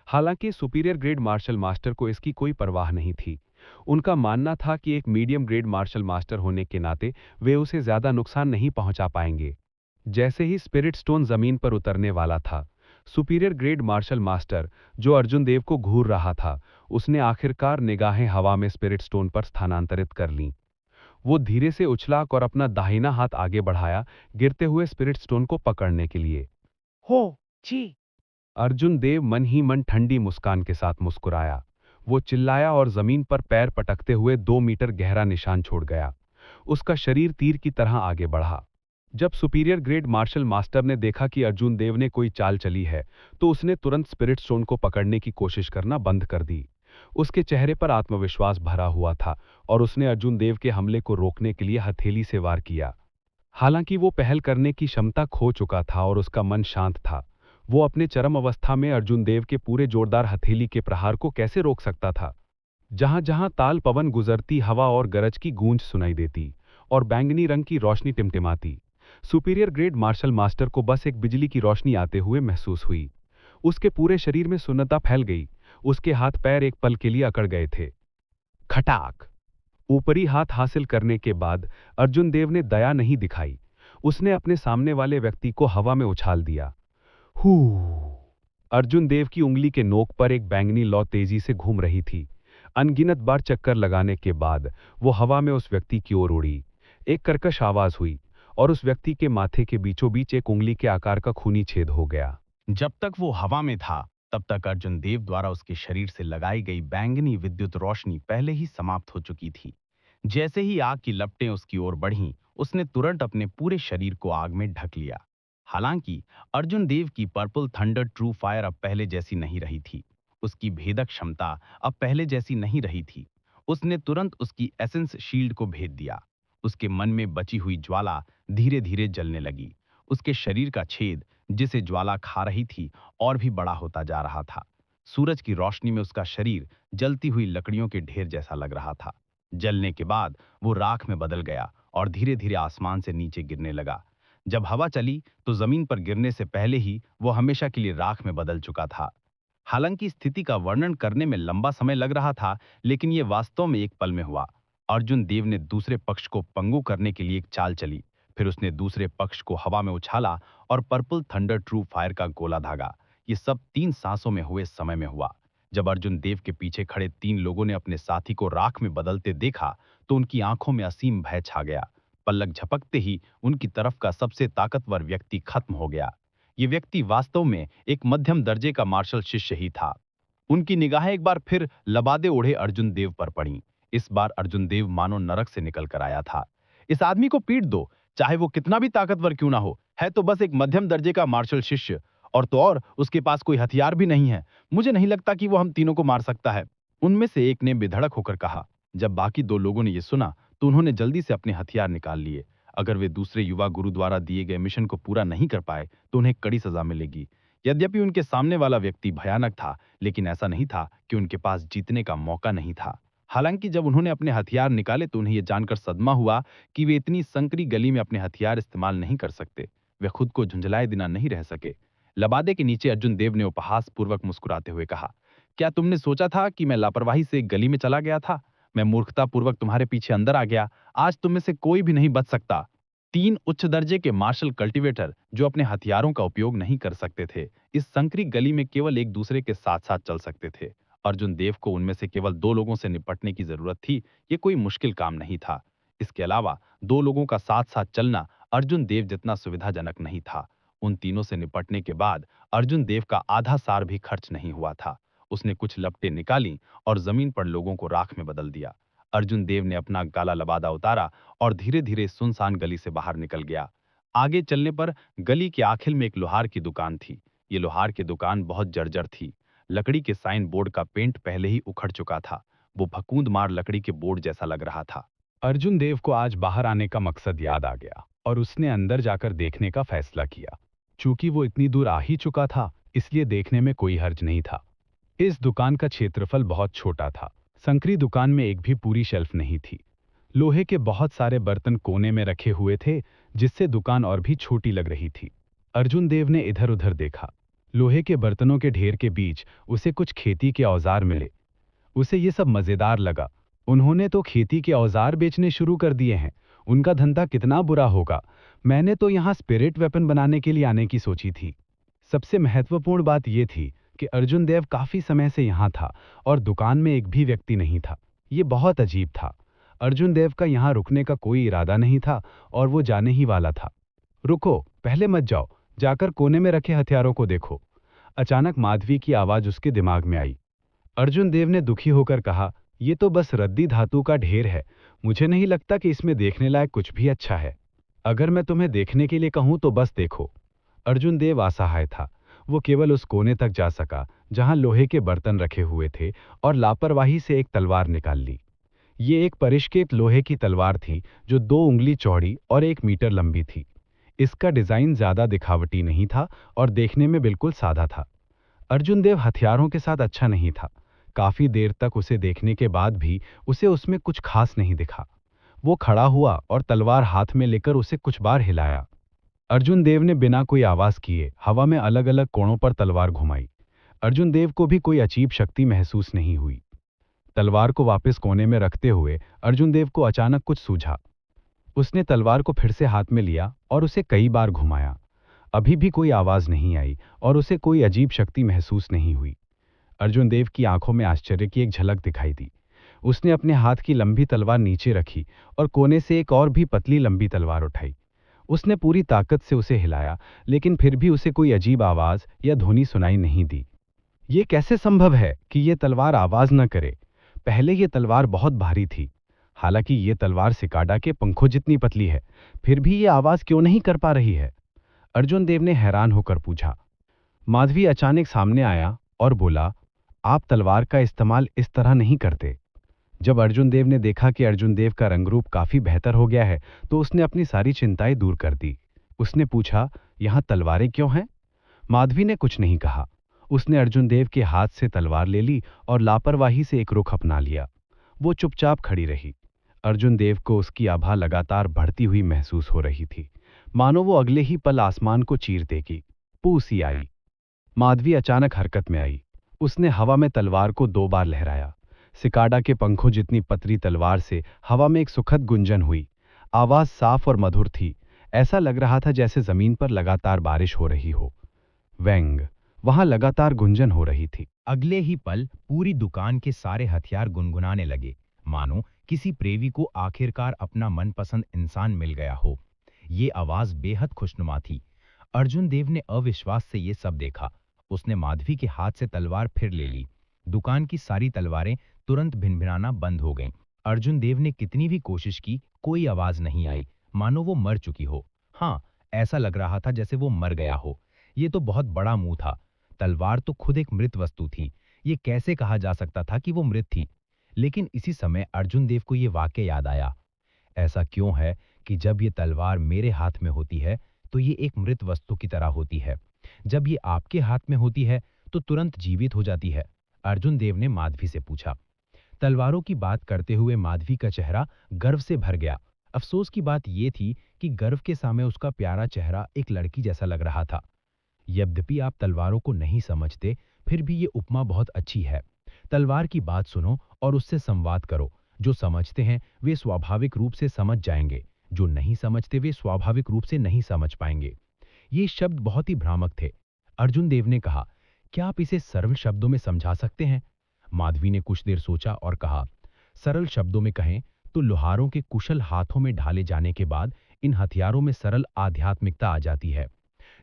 हालांकि सुपीरियर ग्रेड मार्शल मास्टर को इसकी कोई परवाह नहीं थी। उनका मानना था कि एक मीडियम ग्रेड मार्शल मास्टर होने के नाते वे उसे ज्यादा नुकसान नहीं पहुंचा पाएंगे। जैसे ही स्पिरिट स्टोन जमीन पर उतरने वाला था, सुपीरियर ग्रेड मार्शल मास्टर, जो अर्जुन देव को घूर रहा था, उसने आखिरकार निगाहें हवा में स्पिरिट स्टोन पर स्थानांतरित कर लीं। वो धीरे से उछला और अपना दाहिना हाथ आगे बढ़ाया, गिरते हुए स्पिरिट स्टोन को पकड़ने के लिए। हो जी। अर्जुन देव मन ही मन ठंडी मुस्कान के साथ मुस्कुराया। वो चिल्लाया और जमीन पर पैर पटकते हुए 2 मीटर गहरा निशान छोड़ गया। उसका शरीर तीर की तरह आगे बढ़ा। जब सुपीरियर ग्रेड मार्शल मास्टर ने देखा कि अर्जुन देव ने कोई चाल चली है, तो उसने तुरंत स्पिरिट स्टोन को पकड़ने की कोशिश करना बंद कर दी। उसके चेहरे पर आत्मविश्वास भरा हुआ था और उसने अर्जुन देव के हमले को रोकने के लिए हथेली से वार किया। हालांकि वो पहल करने की क्षमता खो चुका था और उसका मन शांत था। वो अपने चरम अवस्था में अर्जुन देव के पूरे जोरदार हथेली के प्रहार को कैसे रोक सकता था? जहां जहां ताल पवन गुजरती, हवा और गरज की गूंज सुनाई देती और बैंगनी रंग की रोशनी टिमटिमाती, सुपीरियर ग्रेड मार्शल मास्टर को बस एक बिजली की रोशनी आते हुए महसूस हुई। उसके पूरे शरीर में सुन्नता फैल गई। उसके हाथ पैर एक पल के लिए अकड़ गए थे। खटाक! ऊपरी हाथ हासिल करने के बाद अर्जुन देव ने दया नहीं दिखाई। उसने अपने सामने वाले व्यक्ति को हवा में उछाल दिया। हू! अर्जुन देव की उंगली के नोक पर एक बैंगनी लौ तेजी से घूम रही थी। अनगिनत बार चक्कर लगाने के बाद वो हवा में उस व्यक्ति की ओर उड़ी। एक कर्कश आवाज हुई और उस व्यक्ति के माथे के बीचों बीच एक उंगली के आकार का खूनी छेद हो गया। जब तक वो हवा में था, तब तक अर्जुन देव द्वारा उसके शरीर से लगाई गई बैंगनी विद्युत रोशनी पहले ही समाप्त हो चुकी थी। जैसे ही आग की लपटें उसकी ओर बढ़ीं, उसने तुरंत अपने पूरे शरीर को आग में ढक लिया। हालांकि अर्जुन देव की पर्पल थंडर ट्रू फायर अब पहले जैसी नहीं रही थी। उसकी भेदक क्षमता अब पहले जैसी नहीं रही थी। उसने तुरंत उसकी एसेंस शील्ड को भेद दिया। उसके मन में बची हुई ज्वाला धीरे धीरे जलने लगी। उसके शरीर का छेद, जिसे ज्वाला खा रही थी, और भी बड़ा होता जा रहा था। सूरज की रोशनी में उसका शरीर जलती हुई लकड़ियों के ढेर जैसा लग रहा था। जलने के बाद वो राख में बदल गया और धीरे धीरे आसमान से नीचे गिरने लगा। जब हवा चली तो जमीन पर गिरने से पहले ही वो हमेशा के लिए राख में बदल चुका था। हालांकि स्थिति का वर्णन करने में लंबा समय लग रहा था, लेकिन ये वास्तव में एक पल में हुआ। अर्जुन देव ने दूसरे पक्ष को पंगु करने के लिए एक चाल चली। फिर उसने दूसरे पक्ष को हवा में उछाला और पर्पल थंडर ट्रू फायर का गोला दागा। ये सब 3 सांसों में हुए समय में हुआ। जब अर्जुन देव के पीछे खड़े 3 लोगों ने अपने साथी को राख में बदलते देखा, तो उनकी आंखों में असीम भय छा गया। पलक झपकते ही उनकी तरफ का सबसे ताकतवर व्यक्ति खत्म हो गया। ये व्यक्ति वास्तव में एक मध्यम दर्जे का मार्शल शिष्य ही था। उनकी निगाहें एक बार फिर लबादे ओढ़े अर्जुन देव पर पड़ीं। इस बार अर्जुन देव मानो नरक से निकल कर आया था। इस आदमी को पीट दो, चाहे वो कितना भी ताकतवर क्यों ना हो। है तो बस एक मध्यम दर्जे का मार्शल शिष्य, और तो और उसके पास कोई हथियार भी नहीं है। मुझे नहीं लगता कि वो हम तीनों को मार सकता है। उनमें से एक ने बेधड़क होकर कहा। जब बाकी 2 लोगों ने यह सुना, तो उन्होंने जल्दी से अपने हथियार निकाल लिए। अगर वे दूसरे युवा गुरु द्वारा दिए गए मिशन को पूरा नहीं कर पाए, तो उन्हें कड़ी सजा मिलेगी। यद्यपि उनके सामने वाला व्यक्ति भयानक था, लेकिन ऐसा नहीं था कि उनके पास जीतने का मौका नहीं था। हालांकि जब उन्होंने अपने हथियार निकाले तो उन्हें यह जानकर सदमा हुआ कि वे इतनी संकरी गली में अपने हथियार इस्तेमाल नहीं कर सकते। वे खुद को झुंझलाए बिना नहीं रह सके। लबादे के नीचे अर्जुन देव ने उपहास पूर्वक मुस्कुराते हुए कहा, क्या तुमने सोचा था कि मैं लापरवाही से एक गली में चला गया था? मैं मूर्खतापूर्वक तुम्हारे पीछे अंदर आ गया। आज तुम में से कोई भी नहीं बच सकता। 3 उच्च दर्जे के मार्शल कल्टीवेटर जो अपने हथियारों का उपयोग नहीं कर सकते थे, इस संकरी गली में केवल एक दूसरे के साथ साथ चल सकते थे। अर्जुन देव को उनमें से केवल 2 लोगों से निपटने की जरूरत थी। ये कोई मुश्किल काम नहीं था। इसके अलावा 2 लोगों का साथ साथ चलना अर्जुन देव जितना सुविधाजनक नहीं था। उन तीनों से निपटने के बाद अर्जुन देव का आधा सार भी खर्च नहीं हुआ था। उसने कुछ लपटें निकाली और जमीन पर लोगों को राख में बदल दिया। अर्जुन देव ने अपना काला लबादा उतारा और धीरे धीरे सुनसान गली से बाहर निकल गया। आगे चलने पर गली के आखिर में एक लोहार की दुकान थी। ये लोहार की दुकान बहुत जर्जर थी। लकड़ी के साइन बोर्ड का पेंट पहले ही उखड़ चुका था। वो फकूंद मार लकड़ी के बोर्ड जैसा लग रहा था। अर्जुन देव को आज बाहर आने का मकसद याद आ गया और उसने अंदर जाकर देखने का फैसला किया। चूंकि वो इतनी दूर आ ही चुका था, इसलिए देखने में कोई हर्ज नहीं था। इस दुकान का क्षेत्रफल बहुत छोटा था। संकरी दुकान में एक भी पूरी शेल्फ नहीं थी। लोहे के बहुत सारे बर्तन कोने में रखे हुए थे, जिससे दुकान और भी छोटी लग रही थी। अर्जुन देव ने इधर उधर देखा। लोहे के बर्तनों के ढेर के बीच उसे कुछ खेती के औजार मिले। उसे ये सब मजेदार लगा। उन्होंने तो खेती के औजार बेचने शुरू कर दिए हैं। उनका धंधा कितना बुरा होगा। मैंने तो यहाँ स्पिरिट वेपन बनाने के लिए आने की सोची थी। सबसे महत्वपूर्ण बात यह थी कि अर्जुन देव काफी समय से यहाँ था और दुकान में एक भी व्यक्ति नहीं था। ये बहुत अजीब था। अर्जुन देव का यहाँ रुकने का कोई इरादा नहीं था और वो जाने ही वाला था। रुको, पहले मत जाओ, जाकर कोने में रखे हथियारों को देखो। अचानक माधवी की आवाज उसके दिमाग में आई। अर्जुन देव ने दुखी होकर कहा, ये तो बस रद्दी धातु का ढेर है। मुझे नहीं लगता कि इसमें देखने लायक कुछ भी अच्छा है। अगर मैं तुम्हें देखने के लिए कहूं तो बस देखो। अर्जुन देव असहाय था। वो केवल उस कोने तक जा सका जहां लोहे के बर्तन रखे हुए थे और लापरवाही से एक तलवार निकाल ली। ये एक परिष्कृत लोहे की तलवार थी जो 2 उंगली चौड़ी और 1 मीटर लंबी थी। इसका डिजाइन ज्यादा दिखावटी नहीं था और देखने में बिल्कुल सादा था। अर्जुन देव हथियारों के साथ अच्छा नहीं था। काफी देर तक उसे देखने के बाद भी उसे उसमें कुछ खास नहीं दिखा। वो खड़ा हुआ और तलवार हाथ में लेकर उसे कुछ बार हिलाया। अर्जुन देव ने बिना कोई आवाज किए हवा में अलग अलग कोणों पर तलवार घुमाई। अर्जुन देव को भी कोई अजीब शक्ति महसूस नहीं हुई। तलवार को वापस कोने में रखते हुए अर्जुन देव को अचानक कुछ सूझा। उसने तलवार को फिर से हाथ में लिया और उसे कई बार घुमाया। अभी भी कोई आवाज नहीं आई और उसे कोई अजीब शक्ति महसूस नहीं हुई। अर्जुन देव की आंखों में आश्चर्य की एक झलक दिखाई दी। उसने अपने हाथ की लंबी तलवार नीचे रखी और कोने से एक और भी पतली लंबी तलवार उठाई। उसने पूरी ताकत से उसे हिलाया, लेकिन फिर भी उसे कोई अजीब आवाज या ध्वनि सुनाई नहीं दी। ये कैसे संभव है कि ये तलवार आवाज न करे? पहले ये तलवार बहुत भारी थी। हालांकि ये तलवार सिकाडा के पंखों जितनी पतली है, फिर भी ये आवाज क्यों नहीं कर पा रही है? अर्जुन देव ने हैरान होकर पूछा। माधवी अचानक सामने आया और बोला, आप तलवार का इस्तेमाल इस तरह नहीं करते। जब अर्जुन देव ने देखा कि अर्जुन देव का रंगरूप काफी बेहतर हो गया है, तो उसने अपनी सारी चिंताएं दूर कर दी। उसने पूछा, यहाँ तलवारें क्यों हैं? माधवी ने कुछ नहीं कहा। उसने अर्जुन देव के हाथ से तलवार ले ली और लापरवाही से एक रुख अपना लिया। वो चुपचाप खड़ी रही। अर्जुन देव को उसकी आभा लगातार बढ़ती हुई महसूस हो रही थी, मानो वो अगले ही पल आसमान को चीर देगी। पूसी आई। माधवी अचानक हरकत में आई। उसने हवा में तलवार को 2 बार लहराया। सिकाडा के पंखों जितनी पतली तलवार से हवा में एक सुखद गुंजन हुई। आवाज साफ और मधुर थी। ऐसा लग रहा था जैसे जमीन पर लगातार बारिश हो रही हो। व्यंग। वहां लगातार गुंजन हो रही थी। अगले ही पल पूरी दुकान के सारे हथियार गुनगुनाने लगे, मानो किसी प्रेमी को आखिरकार अपना मनपसंद इंसान मिल गया हो। ये आवाज बेहद खुशनुमा थी। अर्जुन देव ने अविश्वास से ये सब देखा। उसने माधवी के हाथ से तलवार फिर ले ली। दुकान की सारी तलवारें तुरंत भिनभिनाना बंद हो गईं। अर्जुन देव ने कितनी भी कोशिश की, कोई आवाज नहीं आई, मानो वो मर चुकी हो। हाँ, ऐसा लग रहा था जैसे वो मर गया हो। ये तो बहुत बड़ा मुंह था। तलवार तो खुद एक मृत वस्तु थी। ये कैसे कहा जा सकता था कि वो मृत थी? लेकिन इसी समय अर्जुन देव को ये वाक्य याद आया। ऐसा क्यों है कि जब ये तलवार मेरे हाथ में होती है तो ये एक मृत वस्तु की तरह होती है? जब ये आपके हाथ में होती है तो तुरंत जीवित हो जाती है। अर्जुन देव ने माधवी से पूछा। तलवारों की बात करते हुए माधवी का चेहरा गर्व से भर गया। अफसोस की बात यह थी कि गर्व के सामने उसका प्यारा चेहरा एक लड़की जैसा लग रहा था। यद्यपि आप तलवारों को नहीं समझते, फिर भी ये उपमा बहुत अच्छी है। तलवार की बात सुनो और उससे संवाद करो। जो समझते हैं वे स्वाभाविक रूप से समझ जाएंगे, जो नहीं समझते वे स्वाभाविक रूप से नहीं समझ पाएंगे। ये शब्द बहुत ही भ्रामक थे। अर्जुन देव ने कहा, क्या आप इसे सरल शब्दों में समझा सकते हैं? माधवी ने कुछ देर सोचा और कहा, सरल शब्दों में कहें तो लोहारों के कुशल हाथों में ढाले जाने के बाद इन हथियारों में सरल आध्यात्मिकता आ जाती है।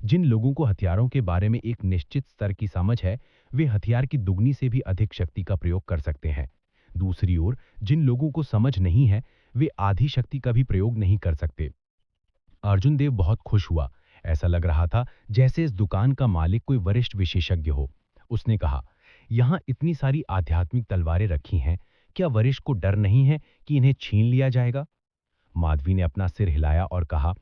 जिन लोगों को हथियारों के बारे में एक निश्चित स्तर की समझ है, वे हथियार की दुगनी से भी अधिक शक्ति का प्रयोग कर सकते हैं। दूसरी ओर जिन लोगों को समझ नहीं है, वे आधी शक्ति का भी प्रयोग नहीं कर सकते। अर्जुन देव बहुत खुश हुआ। ऐसा लग रहा था जैसे इस दुकान का मालिक कोई वरिष्ठ विशेषज्ञ हो। उसने कहा, यहाँ इतनी सारी आध्यात्मिक तलवारें रखी हैं, क्या वरिष्ठ को डर नहीं है कि इन्हें छीन लिया जाएगा? माधवी ने अपना सिर हिलाया और कहा,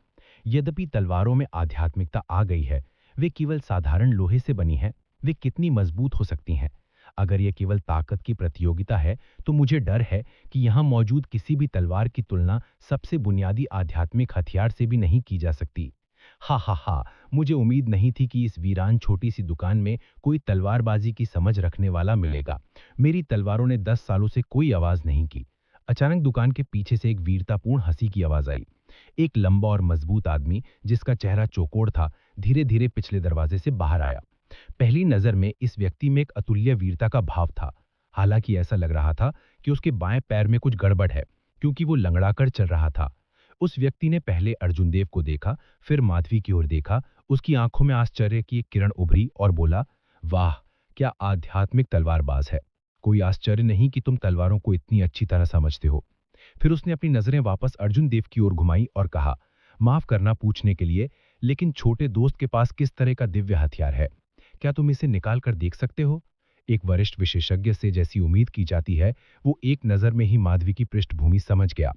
यद्यपि तलवारों में आध्यात्मिकता आ गई है, वे केवल साधारण लोहे से बनी हैं, वे कितनी मजबूत हो सकती हैं? अगर यह केवल ताकत की प्रतियोगिता है, तो मुझे डर है कि यहाँ मौजूद किसी भी तलवार की तुलना सबसे बुनियादी आध्यात्मिक हथियार से भी नहीं की जा सकती। हा हा हा, मुझे उम्मीद नहीं थी कि इस वीरान छोटी सी दुकान में कोई तलवारबाजी की समझ रखने वाला मिलेगा। मेरी तलवारों ने 10 सालों से कोई आवाज नहीं की। अचानक दुकान के पीछे से एक वीरतापूर्ण हंसी की आवाज आई। एक लंबा और मजबूत आदमी, जिसका चेहरा चौकोर था, धीरे धीरे पिछले दरवाजे से बाहर आया। पहली नजर में इस व्यक्ति में एक अतुल्य वीरता का भाव था। हालांकि ऐसा लग रहा था कि उसके बाएं पैर में कुछ गड़बड़ है, क्योंकि वो लंगड़ाकर चल रहा था। उस व्यक्ति ने पहले अर्जुन देव को देखा, फिर माधवी की ओर देखा। उसकी आंखों में आश्चर्य की एक किरण उभरी और बोला, वाह, क्या आध्यात्मिक तलवारबाज है। कोई आश्चर्य नहीं कि तुम तलवारों को इतनी अच्छी तरह समझते हो। फिर उसने अपनी नजरें वापस अर्जुन देव की ओर घुमाई और कहा, माफ करना पूछने के लिए, लेकिन छोटे दोस्त के पास किस तरह का दिव्य हथियार है? क्या तुम इसे निकाल कर देख सकते हो? एक वरिष्ठ विशेषज्ञ से जैसी उम्मीद की जाती है, वो एक नजर में ही माधवी की पृष्ठभूमि समझ गया।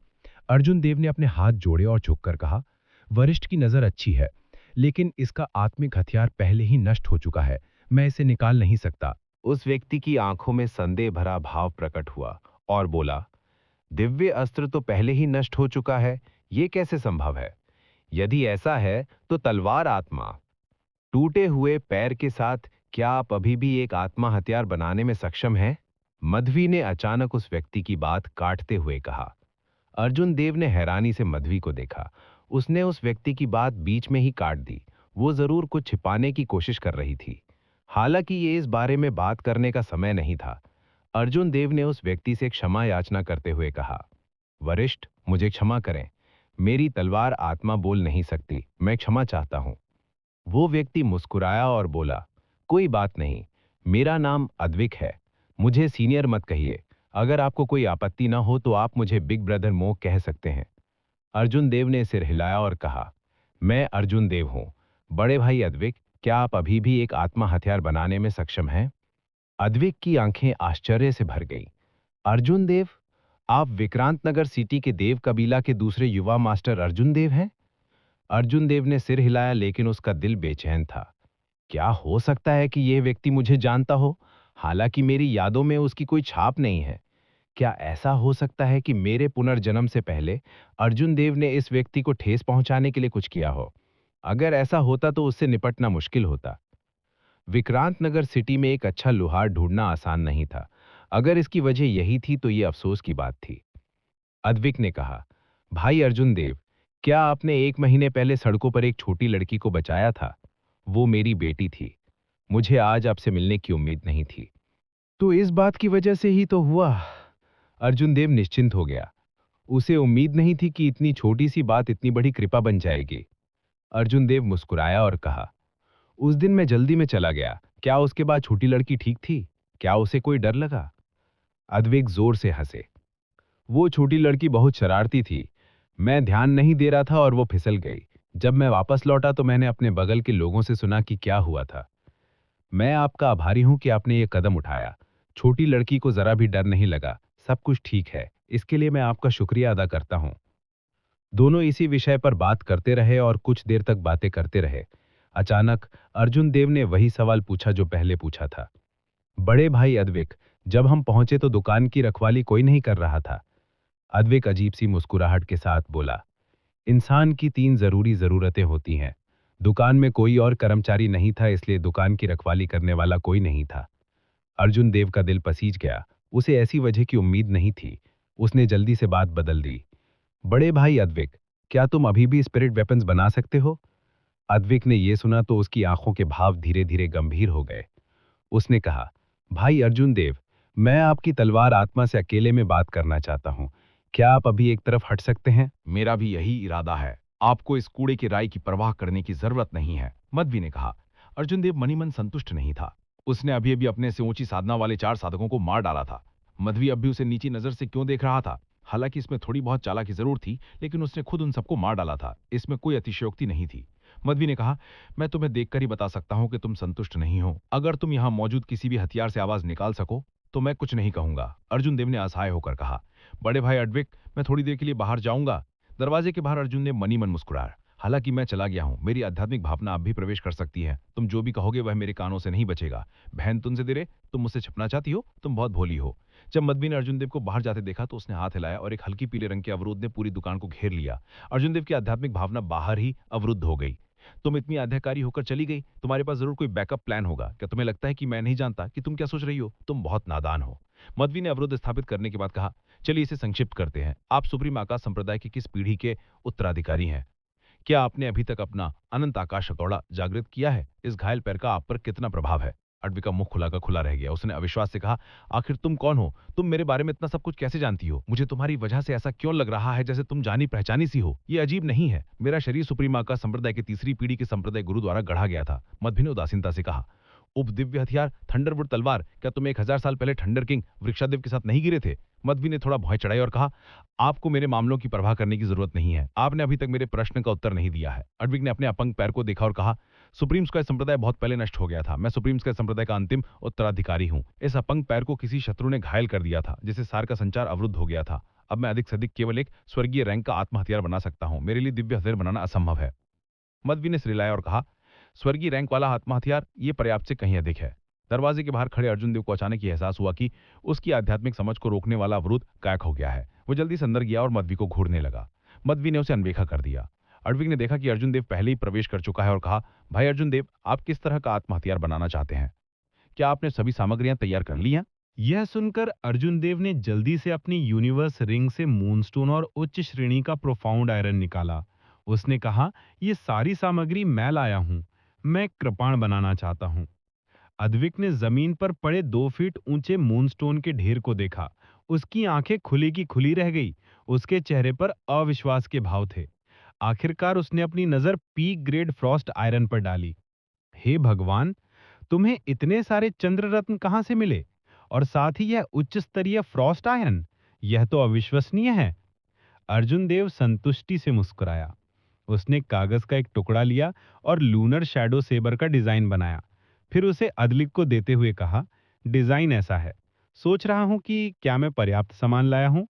अर्जुन देव ने अपने हाथ जोड़े और झुककर कहा, वरिष्ठ की नजर अच्छी है, लेकिन इसका आत्मिक हथियार पहले ही नष्ट हो चुका है। मैं इसे निकाल नहीं सकता। उस व्यक्ति की आंखों में संदेह भरा भाव प्रकट हुआ और बोला, दिव्य अस्त्र तो पहले ही नष्ट हो चुका है, ये कैसे संभव है? यदि ऐसा है तो तलवार आत्मा टूटे हुए पैर के साथ क्या आप अभी भी एक आत्मा हथियार बनाने में सक्षम हैं? मध्वी ने अचानक उस व्यक्ति की बात काटते हुए कहा। अर्जुन देव ने हैरानी से मध्वी को देखा। उसने उस व्यक्ति की बात बीच में ही काट दी। वो जरूर कुछ छिपाने की कोशिश कर रही थी। हालांकि ये इस बारे में बात करने का समय नहीं था। अर्जुन देव ने उस व्यक्ति से क्षमा याचना करते हुए कहा, वरिष्ठ, मुझे क्षमा करें। मेरी तलवार आत्मा बोल नहीं सकती, मैं क्षमा चाहता हूं। वो व्यक्ति मुस्कुराया और बोला, कोई बात नहीं, मेरा नाम अद्विक है। मुझे सीनियर मत कहिए। अगर आपको कोई आपत्ति ना हो तो आप मुझे बिग ब्रदर मोक कह सकते हैं। अर्जुन देव ने सिर हिलाया और कहा, मैं अर्जुन देव हूं। बड़े भाई अद्विक, क्या आप अभी भी एक आत्मा हथियार बनाने में सक्षम हैं? अद्विक की आंखें आश्चर्य से भर गईं। अर्जुन देव, आप विक्रांत नगर सिटी के देव कबीला के दूसरे युवा मास्टर अर्जुन देव हैं? अर्जुन देव ने सिर हिलाया, लेकिन उसका दिल बेचैन था। क्या हो सकता है कि यह व्यक्ति मुझे जानता हो? हालांकि मेरी यादों में उसकी कोई छाप नहीं है। क्या ऐसा हो सकता है कि मेरे पुनर्जन्म से पहले अर्जुन देव ने इस व्यक्ति को ठेस पहुंचाने के लिए कुछ किया हो? अगर ऐसा होता तो उससे निपटना मुश्किल होता। विक्रांत नगर सिटी में एक अच्छा लुहार ढूंढना आसान नहीं था। अगर इसकी वजह यही थी तो ये अफसोस की बात थी। अद्विक ने कहा, भाई अर्जुन देव, क्या आपने 1 महीने पहले सड़कों पर एक छोटी लड़की को बचाया था? वो मेरी बेटी थी। मुझे आज आपसे मिलने की उम्मीद नहीं थी। तो इस बात की वजह से ही तो हुआ। अर्जुन देव निश्चिंत हो गया। उसे उम्मीद नहीं थी कि इतनी छोटी सी बात इतनी बड़ी कृपा बन जाएगी। अर्जुन देव मुस्कुराया और कहा, उस दिन मैं जल्दी में चला गया। क्या उसके बाद छोटी लड़की ठीक थी? क्या उसे कोई डर लगा? अद्विक जोर से हंसे। वो छोटी लड़की बहुत शरारती थी। मैं ध्यान नहीं दे रहा था और वो फिसल गई। जब मैं वापस लौटा तो मैंने अपने बगल के लोगों से सुना कि क्या हुआ था। मैं आपका आभारी हूं कि आपने ये कदम उठाया। छोटी लड़की को जरा भी डर नहीं लगा। सब कुछ ठीक है। इसके लिए मैं आपका शुक्रिया अदा करता हूं। दोनों इसी विषय पर बात करते रहे और कुछ देर तक बातें करते रहे। अचानक अर्जुन देव ने वही सवाल पूछा जो पहले पूछा था। बड़े भाई अद्विक, जब हम पहुंचे तो दुकान की रखवाली कोई नहीं कर रहा था। अद्विक अजीब सी मुस्कुराहट के साथ बोला, इंसान की 3 जरूरी जरूरतें होती हैं। दुकान में कोई और कर्मचारी नहीं था, इसलिए दुकान की रखवाली करने वाला कोई नहीं था। अर्जुन देव का दिल पसीज गया। उसे ऐसी वजह की उम्मीद नहीं थी। उसने जल्दी से बात बदल दी। बड़े भाई अद्विक, क्या तुम अभी भी स्पिरिट वेपन्स बना सकते हो? अद्विक ने यह सुना तो उसकी आंखों के भाव धीरे धीरे गंभीर हो गए। उसने कहा, भाई अर्जुन देव, मैं आपकी तलवार आत्मा से अकेले में बात करना चाहता हूं। क्या आप अभी एक तरफ हट सकते हैं? मेरा भी यही इरादा है। आपको इस कूड़े की राय की परवाह करने की जरूरत नहीं है, मध्वी ने कहा। अर्जुन देव मनी मन संतुष्ट नहीं था। उसने अभी अभी अपने से ऊंची साधना वाले 4 साधकों को मार डाला था। मध्वी अब भी उसे नीची नजर से क्यों देख रहा था? हालांकि इसमें थोड़ी बहुत चालाकी जरूर थी, लेकिन उसने खुद उन सबको मार डाला था। इसमें कोई अतिशयोक्ति नहीं थी। मध्वी ने कहा, मैं तुम्हें देखकर ही बता सकता हूं कि तुम संतुष्ट नहीं हो। अगर तुम यहां मौजूद किसी भी हथियार से आवाज निकाल सको तो मैं कुछ नहीं कहूंगा। अर्जुन देव ने असहाय होकर कहा। बड़े भाई अड्विक, मैं थोड़ी देर के लिए बाहर जाऊंगा। दरवाजे के बाहर अर्जुन ने मनी मन मुस्कुराया। हालांकि मैं चला गया हूं, मेरी आध्यात्मिक भावना अब भी प्रवेश कर सकती है। तुम जो भी कहोगे वह मेरे कानों से नहीं बचेगा। बहन तुमसे देरे, तुम मुझसे छिपना चाहती हो? तुम बहुत भोली हो। जब मध्वी ने अर्जुन देव को बाहर जाते देखा तो उसने हाथ हिलाया और एक हल्की पीले रंग के अवरोध ने पूरी दुकान को घेर लिया। अर्जुन देव की आध्यात्मिक भावना बाहर ही अवरुद्ध हो गई। तुम इतनी आध्याकारी होकर चली गई, तुम्हारे पास जरूर कोई बैकअप प्लान होगा। क्या तुम्हें लगता है कि मैं नहीं जानता कि तुम क्या सोच रही हो? तुम बहुत नादान हो। मध्वी ने अवरोध स्थापित करने के बाद कहा, चलिए इसे संक्षिप्त करते हैं। आप सुप्रीम आकाश संप्रदाय की किस पीढ़ी के उत्तराधिकारी हैं? क्या आपने अभी तक अपना अनंत आकाश हथौड़ा जागृत किया है? इस घायल पैर का आप पर कितना प्रभाव है? अड्विक का मुख खुला का खुला रह गया। उसने अविश्वास से कहा, आखिर तुम कौन हो? तुम मेरे बारे में इतना सब कुछ कैसे जानती हो? मुझे तुम्हारी वजह से ऐसा क्यों लग रहा है जैसे तुम जानी पहचानी सी हो? ये अजीब नहीं है। मेरा शरीर सुप्रीम आकाश संप्रदाय की तीसरी पीढ़ी के संप्रदाय गुरु द्वारा गढ़ा गया था। मध्वी ने उदासीनता से कहा, उपदिव्य हथियार थंडरवुड तलवार, क्या तुम 1000 साल पहले थंडर किंग वृक्षादेव के साथ नहीं गिरे थे? मध्वी ने थोड़ा भौं चढ़ाई और कहा, आपको मेरे मामलों की परवाह करने की जरूरत नहीं है। आपने अभी तक मेरे प्रश्न का उत्तर नहीं दिया है। अड्विक ने अपने अपंग पैर को देखा और कहा, सुप्रीम स्क्वायर संप्रदाय बहुत पहले नष्ट हो गया था। मैं सुप्रीम स्क्वायर संप्रदाय का अंतिम उत्तराधिकारी हूं। इस अपंग पैर को किसी शत्रु ने घायल कर दिया था, जिससे सार का संचार अवरुद्ध हो गया था। अब मैं अधिक से अधिक केवल एक स्वर्गीय रैंक का आत्म हथियार बना सकता हूं। मेरे लिए दिव्य हथियार बनाना असंभव है। मध्वी ने सिर हिलाया और कहा, स्वर्गीय रैंक वाला आत्म हथियार ये पर्याप्त से कहीं अधिक है। दरवाजे के बाहर खड़े अर्जुन देव को अचानक ये एहसास हुआ कि उसकी आध्यात्मिक समझ को रोकने वाला अवरोध गायब हो गया है। वो जल्दी से अंदर गया और मध्वी को घूरने लगा। मध्वी ने उसे अनदेखा कर दिया। अड्विक ने देखा कि अर्जुन देव पहले ही प्रवेश कर चुका है और कहा, भाई अर्जुन देव, आप किस तरह का आत्म हथियार बनाना चाहते हैं? क्या आपने सभी सामग्रियां तैयार कर ली हैं? यह सुनकर अर्जुन देव ने जल्दी से अपनी यूनिवर्स रिंग से मूनस्टोन और उच्च श्रेणी का प्रोफाउंड आयरन निकाला। उसने कहा, ये सारी सामग्री मैं लाया हूं। मैं कृपाण बनाना चाहता हूं। अद्विक ने जमीन पर पड़े 2 फीट ऊंचे मूनस्टोन के ढेर को देखा। उसकी आंखें खुली की खुली रह गई। उसके चेहरे पर अविश्वास के भाव थे। आखिरकार उसने अपनी नजर पीक ग्रेड फ्रॉस्ट आयरन पर डाली। हे भगवान, तुम्हें इतने सारे चंद्र रत्न कहां से मिले? और साथ ही यह उच्च स्तरीय फ्रॉस्ट आयरन, यह तो अविश्वसनीय है। अर्जुन देव संतुष्टि से मुस्कुराया। उसने कागज का एक टुकड़ा लिया और लूनर शैडो सेबर का डिजाइन बनाया। फिर उसे अदलिक को देते हुए कहा, डिजाइन ऐसा है, सोच रहा हूं कि क्या मैं पर्याप्त सामान लाया हूं?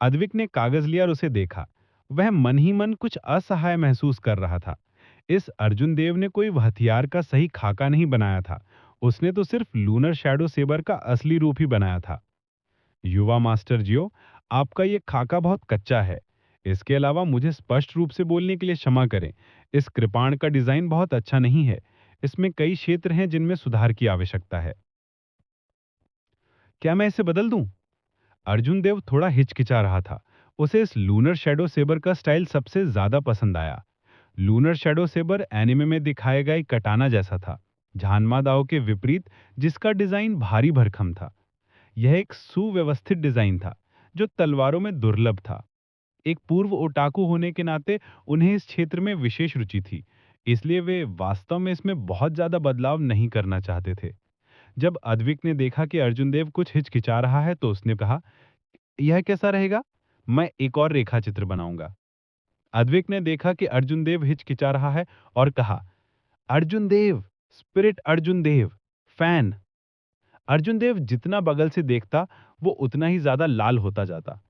अद्विक ने कागज लिया और उसे देखा। वह मन ही मन कुछ असहाय महसूस कर रहा था। इस अर्जुन देव ने कोई हथियार का सही खाका नहीं बनाया था। उसने तो सिर्फ लूनर शैडो सेबर का असली रूप ही बनाया था। युवा मास्टर जियो, आपका ये खाका बहुत कच्चा है। इसके अलावा मुझे स्पष्ट रूप से बोलने के लिए क्षमा करें। इस कृपाण का डिजाइन बहुत अच्छा नहीं है। इसमें कई क्षेत्र हैं जिनमें सुधार की आवश्यकता है। क्या मैं इसे बदल दूं? अर्जुन देव थोड़ा हिचकिचा रहा था। उसे इस लूनर शैडो सेबर का स्टाइल सबसे ज्यादा पसंद आया। लूनर शैडो सेबर एनिमे में दिखाए गए कटाना जैसा था, झानमा दाव के विपरीत, जिसका डिजाइन भारी भरकम था। यह एक सुव्यवस्थित डिजाइन था जो तलवारों में दुर्लभ था। एक पूर्व ओटाकू होने के नाते उन्हें इस क्षेत्र में विशेष रुचि थी, इसलिए वे वास्तव में इसमें बहुत ज्यादा बदलाव नहीं करना चाहते थे। जब अद्विक ने देखा कि अर्जुन देव कुछ हिचकिचा रहा है तो उसने कहा, यह कैसा रहेगा? मैं एक और रेखा चित्र बनाऊंगा। अद्विक ने देखा कि अर्जुन देव हिचकिचा रहा है और कहा, अर्जुन देव, स्पिरिट अर्जुन देव, फैन। अर्जुन देव जितना बगल से देखता वो उतना ही ज्यादा लाल होता जाता।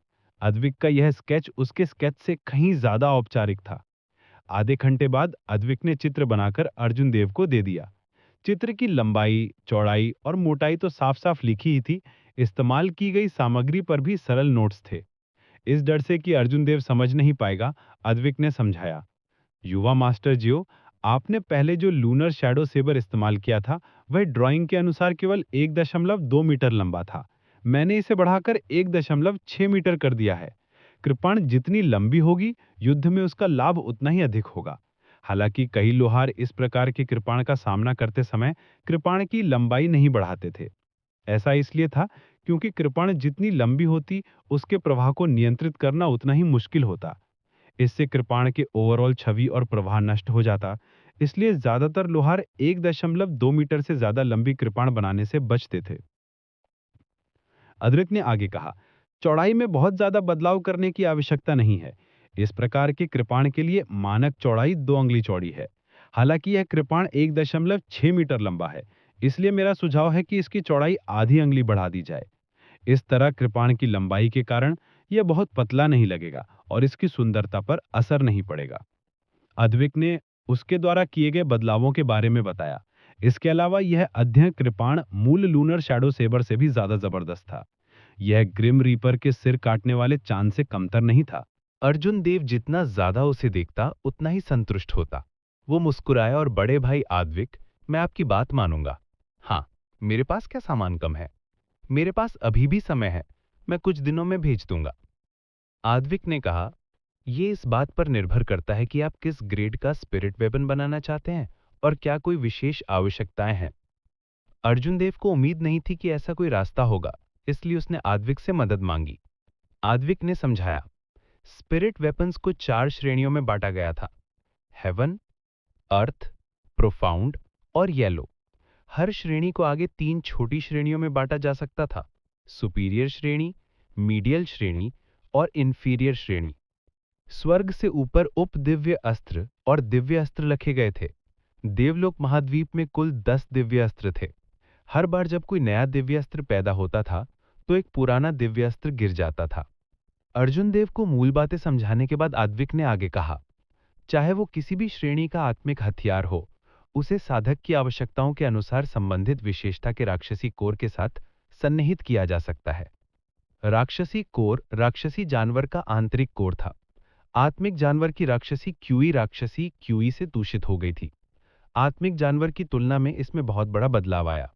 अद्विक का यह स्केच उसके स्केच से कहीं ज्यादा औपचारिक था। आधे घंटे बाद अद्विक ने चित्र बनाकर अर्जुन देव को दे दिया। चित्र की लंबाई, चौड़ाई और मोटाई तो साफ साफ लिखी ही थी, इस्तेमाल की गई सामग्री पर भी सरल नोट्स थे। इस डर से कि अर्जुन देव समझ नहीं पाएगा, अद्विक ने समझाया, युवा मास्टर जियो, आपने पहले जो लूनर शैडो सेबर इस्तेमाल किया था वह ड्राइंग के अनुसार केवल 1.2 मीटर लंबा था। मैंने इसे बढ़ाकर 1.6 मीटर कर दिया है। कृपाण जितनी लंबी होगी, युद्ध में उसका लाभ उतना ही अधिक होगा। हालांकि कई लोहार इस प्रकार के कृपाण का सामना करते समय कृपाण की लंबाई नहीं बढ़ाते थे। ऐसा इसलिए था क्योंकि कृपाण जितनी लंबी होती, उसके प्रवाह को नियंत्रित करना उतना ही मुश्किल होता। इससे कृपाण के ओवरऑल छवि और प्रवाह नष्ट हो जाता। इसलिए ज्यादातर लोहार 1.2 मीटर से ज्यादा लंबी कृपाण बनाने से बचते थे। अद्विक ने आगे कहा, चौड़ाई में बहुत ज्यादा बदलाव करने की आवश्यकता नहीं है। इस प्रकार के कृपाण के लिए मानक चौड़ाई 2 अंगुली चौड़ी है। हालांकि यह कृपाण 1.6 मीटर लंबा है, इसलिए मेरा सुझाव है कि इसकी चौड़ाई आधी अंगुली बढ़ा दी जाए। इस तरह कृपाण की लंबाई के कारण यह बहुत पतला नहीं लगेगा और इसकी सुंदरता पर असर नहीं पड़ेगा। अद्विक ने उसके द्वारा किए गए बदलावों के बारे में बताया। इसके अलावा यह अध्ययन कृपाण मूल लूनर शैडो सेबर से भी ज्यादा जबरदस्त था। यह ग्रिम रीपर के सिर काटने वाले चांद से कमतर नहीं था। अर्जुन देव जितना ज्यादा उसे देखता उतना ही संतुष्ट होता। वो मुस्कुराया और, बड़े भाई आद्विक, मैं आपकी बात मानूंगा। हाँ, मेरे पास क्या सामान कम है? मेरे पास अभी भी समय है, मैं कुछ दिनों में भेज दूंगा। आद्विक ने कहा, यह इस बात पर निर्भर करता है कि आप किस ग्रेड का स्पिरिट वेपन बनाना चाहते हैं और क्या कोई विशेष आवश्यकताएं हैं। अर्जुन देव को उम्मीद नहीं थी कि ऐसा कोई रास्ता होगा, इसलिए उसने आद्विक से मदद मांगी। आद्विक ने समझाया, स्पिरिट वेपन्स को 4 श्रेणियों में बांटा गया था, हेवन, अर्थ, प्रोफाउंड और येलो। हर श्रेणी को आगे 3 छोटी श्रेणियों में बांटा जा सकता था, सुपीरियर श्रेणी, मीडियल श्रेणी और इंफीरियर श्रेणी। स्वर्ग से ऊपर उप दिव्य अस्त्र और दिव्य अस्त्र रखे गए थे। देवलोक महाद्वीप में कुल 10 दिव्य अस्त्र थे। हर बार जब कोई नया दिव्य अस्त्र पैदा होता था तो एक पुराना दिव्य अस्त्र गिर जाता था। अर्जुन देव को मूल बातें समझाने के बाद आद्विक ने आगे कहा, चाहे वो किसी भी श्रेणी का आत्मिक हथियार हो, उसे साधक की आवश्यकताओं के अनुसार संबंधित विशेषता के राक्षसी कोर के साथ सन्निहित किया जा सकता है। राक्षसी कोर राक्षसी जानवर का आंतरिक कोर था। आत्मिक जानवर की राक्षसी क्यूई से दूषित हो गई थी। आत्मिक जानवर की तुलना में इसमें बहुत बड़ा बदलाव आया।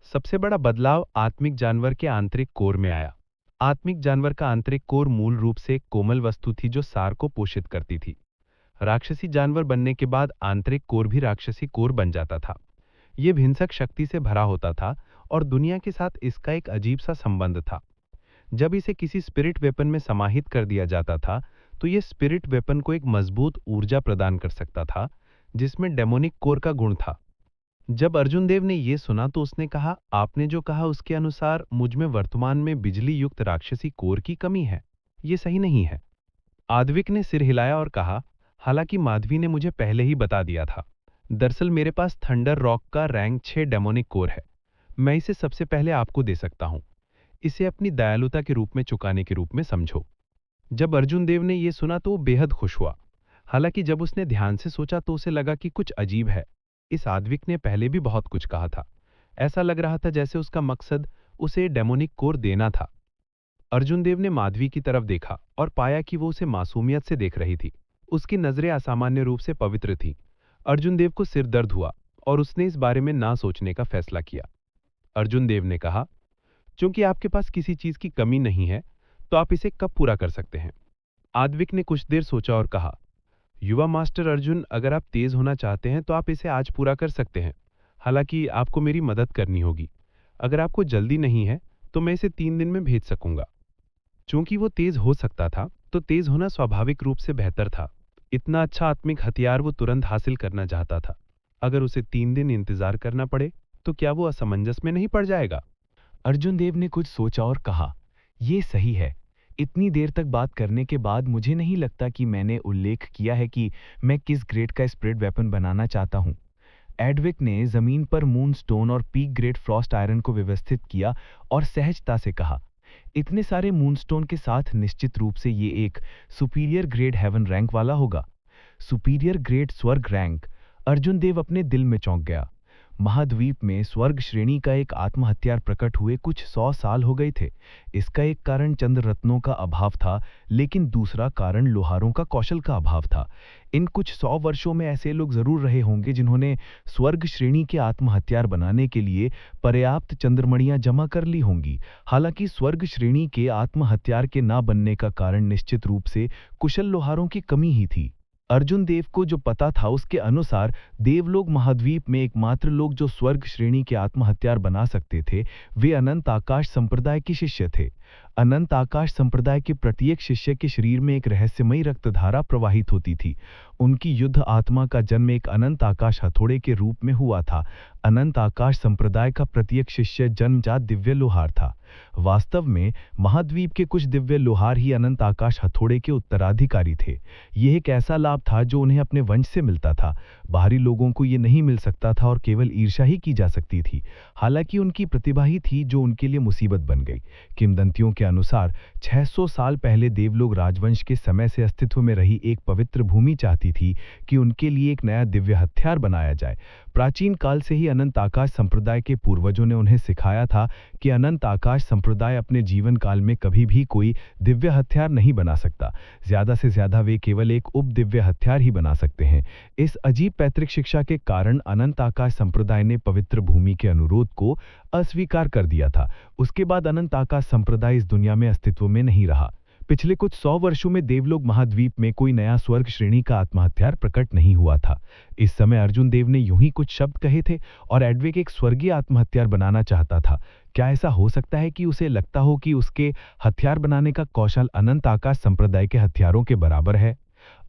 सबसे बड़ा बदलाव आत्मिक जानवर के आंतरिक कोर में आया। आत्मिक जानवर का आंतरिक कोर मूल रूप से एक कोमल वस्तु थी जो सार को पोषित करती थी। राक्षसी जानवर बनने के बाद आंतरिक कोर भी राक्षसी कोर बन जाता था। यह हिंसक शक्ति से भरा होता था और दुनिया के साथ इसका एक अजीब सा संबंध था। जब इसे किसी स्पिरिट वेपन में समाहित कर दिया जाता था तो यह स्पिरिट वेपन को एक मजबूत ऊर्जा प्रदान कर सकता था जिसमें डेमोनिक कोर का गुण था। जब अर्जुन देव ने यह सुना तो उसने कहा, आपने जो कहा उसके अनुसार मुझ में वर्तमान में बिजली युक्त राक्षसी कोर की कमी है। यह सही नहीं है। आद्विक ने सिर हिलाया और कहा, हालांकि माधवी ने मुझे पहले ही बता दिया था। दरअसल मेरे पास थंडर रॉक का रैंक 6 डेमोनिक कोर है। मैं इसे सबसे पहले आपको दे सकता हूं। इसे अपनी दयालुता के रूप में चुकाने के रूप में समझो। जब अर्जुन देव ने यह सुना तो वो बेहद खुश हुआ। हालांकि जब उसने ध्यान से सोचा तो उसे लगा कि कुछ अजीब है। इस आद्विक ने पहले भी बहुत कुछ कहा था। ऐसा लग रहा था जैसे उसका मकसद उसे डेमोनिक कोर देना था। अर्जुन देव ने माधवी की तरफ देखा और पाया कि वो उसे मासूमियत से देख रही थी। उसकी नजरें असामान्य रूप से पवित्र थीं। अर्जुन देव को सिर दर्द हुआ और उसने इस बारे में ना सोचने का फैसला किया। अर्जुन देव ने कहा, चूंकि आपके पास किसी चीज की कमी नहीं है तो आप इसे कब पूरा कर सकते हैं? आद्विक ने कुछ देर सोचा और कहा, युवा मास्टर अर्जुन, अगर आप तेज होना चाहते हैं तो आप इसे आज पूरा कर सकते हैं। हालांकि आपको मेरी मदद करनी होगी। अगर आपको जल्दी नहीं है तो मैं इसे 3 दिन में भेज सकूंगा। चूंकि वो तेज हो सकता था तो तेज होना स्वाभाविक रूप से बेहतर था। इतना अच्छा आत्मिक हथियार वो तुरंत हासिल करना चाहता था। अगर उसे 3 दिन इंतजार करना पड़े तो क्या वो असमंजस में नहीं पड़ जाएगा? अर्जुन देव ने कुछ सोचा और कहा, यह सही है। इतनी देर तक बात करने के बाद मुझे नहीं लगता कि मैंने उल्लेख किया है कि मैं किस ग्रेड का स्पिरिट वेपन बनाना चाहता हूं। एडविक ने जमीन पर मून स्टोन और पीक ग्रेड फ्रॉस्ट आयरन को व्यवस्थित किया और सहजता से कहा, इतने सारे मून स्टोन के साथ निश्चित रूप से ये एक सुपीरियर ग्रेड हेवन रैंक वाला होगा। सुपीरियर ग्रेड स्वर्ग रैंक। अर्जुन देव अपने दिल में चौंक गया। महाद्वीप में स्वर्ग श्रेणी का एक आत्महत्यार प्रकट हुए कुछ 100 साल हो गए थे। इसका एक कारण चंद्र रत्नों का अभाव था, लेकिन दूसरा कारण लोहारों का कौशल का अभाव था। इन कुछ 100 वर्षों में ऐसे लोग जरूर रहे होंगे जिन्होंने स्वर्ग श्रेणी के आत्महत्यार बनाने के लिए पर्याप्त चंद्रमणियां जमा कर ली होंगी। हालांकि स्वर्ग श्रेणी के आत्महत्यार के ना बनने का कारण निश्चित रूप से कुशल लोहारों की कमी ही थी। अर्जुन देव को जो पता था उसके अनुसार देवलोक महाद्वीप में एकमात्र लोग जो स्वर्ग श्रेणी के आत्महत्यार बना सकते थे वे अनंत आकाश संप्रदाय के शिष्य थे। अनंत आकाश संप्रदाय के प्रत्येक शिष्य के शरीर में एक रहस्यमयी रक्तधारा प्रवाहित होती थी। उनकी युद्ध आत्मा का जन्म एक अनंत आकाश हथौड़े के रूप में हुआ था। अनंत आकाश संप्रदाय का प्रत्येक शिष्य जन्मजात दिव्य लोहार था। वास्तव में महाद्वीप के कुछ दिव्य लोहार ही अनंत आकाश हथौड़े के उत्तराधिकारी थे। यह एक ऐसा लाभ था जो उन्हें अपने वंश से मिलता था। बाहरी लोगों को यह नहीं मिल सकता था और केवल ईर्ष्या ही की जा सकती थी। हालांकि उनकी प्रतिभा ही थी जो उनके लिए मुसीबत बन गई। किंवदंतियों के अनुसार 600 साल पहले देवलोक राजवंश के समय से अस्तित्व में रही एक पवित्र भूमि चाहती थी कि उनके लिए एक नया दिव्य हथियार बनाया जाए। प्राचीन काल से ही अनंत आकाश संप्रदाय के पूर्वजों ने उन्हें सिखाया था कि अनंत आकाश संप्रदाय अपने जीवन काल में कभी भी कोई दिव्य हथियार नहीं बना सकता। ज्यादा से ज्यादा वे केवल एक उप दिव्य हथियार ही बना सकते हैं। इस अजीब पैतृक शिक्षा के कारण अनंत आकाश संप्रदाय ने पवित्र भूमि के अनुरोध को अस्वीकार कर दिया था। उसके बाद अनंत आकाश संप्रदाय इस दुनिया में अस्तित्व में नहीं रहा। पिछले कुछ 100 वर्षों में देवलोक महाद्वीप में कोई नया स्वर्ग श्रेणी का आत्महत्यार प्रकट नहीं हुआ था। इस समय अर्जुन देव ने यूं ही कुछ शब्द कहे थे और एडविक एक स्वर्गीय आत्महत्यार बनाना चाहता था। क्या ऐसा हो सकता है कि उसे लगता हो कि उसके हथियार बनाने का कौशल अनंत आकाश संप्रदाय के हथियारों के बराबर है?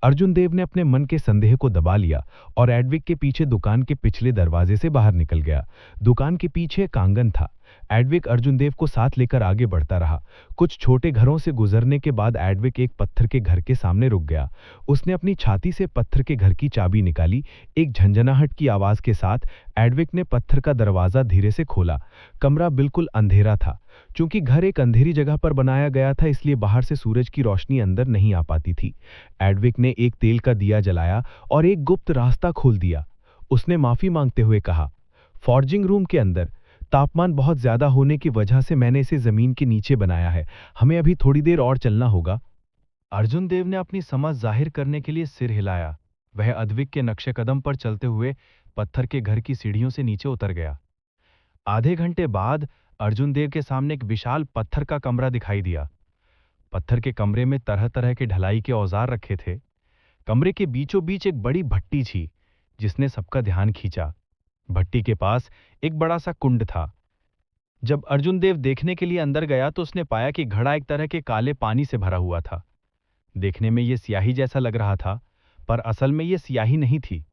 अर्जुन देव ने अपने मन के संदेह को दबा लिया और एडविक के पीछे दुकान के पिछले दरवाजे से बाहर निकल गया। दुकान के पीछे एक आंगन था। एडविक अर्जुन देव को साथ लेकर आगे बढ़ता रहा। कुछ छोटे घरों से गुजरने के बाद एडविक एक पत्थर के घर के सामने रुक गया। उसने अपनी छाती से पत्थर के घर की चाबी निकाली। एक झंझनाहट की आवाज के साथ एडविक ने पत्थर का दरवाजा धीरे से खोला। कमरा बिल्कुल अंधेरा था। चूंकि घर एक अंधेरी जगह पर बनाया गया था, इसलिए बाहर से सूरज की रोशनी अंदर नहीं आ पाती थी। एडविक ने एक तेल का दिया जलाया और एक गुप्त रास्ता खोल दिया। उसने माफी मांगते हुए कहा, फॉर्जिंग रूम के अंदर तापमान बहुत ज्यादा होने की वजह से मैंने इसे जमीन के नीचे बनाया है। हमें अभी थोड़ी देर और चलना होगा। अर्जुन देव ने अपनी समझ जाहिर करने के लिए सिर हिलाया। वह अद्विक के नक्शे कदम पर चलते हुए पत्थर के घर की सीढ़ियों से नीचे उतर गया। आधे घंटे बाद अर्जुन देव के सामने एक विशाल पत्थर का कमरा दिखाई दिया। पत्थर के कमरे में तरह तरह के ढलाई के औजार रखे थे। कमरे के बीचों बीच एक बड़ी भट्टी थी जिसने सबका ध्यान खींचा। भट्टी के पास एक बड़ा सा कुंड था। जब अर्जुन देव देखने के लिए अंदर गया तो उसने पाया कि घड़ा एक तरह के काले पानी से भरा हुआ था। देखने में यह स्याही जैसा लग रहा था, पर असल में यह स्याही नहीं थी।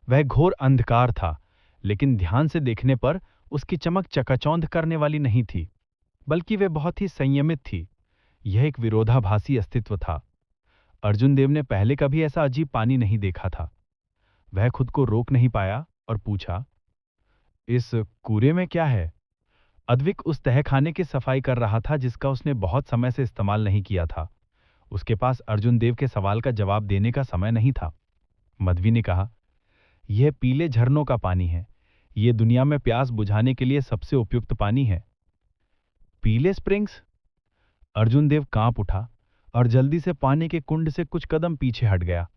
वह घोर अंधकार था, लेकिन ध्यान से देखने पर उसकी चमक चकाचौंध करने वाली नहीं थी, बल्कि वह बहुत ही संयमित थी। यह एक विरोधाभासी अस्तित्व था। अर्जुन देव ने पहले कभी ऐसा अजीब पानी नहीं देखा था। वह खुद को रोक नहीं पाया और पूछा, इस कूरे में क्या है? अद्विक उस तहखाने की सफाई कर रहा था जिसका उसने बहुत समय से इस्तेमाल नहीं किया था। उसके पास अर्जुन देव के सवाल का जवाब देने का समय नहीं था। मध्वी ने कहा, यह पीले झरनों का पानी है। यह दुनिया में प्यास बुझाने के लिए सबसे उपयुक्त पानी है। पीले स्प्रिंग्स? अर्जुन देव कांप उठा और जल्दी से पानी के कुंड से कुछ कदम पीछे हट गया।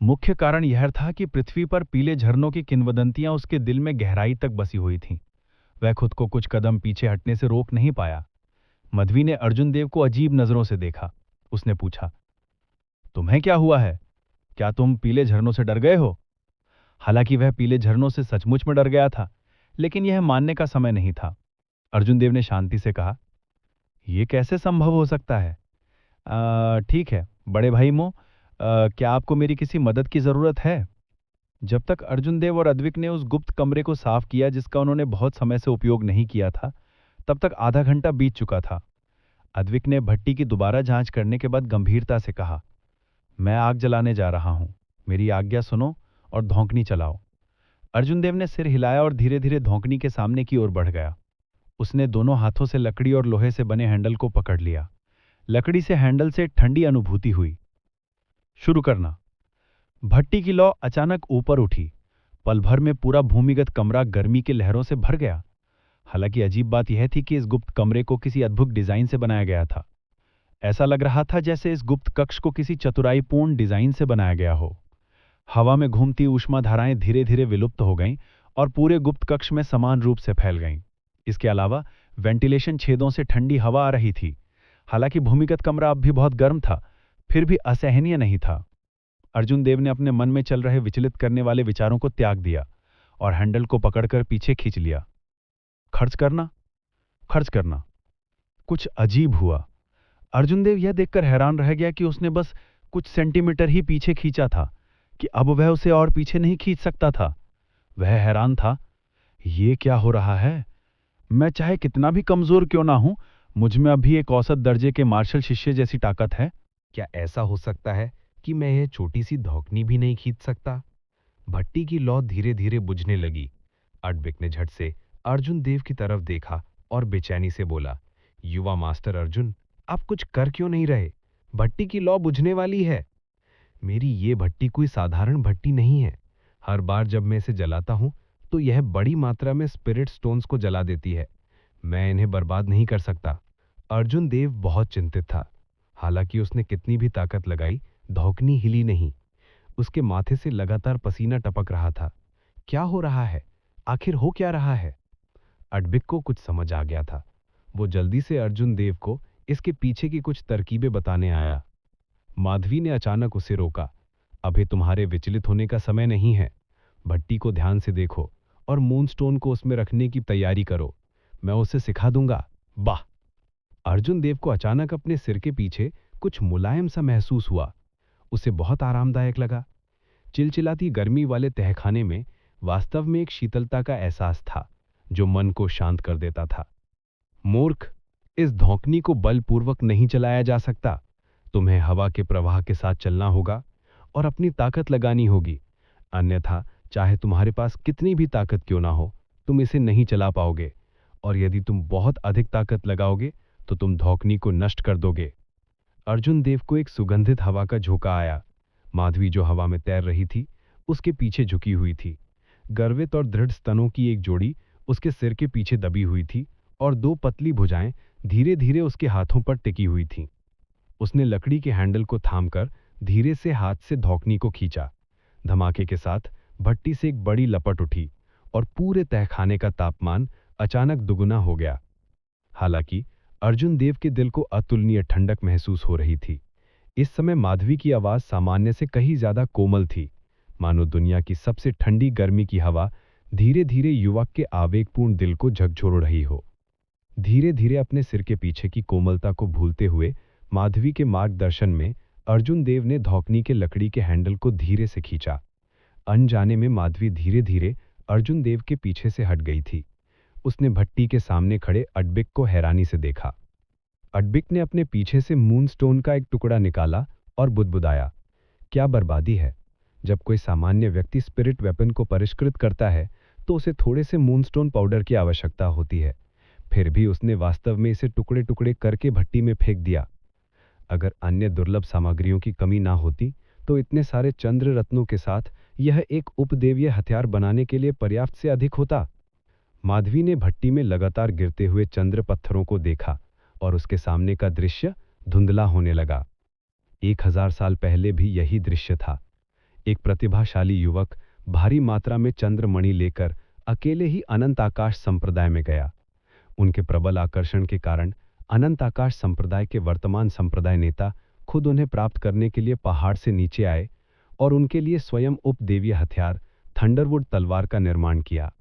मुख्य कारण यह था कि पृथ्वी पर पीले झरनों की किंवदंतियां उसके दिल में गहराई तक बसी हुई थीं। वह खुद को कुछ कदम पीछे हटने से रोक नहीं पाया। मध्वी ने अर्जुन देव को अजीब नजरों से देखा। उसने पूछा, तुम्हें क्या हुआ है? क्या तुम पीले झरनों से डर गए हो? हालांकि वह पीले झरनों से सचमुच में डर गया था, लेकिन यह मानने का समय नहीं था। अर्जुन देव ने शांति से कहा, यह कैसे संभव हो सकता है? ठीक है बड़े भाई मो, क्या आपको मेरी किसी मदद की जरूरत है? जब तक अर्जुन देव और अद्विक ने उस गुप्त कमरे को साफ किया जिसका उन्होंने बहुत समय से उपयोग नहीं किया था, तब तक आधा घंटा बीत चुका था। अद्विक ने भट्टी की दोबारा जांच करने के बाद गंभीरता से कहा, मैं आग जलाने जा रहा हूं। मेरी आज्ञा सुनो और धौंकनी चलाओ। अर्जुन देव ने सिर हिलाया और धीरे धीरे धौंकनी के सामने की ओर बढ़ गया। उसने दोनों हाथों से लकड़ी और लोहे से बने हैंडल को पकड़ लिया। लकड़ी से हैंडल से ठंडी अनुभूति हुई। शुरू करना। भट्टी की लौ अचानक ऊपर उठी। पल भर में पूरा भूमिगत कमरा गर्मी के लहरों से भर गया। हालांकि अजीब बात यह थी कि इस गुप्त कमरे को किसी अद्भुत डिजाइन से बनाया गया था। ऐसा लग रहा था जैसे इस गुप्त कक्ष को किसी चतुराईपूर्ण डिजाइन से बनाया गया हो। हवा में घूमती ऊष्मा धाराएं धीरे धीरे विलुप्त हो गईं और पूरे गुप्त कक्ष में समान रूप से फैल गईं। इसके अलावा वेंटिलेशन छेदों से ठंडी हवा आ रही थी। हालांकि भूमिगत कमरा अब भी बहुत गर्म था, फिर भी असहनीय नहीं था। अर्जुन देव ने अपने मन में चल रहे विचलित करने वाले विचारों को त्याग दिया और हैंडल को पकड़कर पीछे खींच लिया। खर्च करना, खर्च करना। कुछ अजीब हुआ। अर्जुन देव यह देखकर हैरान रह गया कि उसने बस कुछ सेंटीमीटर ही पीछे खींचा था कि अब वह उसे और पीछे नहीं खींच सकता था। वह हैरान था, ये क्या हो रहा है? मैं चाहे कितना भी कमजोर क्यों ना हूं, मुझ में अभी एक औसत दर्जे के मार्शल शिष्य जैसी ताकत है। क्या ऐसा हो सकता है कि मैं यह छोटी सी धौकनी भी नहीं खींच सकता? भट्टी की लौ धीरे धीरे बुझने लगी। अडबिक ने झट से अर्जुन देव की तरफ देखा और बेचैनी से बोला, युवा मास्टर अर्जुन, आप कुछ कर क्यों नहीं रहे? भट्टी की लौ बुझने वाली है। मेरी ये भट्टी कोई साधारण भट्टी नहीं है। हर बार जब मैं इसे जलाता हूं तो यह बड़ी मात्रा में स्पिरिट स्टोन्स को जला देती है। मैं इन्हें बर्बाद नहीं कर सकता। अर्जुन देव बहुत चिंतित था। हालांकि उसने कितनी भी ताकत लगाई, धौकनी हिली नहीं। उसके माथे से लगातार पसीना टपक रहा था। क्या हो रहा है? आखिर हो क्या रहा है? अडबिक को कुछ समझ आ गया था। वो जल्दी से अर्जुन देव को इसके पीछे की कुछ तरकीबें बताने आया। माधवी ने अचानक उसे रोका। अभी तुम्हारे विचलित होने का समय नहीं है। भट्टी को ध्यान से देखो और मूनस्टोन को उसमें रखने की तैयारी करो। मैं उसे सिखा दूंगा। वाह! अर्जुन देव को अचानक अपने सिर के पीछे कुछ मुलायम सा महसूस हुआ। उसे बहुत आरामदायक लगा। चिलचिलाती गर्मी वाले तहखाने में वास्तव में एक शीतलता का एहसास था जो मन को शांत कर देता था। मूर्ख, इस धौंकनी को बलपूर्वक नहीं चलाया जा सकता। तुम्हें हवा के प्रवाह के साथ चलना होगा और अपनी ताकत लगानी होगी। अन्यथा चाहे तुम्हारे पास कितनी भी ताकत क्यों ना हो, तुम इसे नहीं चला पाओगे। और यदि तुम बहुत अधिक ताकत लगाओगे तो तुम धौंकनी को नष्ट कर दोगे। अर्जुन देव को एक सुगंधित हवा का झोंका आया। माधवी जो हवा में तैर रही थी, उसके पीछे झुकी हुई थी। गर्वित और दृढ़ स्तनों की एक जोड़ी उसके सिर के पीछे दबी हुई थी और दो पतली भुजाएं धीरे धीरे उसके हाथों पर टिकी हुई थीं। उसने लकड़ी के हैंडल को थामकर धीरे से हाथ से धौंकनी को खींचा। धमाके के साथ भट्टी से एक बड़ी लपट उठी और पूरे तहखाने का तापमान अचानक दुगुना हो गया। हालांकि अर्जुन देव के दिल को अतुलनीय ठंडक महसूस हो रही थी। इस समय माधवी की आवाज सामान्य से कहीं ज्यादा कोमल थी, मानो दुनिया की सबसे ठंडी गर्मी की हवा धीरे धीरे युवक के आवेगपूर्ण दिल को झकझोर रही हो। धीरे धीरे अपने सिर के पीछे की कोमलता को भूलते हुए माधवी के मार्गदर्शन में अर्जुन देव ने धौंकनी के लकड़ी के हैंडल को धीरे से खींचा। अनजाने में माधवी धीरे धीरे अर्जुन देव के पीछे से हट गई थी। उसने भट्टी के सामने खड़े अडबिक को हैरानी से देखा। अडबिक ने अपने पीछे से मूनस्टोन का एक टुकड़ा निकाला और बुदबुदाया, क्या बर्बादी है! जब कोई सामान्य व्यक्ति स्पिरिट वेपन को परिष्कृत करता है तो उसे थोड़े से मूनस्टोन पाउडर की आवश्यकता होती है। फिर भी उसने वास्तव में इसे टुकड़े टुकड़े करके भट्टी में फेंक दिया। अगर अन्य दुर्लभ सामग्रियों की कमी ना होती तो इतने सारे चंद्र रत्नों के साथ यह एक उपदेवीय हथियार बनाने के लिए पर्याप्त से अधिक होता। माधवी ने भट्टी में लगातार गिरते हुए चंद्र पत्थरों को देखा और उसके सामने का दृश्य धुंधला होने लगा। 1000 साल पहले भी यही दृश्य था। एक प्रतिभाशाली युवक भारी मात्रा में चंद्रमणि लेकर अकेले ही अनंत आकाश संप्रदाय में गया। उनके प्रबल आकर्षण के कारण अनंत आकाश संप्रदाय के वर्तमान संप्रदाय नेता खुद उन्हें प्राप्त करने के लिए पहाड़ से नीचे आए और उनके लिए स्वयं उपदेवीय हथियार थंडरवुड तलवार का निर्माण किया।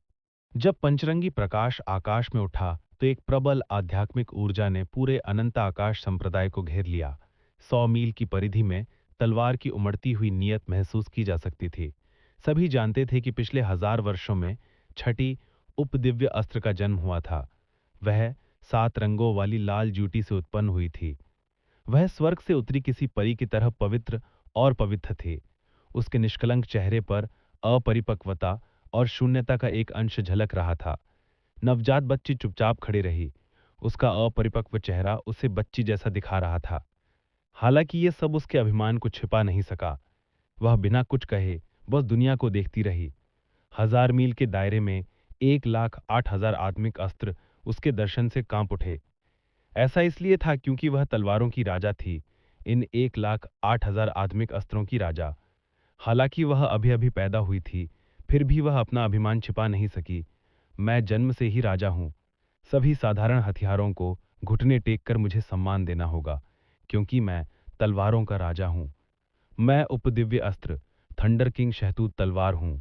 जब पंचरंगी प्रकाश आकाश में उठा तो एक प्रबल आध्यात्मिक ऊर्जा ने पूरे अनंत आकाश संप्रदाय को घेर लिया। 100 मील की परिधि में तलवार की उमड़ती हुई नियत महसूस की जा सकती थी। सभी जानते थे कि पिछले 1000 वर्षों में छठी उपदिव्य अस्त्र का जन्म हुआ था। वह 7 रंगों वाली लाल जूटी से उत्पन्न हुई थी। वह स्वर्ग से उतरी किसी परी की तरह पवित्र और पवित्र थी। उसके निष्कलंक चेहरे पर अपरिपक्वता और शून्यता का एक अंश झलक रहा था। नवजात बच्ची चुपचाप खड़ी रही। उसका अपरिपक्व चेहरा उसे बच्ची जैसा दिखा रहा था। हालांकि यह सब उसके अभिमान को छिपा नहीं सका। वह बिना कुछ कहे बस दुनिया को देखती रही। 1000 मील के दायरे में 1,08,000 आत्मिक अस्त्र उसके दर्शन से कांप उठे। ऐसा इसलिए था क्योंकि वह तलवारों की राजा थी, इन 1,08,000 आत्मिक अस्त्रों की राजा। हालांकि वह अभी अभी पैदा हुई थी, फिर भी वह अपना अभिमान छिपा नहीं सकी। मैं जन्म से ही राजा हूं। सभी साधारण हथियारों को घुटने टेक कर मुझे सम्मान देना होगा, क्योंकि मैं तलवारों का राजा हूं। मैं उपदिव्य अस्त्र थंडर किंग शहतूत तलवार हूं।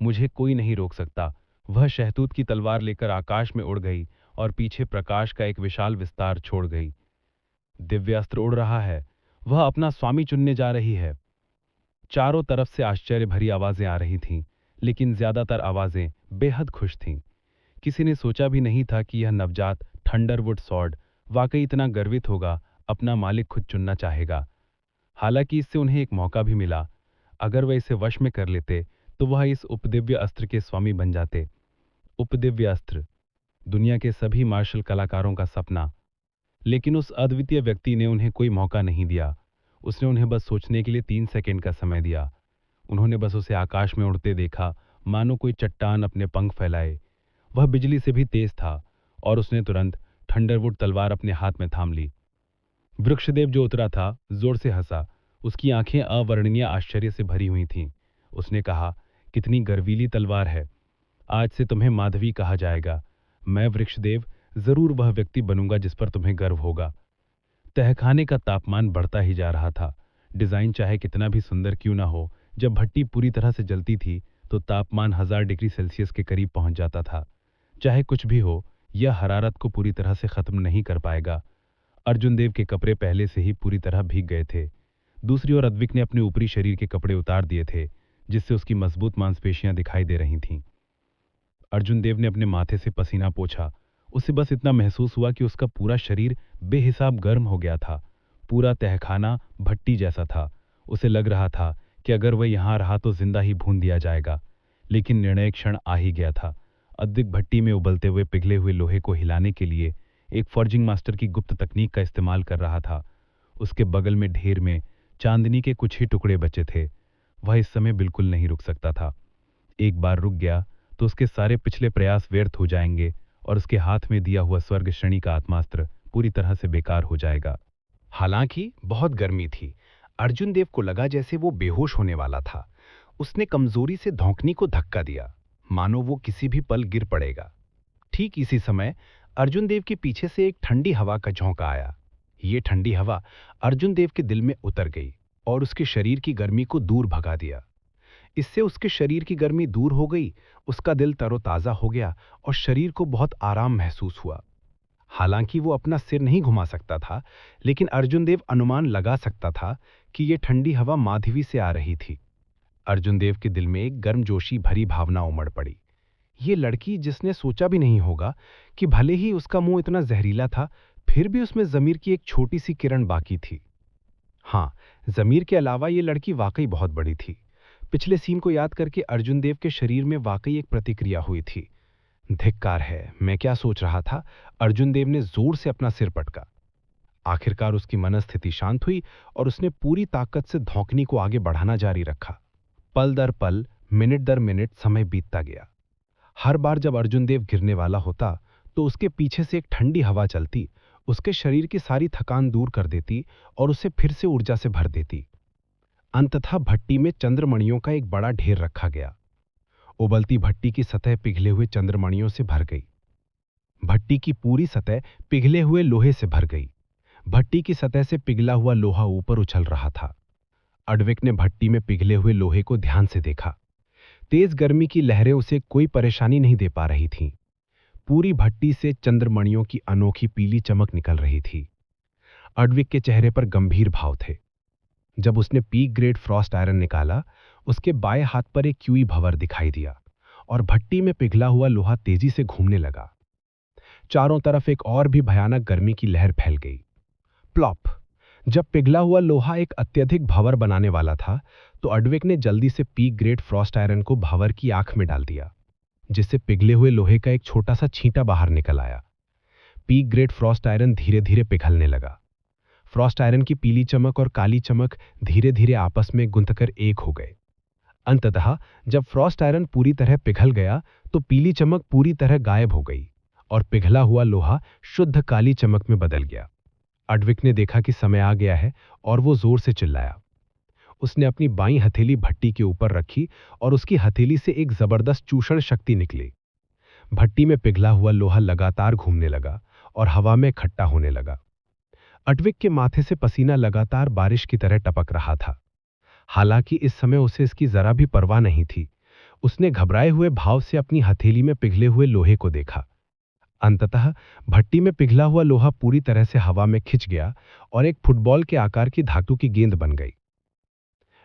मुझे कोई नहीं रोक सकता। वह शहतूत की तलवार लेकर आकाश में उड़ गई और पीछे प्रकाश का एक विशाल विस्तार छोड़ गई। दिव्य अस्त्र उड़ रहा है, वह अपना स्वामी चुनने जा रही है। चारों तरफ से आश्चर्य भरी आवाजें आ रही थीं, लेकिन ज्यादातर आवाजें बेहद खुश थीं। किसी ने सोचा भी नहीं था कि यह नवजात थंडरवुड सॉर्ड वाकई इतना गर्वित होगा, अपना मालिक खुद चुनना चाहेगा। हालांकि इससे उन्हें एक मौका भी मिला। अगर वह इसे वश में कर लेते तो वह इस उपदिव्य अस्त्र के स्वामी बन जाते। उपदिव्य अस्त्र, दुनिया के सभी मार्शल कलाकारों का सपना। लेकिन उस अद्वितीय व्यक्ति ने उन्हें कोई मौका नहीं दिया। उसने उन्हें बस सोचने के लिए 3 सेकंड का समय दिया। उन्होंने बस उसे आकाश में उड़ते देखा, मानो कोई चट्टान अपने पंख फैलाए। वह बिजली से भी तेज था और उसने तुरंत थंडरवुड तलवार अपने हाथ में थाम ली। वृक्षदेव जो उतरा था, जोर से हंसा। उसकी आंखें अवर्णनीय आश्चर्य से भरी हुई थीं। उसने कहा, कितनी गर्वीली तलवार है। आज से तुम्हें माधवी कहा जाएगा। मैं वृक्षदेव जरूर वह व्यक्ति बनूंगा जिस पर तुम्हें गर्व होगा। तहखाने का तापमान बढ़ता ही जा रहा था। डिजाइन चाहे कितना भी सुंदर क्यों ना हो, जब भट्टी पूरी तरह से जलती थी तो तापमान 1000 डिग्री सेल्सियस के करीब पहुंच जाता था। चाहे कुछ भी हो, यह हरारत को पूरी तरह से खत्म नहीं कर पाएगा। अर्जुन देव के कपड़े पहले से ही पूरी तरह भीग गए थे। दूसरी ओर अद्विक ने अपने ऊपरी शरीर के कपड़े उतार दिए थे, जिससे उसकी मजबूत मांसपेशियां दिखाई दे रही थीं। अर्जुन देव ने अपने माथे से पसीना पोंछा। उसे बस इतना महसूस हुआ कि उसका पूरा शरीर बेहिसाब गर्म हो गया था। पूरा तहखाना भट्टी जैसा था। उसे लग रहा था कि अगर वह यहां रहा तो जिंदा ही भून दिया जाएगा। लेकिन निर्णय क्षण आ ही गया था। अद्विक भट्टी में उबलते हुए पिघले हुए लोहे को हिलाने के लिए एक फॉर्जिंग मास्टर की गुप्त तकनीक का इस्तेमाल कर रहा था। उसके बगल में ढेर में चांदनी के कुछ ही टुकड़े बचे थे। वह इस समय बिल्कुल नहीं रुक सकता था। एक बार रुक गया तो उसके सारे पिछले प्रयास व्यर्थ हो जाएंगे और उसके हाथ में दिया हुआ स्वर्ग श्रेणी का आत्मास्त्र पूरी तरह से बेकार हो जाएगा। हालांकि बहुत गर्मी थी। अर्जुन देव को लगा जैसे वो बेहोश होने वाला था। उसने कमजोरी से धौंकनी को धक्का दिया, मानो वो किसी भी पल गिर पड़ेगा। ठीक इसी समय अर्जुन देव के पीछे से एक ठंडी हवा का झोंका आया। ये ठंडी हवा अर्जुन देव के दिल में उतर गई और उसके शरीर की गर्मी को दूर भगा दिया। इससे उसके शरीर की गर्मी दूर हो गई, उसका दिल तरोताजा हो गया और शरीर को बहुत आराम महसूस हुआ। हालांकि वो अपना सिर नहीं घुमा सकता था, लेकिन अर्जुन देव अनुमान लगा सकता था कि ये ठंडी हवा माधवी से आ रही थी। अर्जुन देव के दिल में एक गर्मजोशी भरी भावना उमड़ पड़ी। ये लड़की जिसने सोचा भी नहीं होगा कि भले ही उसका मुंह इतना जहरीला था, फिर भी उसमें जमीर की एक छोटी सी किरण बाकी थी। हाँ, जमीर के अलावा ये लड़की वाकई बहुत बड़ी थी। पिछले सीन को याद करके अर्जुन देव के शरीर में वाकई एक प्रतिक्रिया हुई थी। धिक्कार है, मैं क्या सोच रहा था। अर्जुन देव ने जोर से अपना सिर पटका। आखिरकार उसकी मनस्थिति शांत हुई और उसने पूरी ताकत से धौंकनी को आगे बढ़ाना जारी रखा। पल दर पल, मिनट दर मिनट समय बीतता गया। हर बार जब अर्जुन देव गिरने वाला होता तो उसके पीछे से एक ठंडी हवा चलती, उसके शरीर की सारी थकान दूर कर देती और उसे फिर से ऊर्जा से भर देती। अंततः भट्टी में चंद्रमणियों का एक बड़ा ढेर रखा गया। उबलती भट्टी की सतह पिघले हुए चंद्रमणियों से भर गई। भट्टी की पूरी सतह पिघले हुए लोहे से भर गई। भट्टी की सतह से पिघला हुआ लोहा ऊपर उछल रहा था। अड्विक ने भट्टी में पिघले हुए लोहे को ध्यान से देखा। तेज गर्मी की लहरें उसे कोई परेशानी नहीं दे पा रही थीं। पूरी भट्टी से चंद्रमणियों की अनोखी पीली चमक निकल रही थी। अड्विक के चेहरे पर गंभीर भाव थे। जब उसने पीक ग्रेड फ्रॉस्ट आयरन निकाला, उसके बाएं हाथ पर एक क्यूई भंवर दिखाई दिया और भट्टी में पिघला हुआ लोहा तेजी से घूमने लगा। चारों तरफ एक और भी भयानक गर्मी की लहर फैल गई। प्लॉप! जब पिघला हुआ लोहा एक अत्यधिक भंवर बनाने वाला था, तो अड्विक ने जल्दी से पीक ग्रेड फ्रॉस्ट आयरन को भंवर की आंख में डाल दिया, जिससे पिघले हुए लोहे का एक छोटा सा छींटा बाहर निकल आया। पीक ग्रेड फ्रॉस्ट आयरन धीरे धीरे पिघलने लगा। फ्रॉस्ट आयरन की पीली चमक और काली चमक धीरे धीरे आपस में गुंथकर एक हो गए। अंततः जब फ्रॉस्ट आयरन पूरी तरह पिघल गया तो पीली चमक पूरी तरह गायब हो गई और पिघला हुआ लोहा शुद्ध काली चमक में बदल गया। एडविक ने देखा कि समय आ गया है और वो जोर से चिल्लाया। उसने अपनी बाईं हथेली भट्टी के ऊपर रखी और उसकी हथेली से एक जबरदस्त चूषण शक्ति निकली। भट्टी में पिघला हुआ लोहा लगातार घूमने लगा और हवा में इकट्ठा होने लगा। एडविक के माथे से पसीना लगातार बारिश की तरह टपक रहा था। हालांकि इस समय उसे इसकी जरा भी परवाह नहीं थी। उसने घबराए हुए भाव से अपनी हथेली में पिघले हुए लोहे को देखा। अंततः भट्टी में पिघला हुआ लोहा पूरी तरह से हवा में खिंच गया और एक फुटबॉल के आकार की धातु की गेंद बन गई।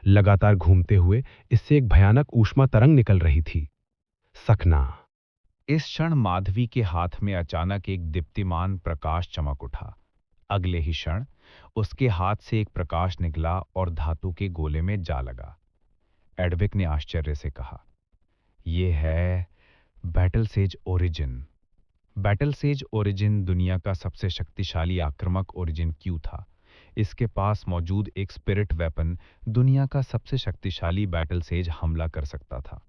लगातार घूमते हुए इससे एक भयानक ऊष्मा तरंग निकल रही थी। सखना। इस क्षण माधवी के हाथ में अचानक एक दीप्तिमान प्रकाश चमक उठा। अगले ही क्षण उसके हाथ से एक प्रकाश निकला और धातु के गोले में जा लगा। एडविक ने आश्चर्य से कहा, यह है battle says origin. Battle says origin दुनिया का सबसे शक्तिशाली आक्रामक ओरिजिन क्यों था? इसके पास मौजूद एक स्पिरिट वेपन दुनिया का सबसे शक्तिशाली बैटल सेज हमला कर सकता था।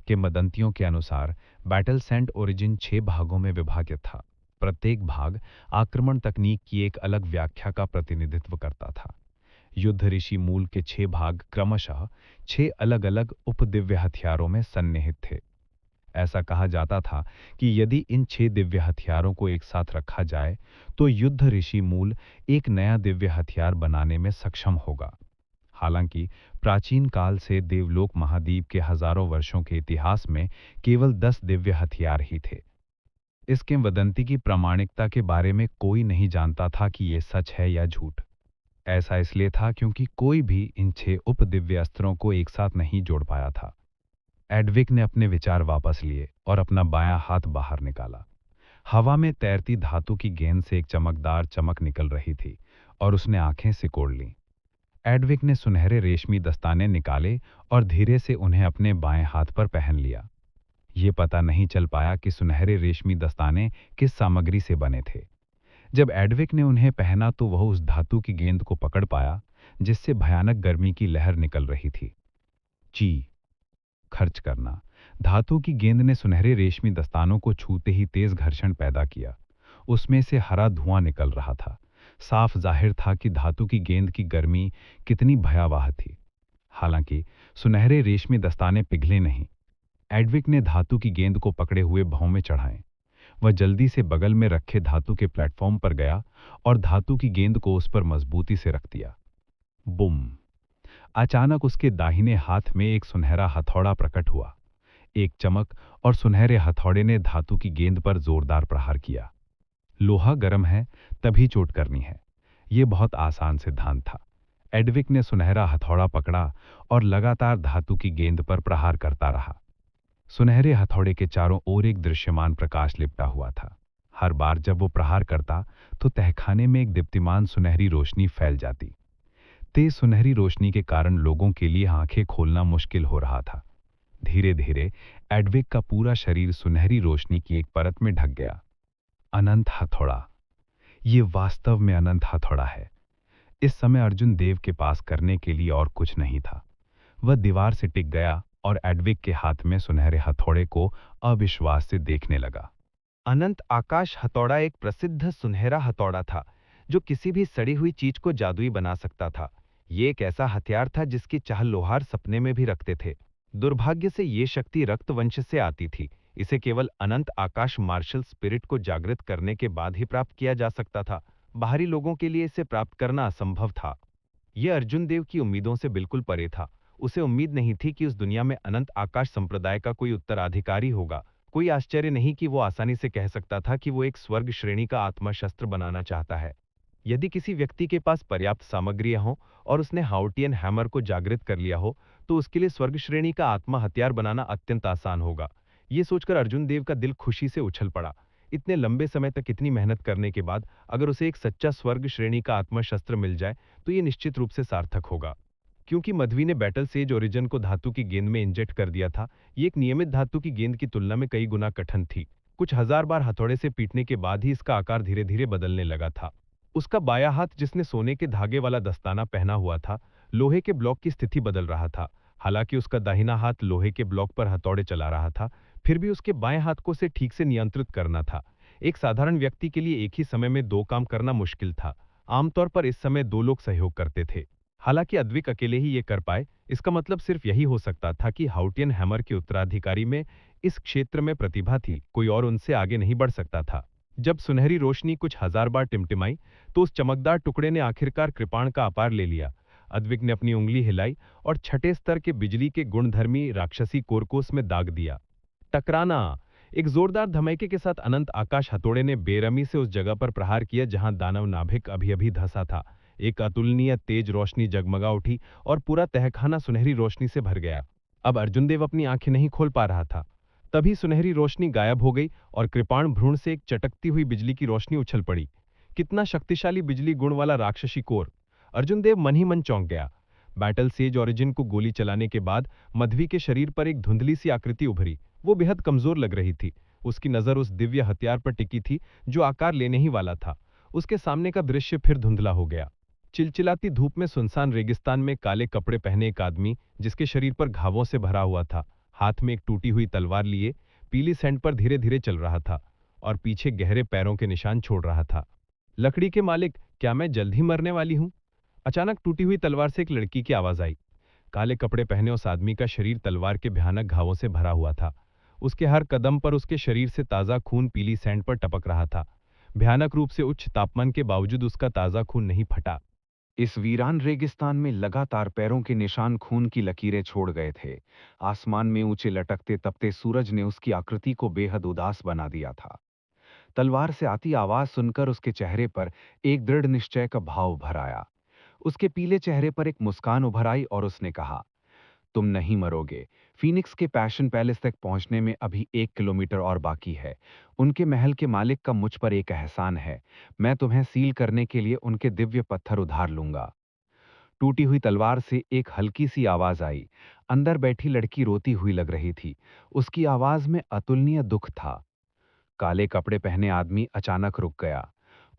किंवदंतियों के अनुसार बैटल सेंट ओरिजिन 6 भागों में विभाजित था। प्रत्येक भाग आक्रमण तकनीक की एक अलग व्याख्या का प्रतिनिधित्व करता था। युद्ध ऋषि मूल के 6 भाग क्रमशः 6 अलग अलग उपदिव्य हथियारों में सन्निहित थे। ऐसा कहा जाता था कि यदि इन 6 दिव्य हथियारों को एक साथ रखा जाए तो युद्ध ऋषि मूल एक नया दिव्य हथियार बनाने में सक्षम होगा। हालांकि प्राचीन काल से देवलोक महाद्वीप के हजारों वर्षों के इतिहास में केवल 10 दिव्य हथियार ही थे। इस किंवदंती की प्रामाणिकता के बारे में कोई नहीं जानता था कि यह सच है या झूठ। ऐसा इसलिए था क्योंकि कोई भी इन 6 उपदिव्य अस्त्रों को एक साथ नहीं जोड़ पाया था। एडविक ने अपने विचार वापस लिए और अपना बायां हाथ बाहर निकाला। हवा में तैरती धातु की गेंद से एक चमकदार चमक निकल रही थी और उसने आंखें सिकोड़ लीं। एडविक ने सुनहरे रेशमी दस्ताने निकाले और धीरे से उन्हें अपने बाएं हाथ पर पहन लिया। ये पता नहीं चल पाया कि सुनहरे रेशमी दस्ताने किस सामग्री से बने थे। जब एडविक ने उन्हें पहना तो वह उस धातु की गेंद को पकड़ पाया जिससे भयानक गर्मी की लहर निकल रही थी। ची खर्च करना। धातु की गेंद ने सुनहरे रेशमी दस्तानों को छूते ही तेज घर्षण पैदा किया। उसमें से हरा धुआं निकल रहा था। साफ जाहिर था कि धातु की गेंद की गर्मी कितनी भयावह थी। हालांकि सुनहरे रेशमी दस्ताने पिघले नहीं। एडविक ने धातु की गेंद को पकड़े हुए भौं में चढ़ाए। वह जल्दी से बगल में रखे धातु के प्लेटफॉर्म पर गया और धातु की गेंद को उस पर मजबूती से रख दिया। बुम! अचानक उसके दाहिने हाथ में एक सुनहरा हथौड़ा प्रकट हुआ। एक चमक और सुनहरे हथौड़े ने धातु की गेंद पर जोरदार प्रहार किया। लोहा गर्म है, तभी चोट करनी है। यह बहुत आसान सिद्धांत था। एडविक ने सुनहरा हथौड़ा पकड़ा और लगातार धातु की गेंद पर प्रहार करता रहा। सुनहरे हथौड़े के चारों ओर एक दृश्यमान प्रकाश लिपटा हुआ था। हर बार जब वो प्रहार करता तो तहखाने में एक दीप्तिमान सुनहरी रोशनी फैल जाती। तेज सुनहरी रोशनी के कारण लोगों के लिए आंखें खोलना मुश्किल हो रहा था। धीरे धीरे एडविक का पूरा शरीर सुनहरी रोशनी की एक परत में ढक गया। अनंत हथौड़ा। ये वास्तव में अनंत हथौड़ा है। इस समय अर्जुन देव के पास करने के लिए और कुछ नहीं था। वह दीवार से टिक गया और एडविक के हाथ में सुनहरे हथौड़े को अविश्वास से देखने लगा। अनंत आकाश हथौड़ा एक प्रसिद्ध सुनहरा हथौड़ा था जो किसी भी सड़ी हुई चीज को जादुई बना सकता था। ये एक ऐसा हथियार था जिसकी चाह लोहार सपने में भी रखते थे। दुर्भाग्य से ये शक्ति रक्तवंश से आती थी। इसे केवल अनंत आकाश मार्शल स्पिरिट को जागृत करने के बाद ही प्राप्त किया जा सकता था। बाहरी लोगों के लिए इसे प्राप्त करना असंभव था। यह अर्जुन देव की उम्मीदों से बिल्कुल परे था। उसे उम्मीद नहीं थी कि उस दुनिया में अनंत आकाश संप्रदाय का कोई उत्तराधिकारी होगा। कोई आश्चर्य नहीं कि वो आसानी से कह सकता था कि वो एक स्वर्ग श्रेणी का आत्मा शस्त्र बनाना चाहता है। यदि किसी व्यक्ति के पास पर्याप्त सामग्रियां हों और उसने हाउटियन हैमर को जागृत कर लिया हो तो उसके लिए स्वर्ग श्रेणी का आत्मा हथियार बनाना अत्यंत आसान होगा। ये सोचकर अर्जुन देव का दिल खुशी से उछल पड़ा। इतने लंबे समय तक इतनी मेहनत करने के बाद अगर उसे एक सच्चा स्वर्ग श्रेणी का आत्मा शस्त्र मिल जाए तो ये निश्चित रूप से सार्थक होगा। क्योंकि मध्वी ने बैटल सेज ओरिजिन को धातु की गेंद में इंजेक्ट कर दिया था, ये एक नियमित धातु की गेंद की तुलना में कई गुना कठिन थी। कुछ हजार बार हथौड़े से पीटने के बाद ही इसका आकार धीरे धीरे बदलने लगा था। उसका बायां हाथ, जिसने सोने के धागे वाला दस्ताना पहना हुआ था, लोहे के ब्लॉक की स्थिति बदल रहा था। हालांकि उसका दाहिना हाथ लोहे के ब्लॉक पर हथौड़े चला रहा था, फिर भी उसके बाएं हाथ को से ठीक से नियंत्रित करना था। एक साधारण व्यक्ति के लिए एक ही समय में दो काम करना मुश्किल था। आमतौर पर इस समय दो लोग सहयोग करते थे। हालांकि अद्विक अकेले ही ये कर पाए, इसका मतलब सिर्फ यही हो सकता था कि हाउटियन हैमर के उत्तराधिकारी में इस क्षेत्र में प्रतिभा थी, कोई और उनसे आगे नहीं बढ़ सकता था। जब सुनहरी रोशनी कुछ हजार बार टिमटिमाई तो उस चमकदार टुकड़े ने आखिरकार कृपाण का आकार ले लिया। अद्विक ने अपनी उंगली हिलाई और छठे स्तर के बिजली के गुणधर्मी राक्षसी कोर को उसमें दाग दिया। टकराना! एक जोरदार धमाके के साथ अनंत आकाश हथौड़े ने बेरहमी से उस जगह पर प्रहार किया जहां दानव नाभिक अभी अभी धंसा था। एक अतुलनीय तेज रोशनी जगमगा उठी और पूरा तहखाना सुनहरी रोशनी से भर गया। अब अर्जुन देव अपनी आंखें नहीं खोल पा रहा था। तभी सुनहरी रोशनी गायब हो गई और कृपाण भ्रूण से एक चटकती हुई बिजली की रोशनी उछल पड़ी। कितना शक्तिशाली बिजली गुण वाला राक्षसी कोर! अर्जुन देव मन ही मन चौंक गया। बैटल सेज ओरिजिन को गोली चलाने के बाद मध्वी के शरीर पर एक धुंधली सी आकृति उभरी। वो बेहद कमजोर लग रही थी। उसकी नजर उस दिव्य हथियार पर टिकी थी जो आकार लेने ही वाला था। उसके सामने का दृश्य फिर धुंधला हो गया। चिलचिलाती धूप में सुनसान रेगिस्तान में काले कपड़े पहने एक आदमी, जिसके शरीर पर घावों से भरा हुआ था, हाथ में एक टूटी हुई तलवार लिए पीली सैंड पर धीरे धीरे चल रहा था और पीछे गहरे पैरों के निशान छोड़ रहा था। लकड़ी के मालिक, क्या मैं जल्द ही मरने वाली हूं? अचानक टूटी हुई तलवार से एक लड़की की आवाज आई। काले कपड़े पहने उस आदमी का शरीर तलवार के भयानक घावों से भरा हुआ था। उसके हर कदम पर उसके शरीर से ताजा खून पीली सैंड पर टपक रहा था। भयानक रूप से उच्च तापमान के बावजूद उसका ताजा खून नहीं फटा। इस वीरान रेगिस्तान में लगातार पैरों के निशान खून की लकीरें छोड़ गए थे। आसमान में ऊंचे लटकते तपते सूरज ने उसकी आकृति को बेहद उदास बना दिया था। तलवार से आती आवाज सुनकर उसके चेहरे पर एक दृढ़ निश्चय का भाव उभर आया। उसके पीले चेहरे पर एक मुस्कान उभर आई और उसने कहा, तुम नहीं मरोगे। फीनिक्स के पैशन पैलेस तक पहुंचने में अभी 1 किलोमीटर और बाकी है। उनके महल के मालिक का मुझ पर एक एहसान है। मैं तुम्हें सील करने के लिए उनके दिव्य पत्थर उधार लूंगा। टूटी हुई तलवार से एक हल्की सी आवाज आई। अंदर बैठी लड़की रोती हुई लग रही थी। उसकी आवाज में अतुलनीय दुख था। काले कपड़े पहने आदमी अचानक रुक गया।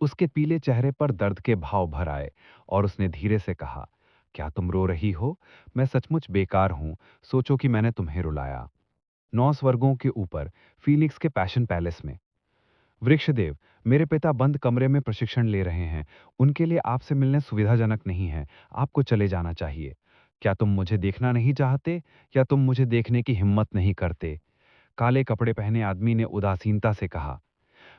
उसके पीले चेहरे पर दर्द के भाव भर आए और उसने धीरे से कहा, क्या तुम रो रही हो? मैं सचमुच बेकार हूं। सोचो कि मैंने तुम्हें रुलाया। 9 स्वर्गों के ऊपर फीनिक्स के पैशन पैलेस में। वृक्षदेव, मेरे पिता बंद कमरे में प्रशिक्षण ले रहे हैं। उनके लिए आपसे मिलने सुविधाजनक नहीं है। आपको चले जाना चाहिए। क्या तुम मुझे देखना नहीं चाहते या तुम मुझे देखने की हिम्मत नहीं करते? काले कपड़े पहने आदमी ने उदासीनता से कहा,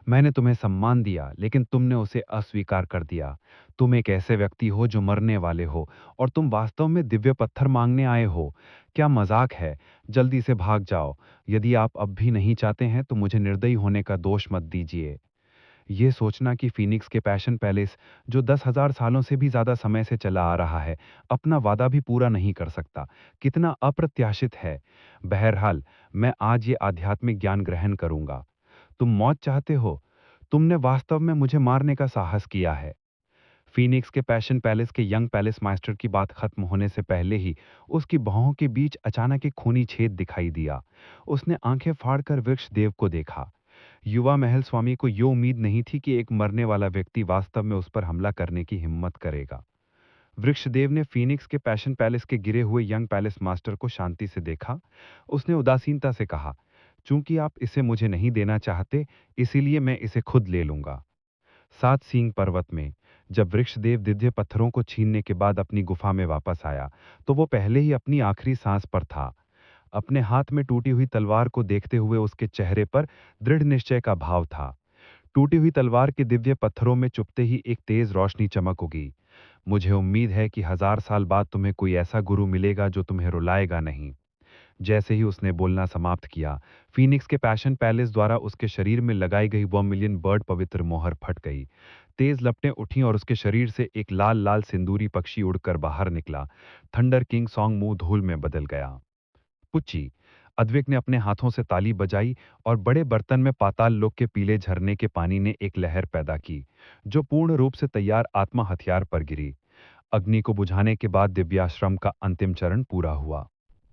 मैंने तुम्हें सम्मान दिया लेकिन तुमने उसे अस्वीकार कर दिया। तुम एक ऐसे व्यक्ति हो जो मरने वाले हो और तुम वास्तव में दिव्य पत्थर मांगने आए हो। क्या मजाक है? जल्दी से भाग जाओ। यदि आप अब भी नहीं चाहते हैं तो मुझे निर्दयी होने का दोष मत दीजिए। ये सोचना कि फीनिक्स के पैशन पैलेस, जो 10,000 सालों से भी ज्यादा समय से चला आ रहा है, अपना वादा भी पूरा नहीं कर सकता, कितना अप्रत्याशित है। बहरहाल, मैं आज ये आध्यात्मिक ज्ञान ग्रहण करूंगा। तुम मौत चाहते हो? तुमने वास्तव में मुझे मारने का साहस किया है। फीनिक्स के पैशन पैलेस के यंग पैलेस मास्टर की बात खत्म होने से पहले ही उसकी बाहों के बीच अचानक एक खूनी छेद दिखाई दिया। उसने आंखें फाड़कर वृक्षदेव को देखा। युवा महल स्वामी को ये उम्मीद नहीं थी कि एक मरने वाला व्यक्ति वास्तव में उस पर हमला करने की हिम्मत करेगा। वृक्षदेव ने फीनिक्स के पैशन पैलेस के गिरे हुए यंग पैलेस मास्टर को शांति से देखा। उसने उदासीनता से कहा, चूंकि आप इसे मुझे नहीं देना चाहते, इसीलिए मैं इसे खुद ले लूंगा। 7 सींग पर्वत में जब वृक्षदेव दिव्य पत्थरों को छीनने के बाद अपनी गुफा में वापस आया तो वो पहले ही अपनी आखिरी सांस पर था। अपने हाथ में टूटी हुई तलवार को देखते हुए उसके चेहरे पर दृढ़ निश्चय का भाव था। टूटी हुई तलवार के दिव्य पत्थरों में चुभते ही एक तेज रोशनी चमक उगी। मुझे उम्मीद है कि 1000 साल बाद तुम्हें कोई ऐसा गुरु मिलेगा जो तुम्हें रुलाएगा नहीं। जैसे ही उसने बोलना समाप्त किया, फीनिक्स के पैशन पैलेस द्वारा उसके शरीर में लगाई गई 1 मिलियन बर्ड पवित्र मोहर फट गई। तेज लपटें उठीं और उसके शरीर से एक लाल लाल सिंदूरी पक्षी उड़कर बाहर निकला। थंडर किंग सॉन्ग मुंह धूल में बदल गया। पुच्ची! अद्विक ने अपने हाथों से ताली बजाई और बड़े बर्तन में पाताल लोक के पीले झरने के पानी ने एक लहर पैदा की, जो पूर्ण रूप से तैयार आत्मा हथियार पर गिरी। अग्नि को बुझाने के बाद दिव्याश्रम का अंतिम चरण पूरा हुआ।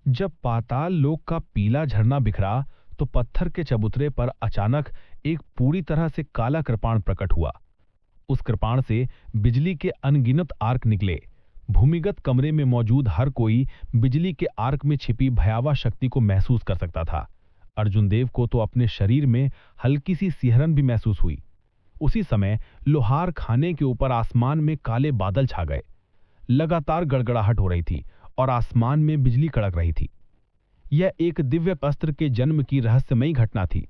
जब पाताल लोक का पीला झरना बिखरा तो पत्थर के चबूतरे पर अचानक एक पूरी तरह से काला कृपाण प्रकट हुआ। उस कृपाण से बिजली के अनगिनत आर्क निकले। भूमिगत कमरे में मौजूद हर कोई बिजली के आर्क में छिपी भयावह शक्ति को महसूस कर सकता था। अर्जुन देव को तो अपने शरीर में हल्की सी सिहरन भी महसूस हुई। उसी समय लोहार खाने के ऊपर आसमान में काले बादल छा गए। लगातार गड़गड़ाहट हो रही थी और आसमान में बिजली कड़क रही थी। यह एक दिव्य अस्त्र के जन्म की रहस्यमयी घटना थी।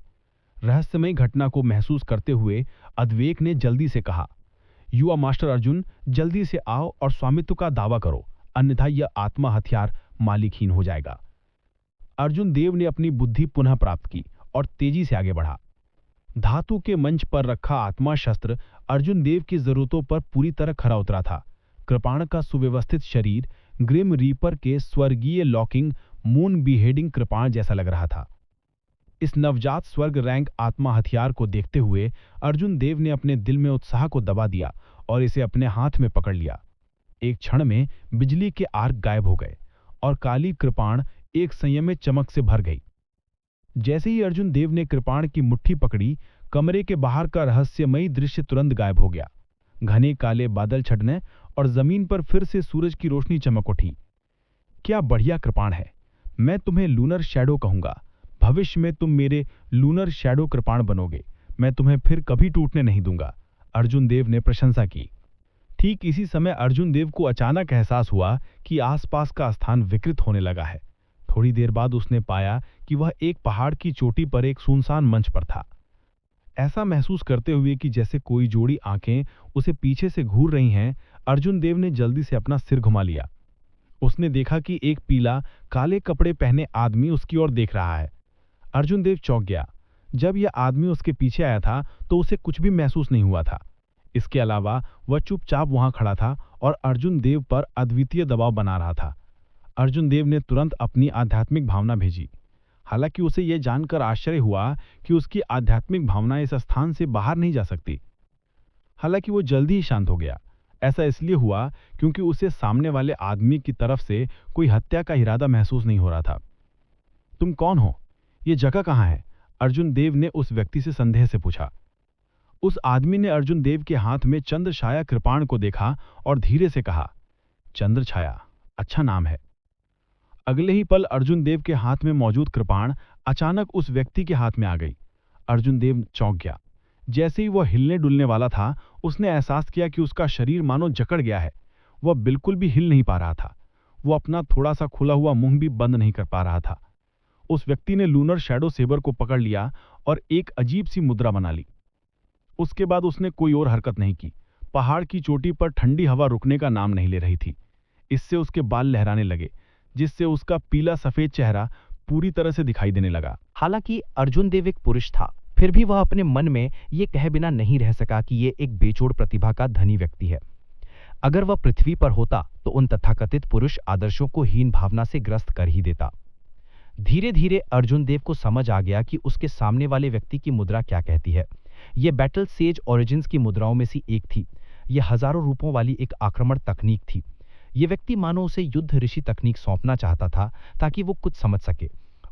रहस्यमयी घटना को महसूस करते हुए अद्वैक ने जल्दी से कहा, युवा मास्टर अर्जुन, जल्दी से आओ और स्वामित्व का दावा करो, अन्यथा यह आत्मा हथियार मालिकहीन हो जाएगा। अर्जुन देव ने अपनी बुद्धि पुनः प्राप्त की और तेजी से आगे बढ़ा। धातु के मंच पर रखा आत्मा शस्त्र अर्जुन देव की जरूरतों पर पूरी तरह खरा उतरा था। कृपाण का सुव्यवस्थित शरीर ग्रिम रीपर के स्वर्गीय लॉकिंग मून बिहेडिंग कृपाण जैसा लग रहा था। इस नवजात स्वर्ग रैंक आत्मा हथियार को देखते हुए अर्जुन देव ने अपने दिल में उत्साह को दबा दिया और इसे अपने हाथ में पकड़ लिया। एक क्षण में बिजली के आर्क गायब हो गए और काली कृपाण एक संयमित चमक से भर गई। जैसे ही अर्जुन देव ने कृपाण की मुट्ठी पकड़ी, कमरे के बाहर का रहस्यमयी दृश्य तुरंत गायब हो गया। घने काले बादल छटने और जमीन पर फिर से सूरज की रोशनी चमक उठी। क्या बढ़िया कृपाण है! मैं तुम्हें लूनर शैडो कहूंगा। भविष्य में तुम मेरे लूनर शैडो कृपाण बनोगे। मैं तुम्हें फिर कभी टूटने नहीं दूंगा, अर्जुन देव ने प्रशंसा की। ठीक इसी समय अर्जुन देव को अचानक एहसास हुआ कि आसपास का स्थान विकृत होने लगा है। थोड़ी देर बाद उसने पाया कि वह एक पहाड़ की चोटी पर एक सुनसान मंच पर था। ऐसा महसूस करते हुए कि जैसे कोई जोड़ी आंखें उसे पीछे से घूर रही हैं, अर्जुन देव ने जल्दी से अपना सिर घुमा लिया। उसने देखा कि एक पीला काले कपड़े पहने आदमी उसकी ओर देख रहा है। अर्जुन देव चौंक गया। जब यह आदमी उसके पीछे आया था तो उसे कुछ भी महसूस नहीं हुआ था। इसके अलावा वह चुपचाप वहां खड़ा था और अर्जुन देव पर अद्वितीय दबाव बना रहा था। अर्जुन देव ने तुरंत अपनी आध्यात्मिक भावना भेजी। हालांकि उसे यह जानकर आश्चर्य हुआ कि उसकी आध्यात्मिक भावना इस स्थान से बाहर नहीं जा सकती। हालांकि वो जल्दी ही शांत हो गया। ऐसा इसलिए हुआ क्योंकि उसे सामने वाले आदमी की तरफ से कोई हत्या का इरादा महसूस नहीं हो रहा था। तुम कौन हो? ये जगह कहाँ है? अर्जुन देव ने उस व्यक्ति से संदेह से पूछा। उस आदमी ने अर्जुन देव के हाथ में चंद्रछाया कृपाण को देखा और धीरे से कहा, चंद्रछाया, अच्छा नाम है। अगले ही पल अर्जुन देव के हाथ में मौजूद कृपाण अचानक उस व्यक्ति के हाथ में आ गई। अर्जुन देव चौंक गया। जैसे ही वह हिलने डुलने वाला था, उसने एहसास किया कि उसका शरीर मानो जकड़ गया है। वह बिल्कुल भी हिल नहीं पा रहा था। वो अपना थोड़ा सा खुला हुआ मुंह भी बंद नहीं कर पा रहा था। उस व्यक्ति ने लूनर शैडो सेबर को पकड़ लिया और एक अजीब सी मुद्रा बना ली। उसके बाद उसने कोई और हरकत नहीं की। पहाड़ की चोटी पर ठंडी हवा रुकने का नाम नहीं ले रही थी। इससे उसके बाल लहराने लगे, जिससे उसका पीला सफेद चेहरा पूरी तरह से दिखाई देने लगा। हालांकि अर्जुन देव एक पुरुष था, फिर भी वह अपने मन में ये कहे बिना नहीं रह सका कि ये एक बेजोड़ प्रतिभा का धनी व्यक्ति है। अगर वह पृथ्वी पर होता तो उन तथाकथित पुरुष आदर्शों को हीन भावना से ग्रस्त कर ही देता। धीरे धीरे अर्जुन देव को समझ आ गया कि उसके सामने वाले व्यक्ति की मुद्रा क्या कहती है। यह बैटल सेज ओरिजिन्स की मुद्राओं में से एक थी। यह हजारों रूपों वाली एक आक्रमण तकनीक थी। यह व्यक्ति मानो उसे युद्ध ऋषि तकनीक सौंपना चाहता था ताकि वो कुछ समझ सके।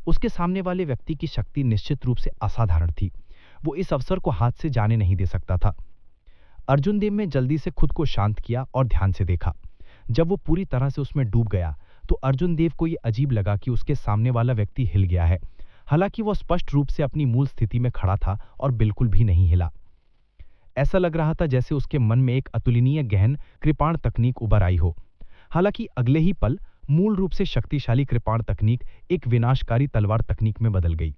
उसके सामने वाले व्यक्ति की शक्ति निश्चित रूप से असाधारण थी। वो इस अवसर को हाथ से जाने नहीं दे सकता था। अर्जुन देव ने जल्दी से खुद को शांत किया और ध्यान से देखा। जब वो पूरी तरह से उसमें डूब गया तो अर्जुन देव को यह अजीब लगा कि उसके सामने वाला व्यक्ति हिल गया है। हालांकि वह स्पष्ट रूप से अपनी मूल स्थिति में खड़ा था और बिल्कुल भी नहीं हिला। ऐसा लग रहा था जैसे उसके मन में एक अतुलनीय गहन कृपाण तकनीक उभर आई हो। हालांकि अगले ही पल मूल रूप से शक्तिशाली कृपाण तकनीक एक विनाशकारी तलवार तकनीक में बदल गई।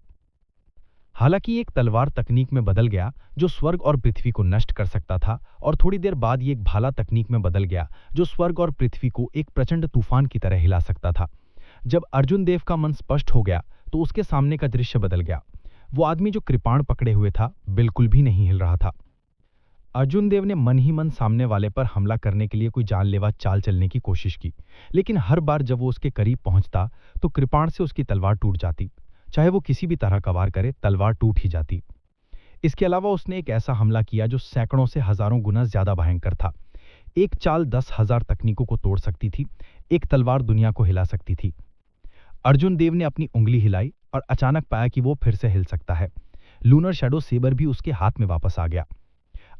हालांकि एक तलवार तकनीक में बदल गया जो स्वर्ग और पृथ्वी को नष्ट कर सकता था, और थोड़ी देर बाद ये एक भाला तकनीक में बदल गया जो स्वर्ग और पृथ्वी को एक प्रचंड तूफान की तरह हिला सकता था। जब अर्जुन देव का मन स्पष्ट हो गया तो उसके सामने का दृश्य बदल गया। वो आदमी जो कृपाण पकड़े हुए था बिल्कुल भी नहीं हिल रहा था। अर्जुन देव ने मन ही मन सामने वाले पर हमला करने के लिए कोई जानलेवा चाल चलने की कोशिश की, लेकिन हर बार जब वो उसके करीब पहुंचता तो कृपाण से उसकी तलवार टूट जाती। चाहे वो किसी भी तरह का वार करे, तलवार टूट ही जाती। इसके अलावा उसने एक ऐसा हमला किया जो सैकड़ों से हजारों गुना ज्यादा भयंकर था। एक चाल 10,000 तकनीकों को तोड़ सकती थी। एक तलवार दुनिया को हिला सकती थी। अर्जुन देव ने अपनी उंगली हिलाई और अचानक पाया कि वो फिर से हिल सकता है। लूनर शैडो सेबर भी उसके हाथ में वापस आ गया।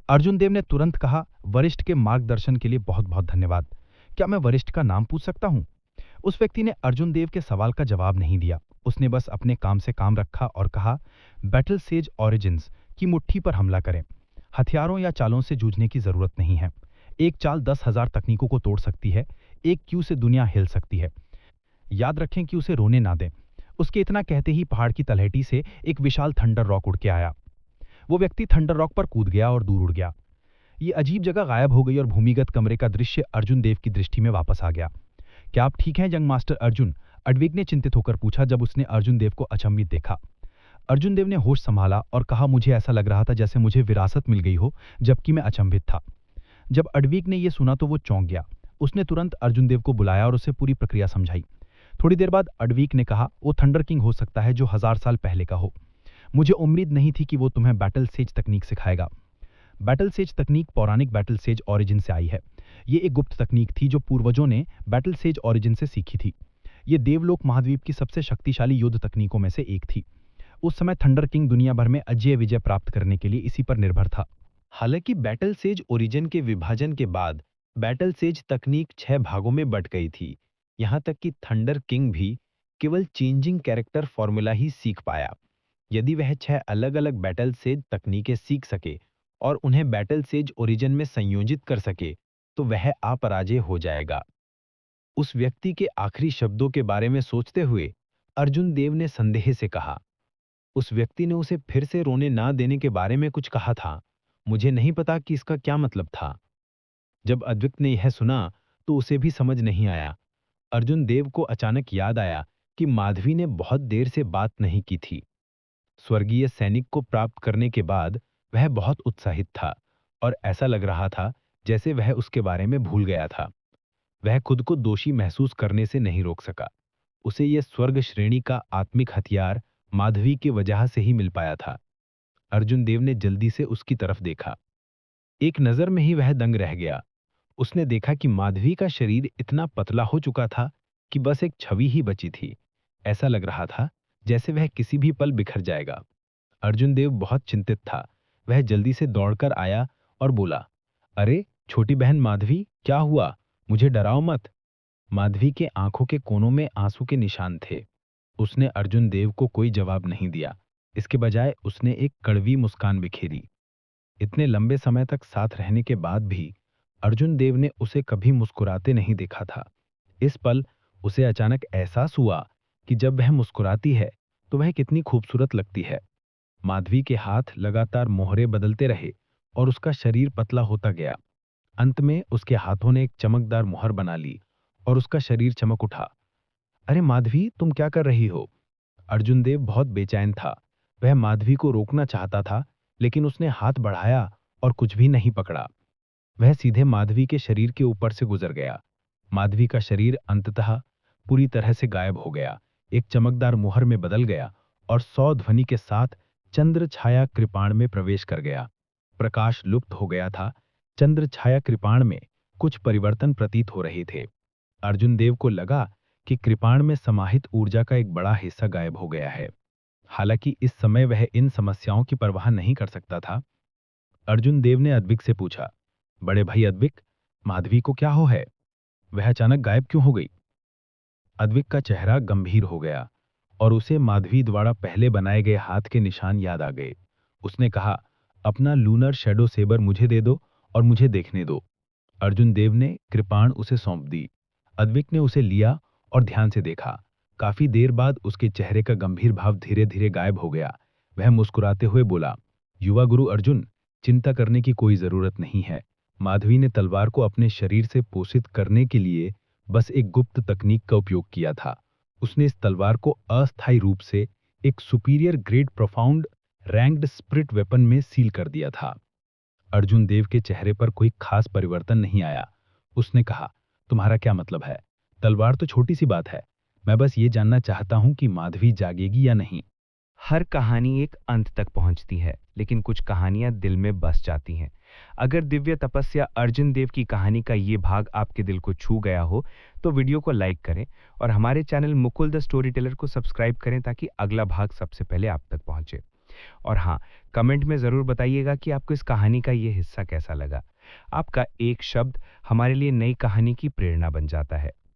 अर्जुन देव ने तुरंत कहा, वरिष्ठ के मार्गदर्शन के लिए बहुत बहुत धन्यवाद। क्या मैं वरिष्ठ का नाम पूछ सकता हूं? उस व्यक्ति ने अर्जुन देव के सवाल का जवाब नहीं दिया। उसने बस अपने काम से काम रखा और कहा, बैटल सेज ओरिजिन्स की मुट्ठी पर हमला करें। हथियारों या चालों से जूझने की जरूरत नहीं है। एक चाल 10,000 तकनीकों को तोड़ सकती है। एक क्यू से दुनिया हिल सकती है। याद रखें कि उसे रोने ना दें। उसके इतना कहते ही पहाड़ की तलहटी से एक विशाल थंडर रॉक उड़ के आया। वो व्यक्ति थंडर रॉक पर कूद गया और दूर उड़ गया। ये अजीब जगह गायब हो गई और भूमिगत कमरे का दृश्य अर्जुन देव की दृष्टि में वापस आ गया। क्या आप ठीक हैं यंग मास्टर अर्जुन? अडविक ने चिंतित होकर पूछा जब उसने अर्जुन देव को अचंभित देखा। अर्जुन देव ने होश संभाला और कहा, मुझे ऐसा लग रहा था जैसे मुझे विरासत मिल गई हो, जबकि मैं अचंभित था। जब अडविक ने यह सुना तो वो चौंक गया। उसने तुरंत अर्जुन देव को बुलाया और उसे पूरी प्रक्रिया समझाई। थोड़ी देर बाद अडविक ने कहा, वो थंडर किंग हो सकता है जो 1000 साल पहले का हो। मुझे उम्मीद नहीं थी कि वो तुम्हें बैटल सेज तकनीक सिखाएगा। बैटल सेज तकनीक पौराणिक बैटल सेज ओरिजिन से आई है। ये एक गुप्त तकनीक थी जो पूर्वजों ने बैटल सेज ओरिजिन से सीखी थी। ये देवलोक महाद्वीप की सबसे शक्तिशाली युद्ध तकनीकों में से एक थी। उस समय थंडर किंग दुनिया भर में अजय विजय प्राप्त करने के लिए इसी पर निर्भर था। हालांकि बैटल सेज ओरिजिन के विभाजन के बाद बैटल सेज तकनीक 6 भागों में बट गई थी। यहां तक कि थंडर किंग भी केवल चेंजिंग कैरेक्टर फॉर्मूला ही सीख पाया। यदि वह 6 अलग-अलग बैटल सेज तकनीकें सीख सके और उन्हें बैटल सेज ओरिजिन में संयोजित कर सके तो वह अपराजय हो जाएगा। उस व्यक्ति के आखिरी शब्दों के बारे में सोचते हुए अर्जुन देव ने संदेह से कहा, उस व्यक्ति ने उसे फिर से रोने ना देने के बारे में कुछ कहा था। मुझे नहीं पता कि इसका क्या मतलब था। जब अद्विक ने यह सुना तो उसे भी समझ नहीं आया। अर्जुन देव को अचानक याद आया कि माधवी ने बहुत देर से बात नहीं की थी। स्वर्गीय सैनिक को प्राप्त करने के बाद वह बहुत उत्साहित था और ऐसा लग रहा था जैसे वह उसके बारे में भूल गया था। वह खुद को दोषी महसूस करने से नहीं रोक सका। उसे यह स्वर्ग श्रेणी का आत्मिक हथियार माधवी की वजह से ही मिल पाया था। अर्जुन देव ने जल्दी से उसकी तरफ देखा। एक नजर में ही वह दंग रह गया। उसने देखा कि माधवी का शरीर इतना पतला हो चुका था कि बस एक छवि ही बची थी। ऐसा लग रहा था जैसे वह किसी भी पल बिखर जाएगा। अर्जुन देव बहुत चिंतित था। वह जल्दी से दौड़कर आया और बोला, अरे छोटी बहन माधवी, क्या हुआ? मुझे डराओ मत। माधवी के आंखों के कोनों में आंसू के निशान थे। उसने अर्जुन देव को कोई जवाब नहीं दिया। इसके बजाय उसने एक कड़वी मुस्कान बिखेरी। इतने लंबे समय तक साथ रहने के बाद भी अर्जुन देव ने उसे कभी मुस्कुराते नहीं देखा था। इस पल उसे अचानक एहसास हुआ कि जब वह मुस्कुराती है तो वह कितनी खूबसूरत लगती है। माधवी के हाथ लगातार मोहरे बदलते रहे और उसका शरीर पतला होता गया। अंत में उसके हाथों ने एक चमकदार मुहर बना ली और उसका शरीर चमक उठा। अरे माधवी, तुम क्या कर रही हो? अर्जुन देव बहुत बेचैन था। वह माधवी को रोकना चाहता था, लेकिन उसने हाथ बढ़ाया और कुछ भी नहीं पकड़ा। वह सीधे माधवी के शरीर के ऊपर से गुजर गया। माधवी का शरीर अंततः पूरी तरह से गायब हो गया, एक चमकदार मुहर में बदल गया और 100 ध्वनि के साथ चंद्र छाया कृपाण में प्रवेश कर गया। प्रकाश लुप्त हो गया था। चंद्र छाया कृपाण में कुछ परिवर्तन प्रतीत हो रहे थे। अर्जुन देव को लगा कि कृपाण में समाहित ऊर्जा का एक बड़ा हिस्सा गायब हो गया है। हालांकि इस समय वह इन समस्याओं की परवाह नहीं कर सकता था। अर्जुन देव ने अद्विक से पूछा, बड़े भाई अद्विक, माधवी को क्या हो है? वह अचानक गायब क्यों हो गई? अद्विक का चेहरा गंभीर हो गया और उसे माधवी द्वारा पहले बनाए गए हाथ के निशान याद आ गए। उसने कहा, अपना लूनर शैडो सेबर मुझे दे दो और मुझे देखने दो। अर्जुन देव ने कृपाण उसे सौंप दी। अद्विक ने उसे लिया और ध्यान से देखा। काफी देर बाद उसके चेहरे का गंभीर भाव धीरे धीरे गायब हो गया। वह मुस्कुराते हुए बोला, युवा गुरु अर्जुन, चिंता करने की कोई जरूरत नहीं है। माधवी ने तलवार को अपने शरीर से पोषित करने के लिए बस एक गुप्त तकनीक का उपयोग किया था। उसने इस तलवार को अस्थायी रूप से एक superior grade profound ranked spirit weapon में सील कर दिया था। अर्जुन देव के चेहरे पर कोई खास परिवर्तन नहीं आया। उसने कहा, तुम्हारा क्या मतलब है? तलवार तो छोटी सी बात है। मैं बस ये जानना चाहता हूं कि माधवी जागेगी या नहीं। हर कहानी एक अंत तक पहुंचती है, लेकिन कुछ कहानियां दिल में बस जाती हैं। अगर दिव्य तपस्या अर्जुन देव की कहानी का ये भाग आपके दिल को छू गया हो तो वीडियो को लाइक करें और हमारे channel Mukul the story teller को सब्सक्राइब करें ताकि अगला भाग सबसे पहले आप तक पहुंचे। और हाँ, कमेंट में ज़रूर बताइएगा कि आपको इस कहानी का ये हिस्सा कैसा लगा। आपका एक शब्द हमारे लिए नई कहानी की प्रेरणा बन जाता है।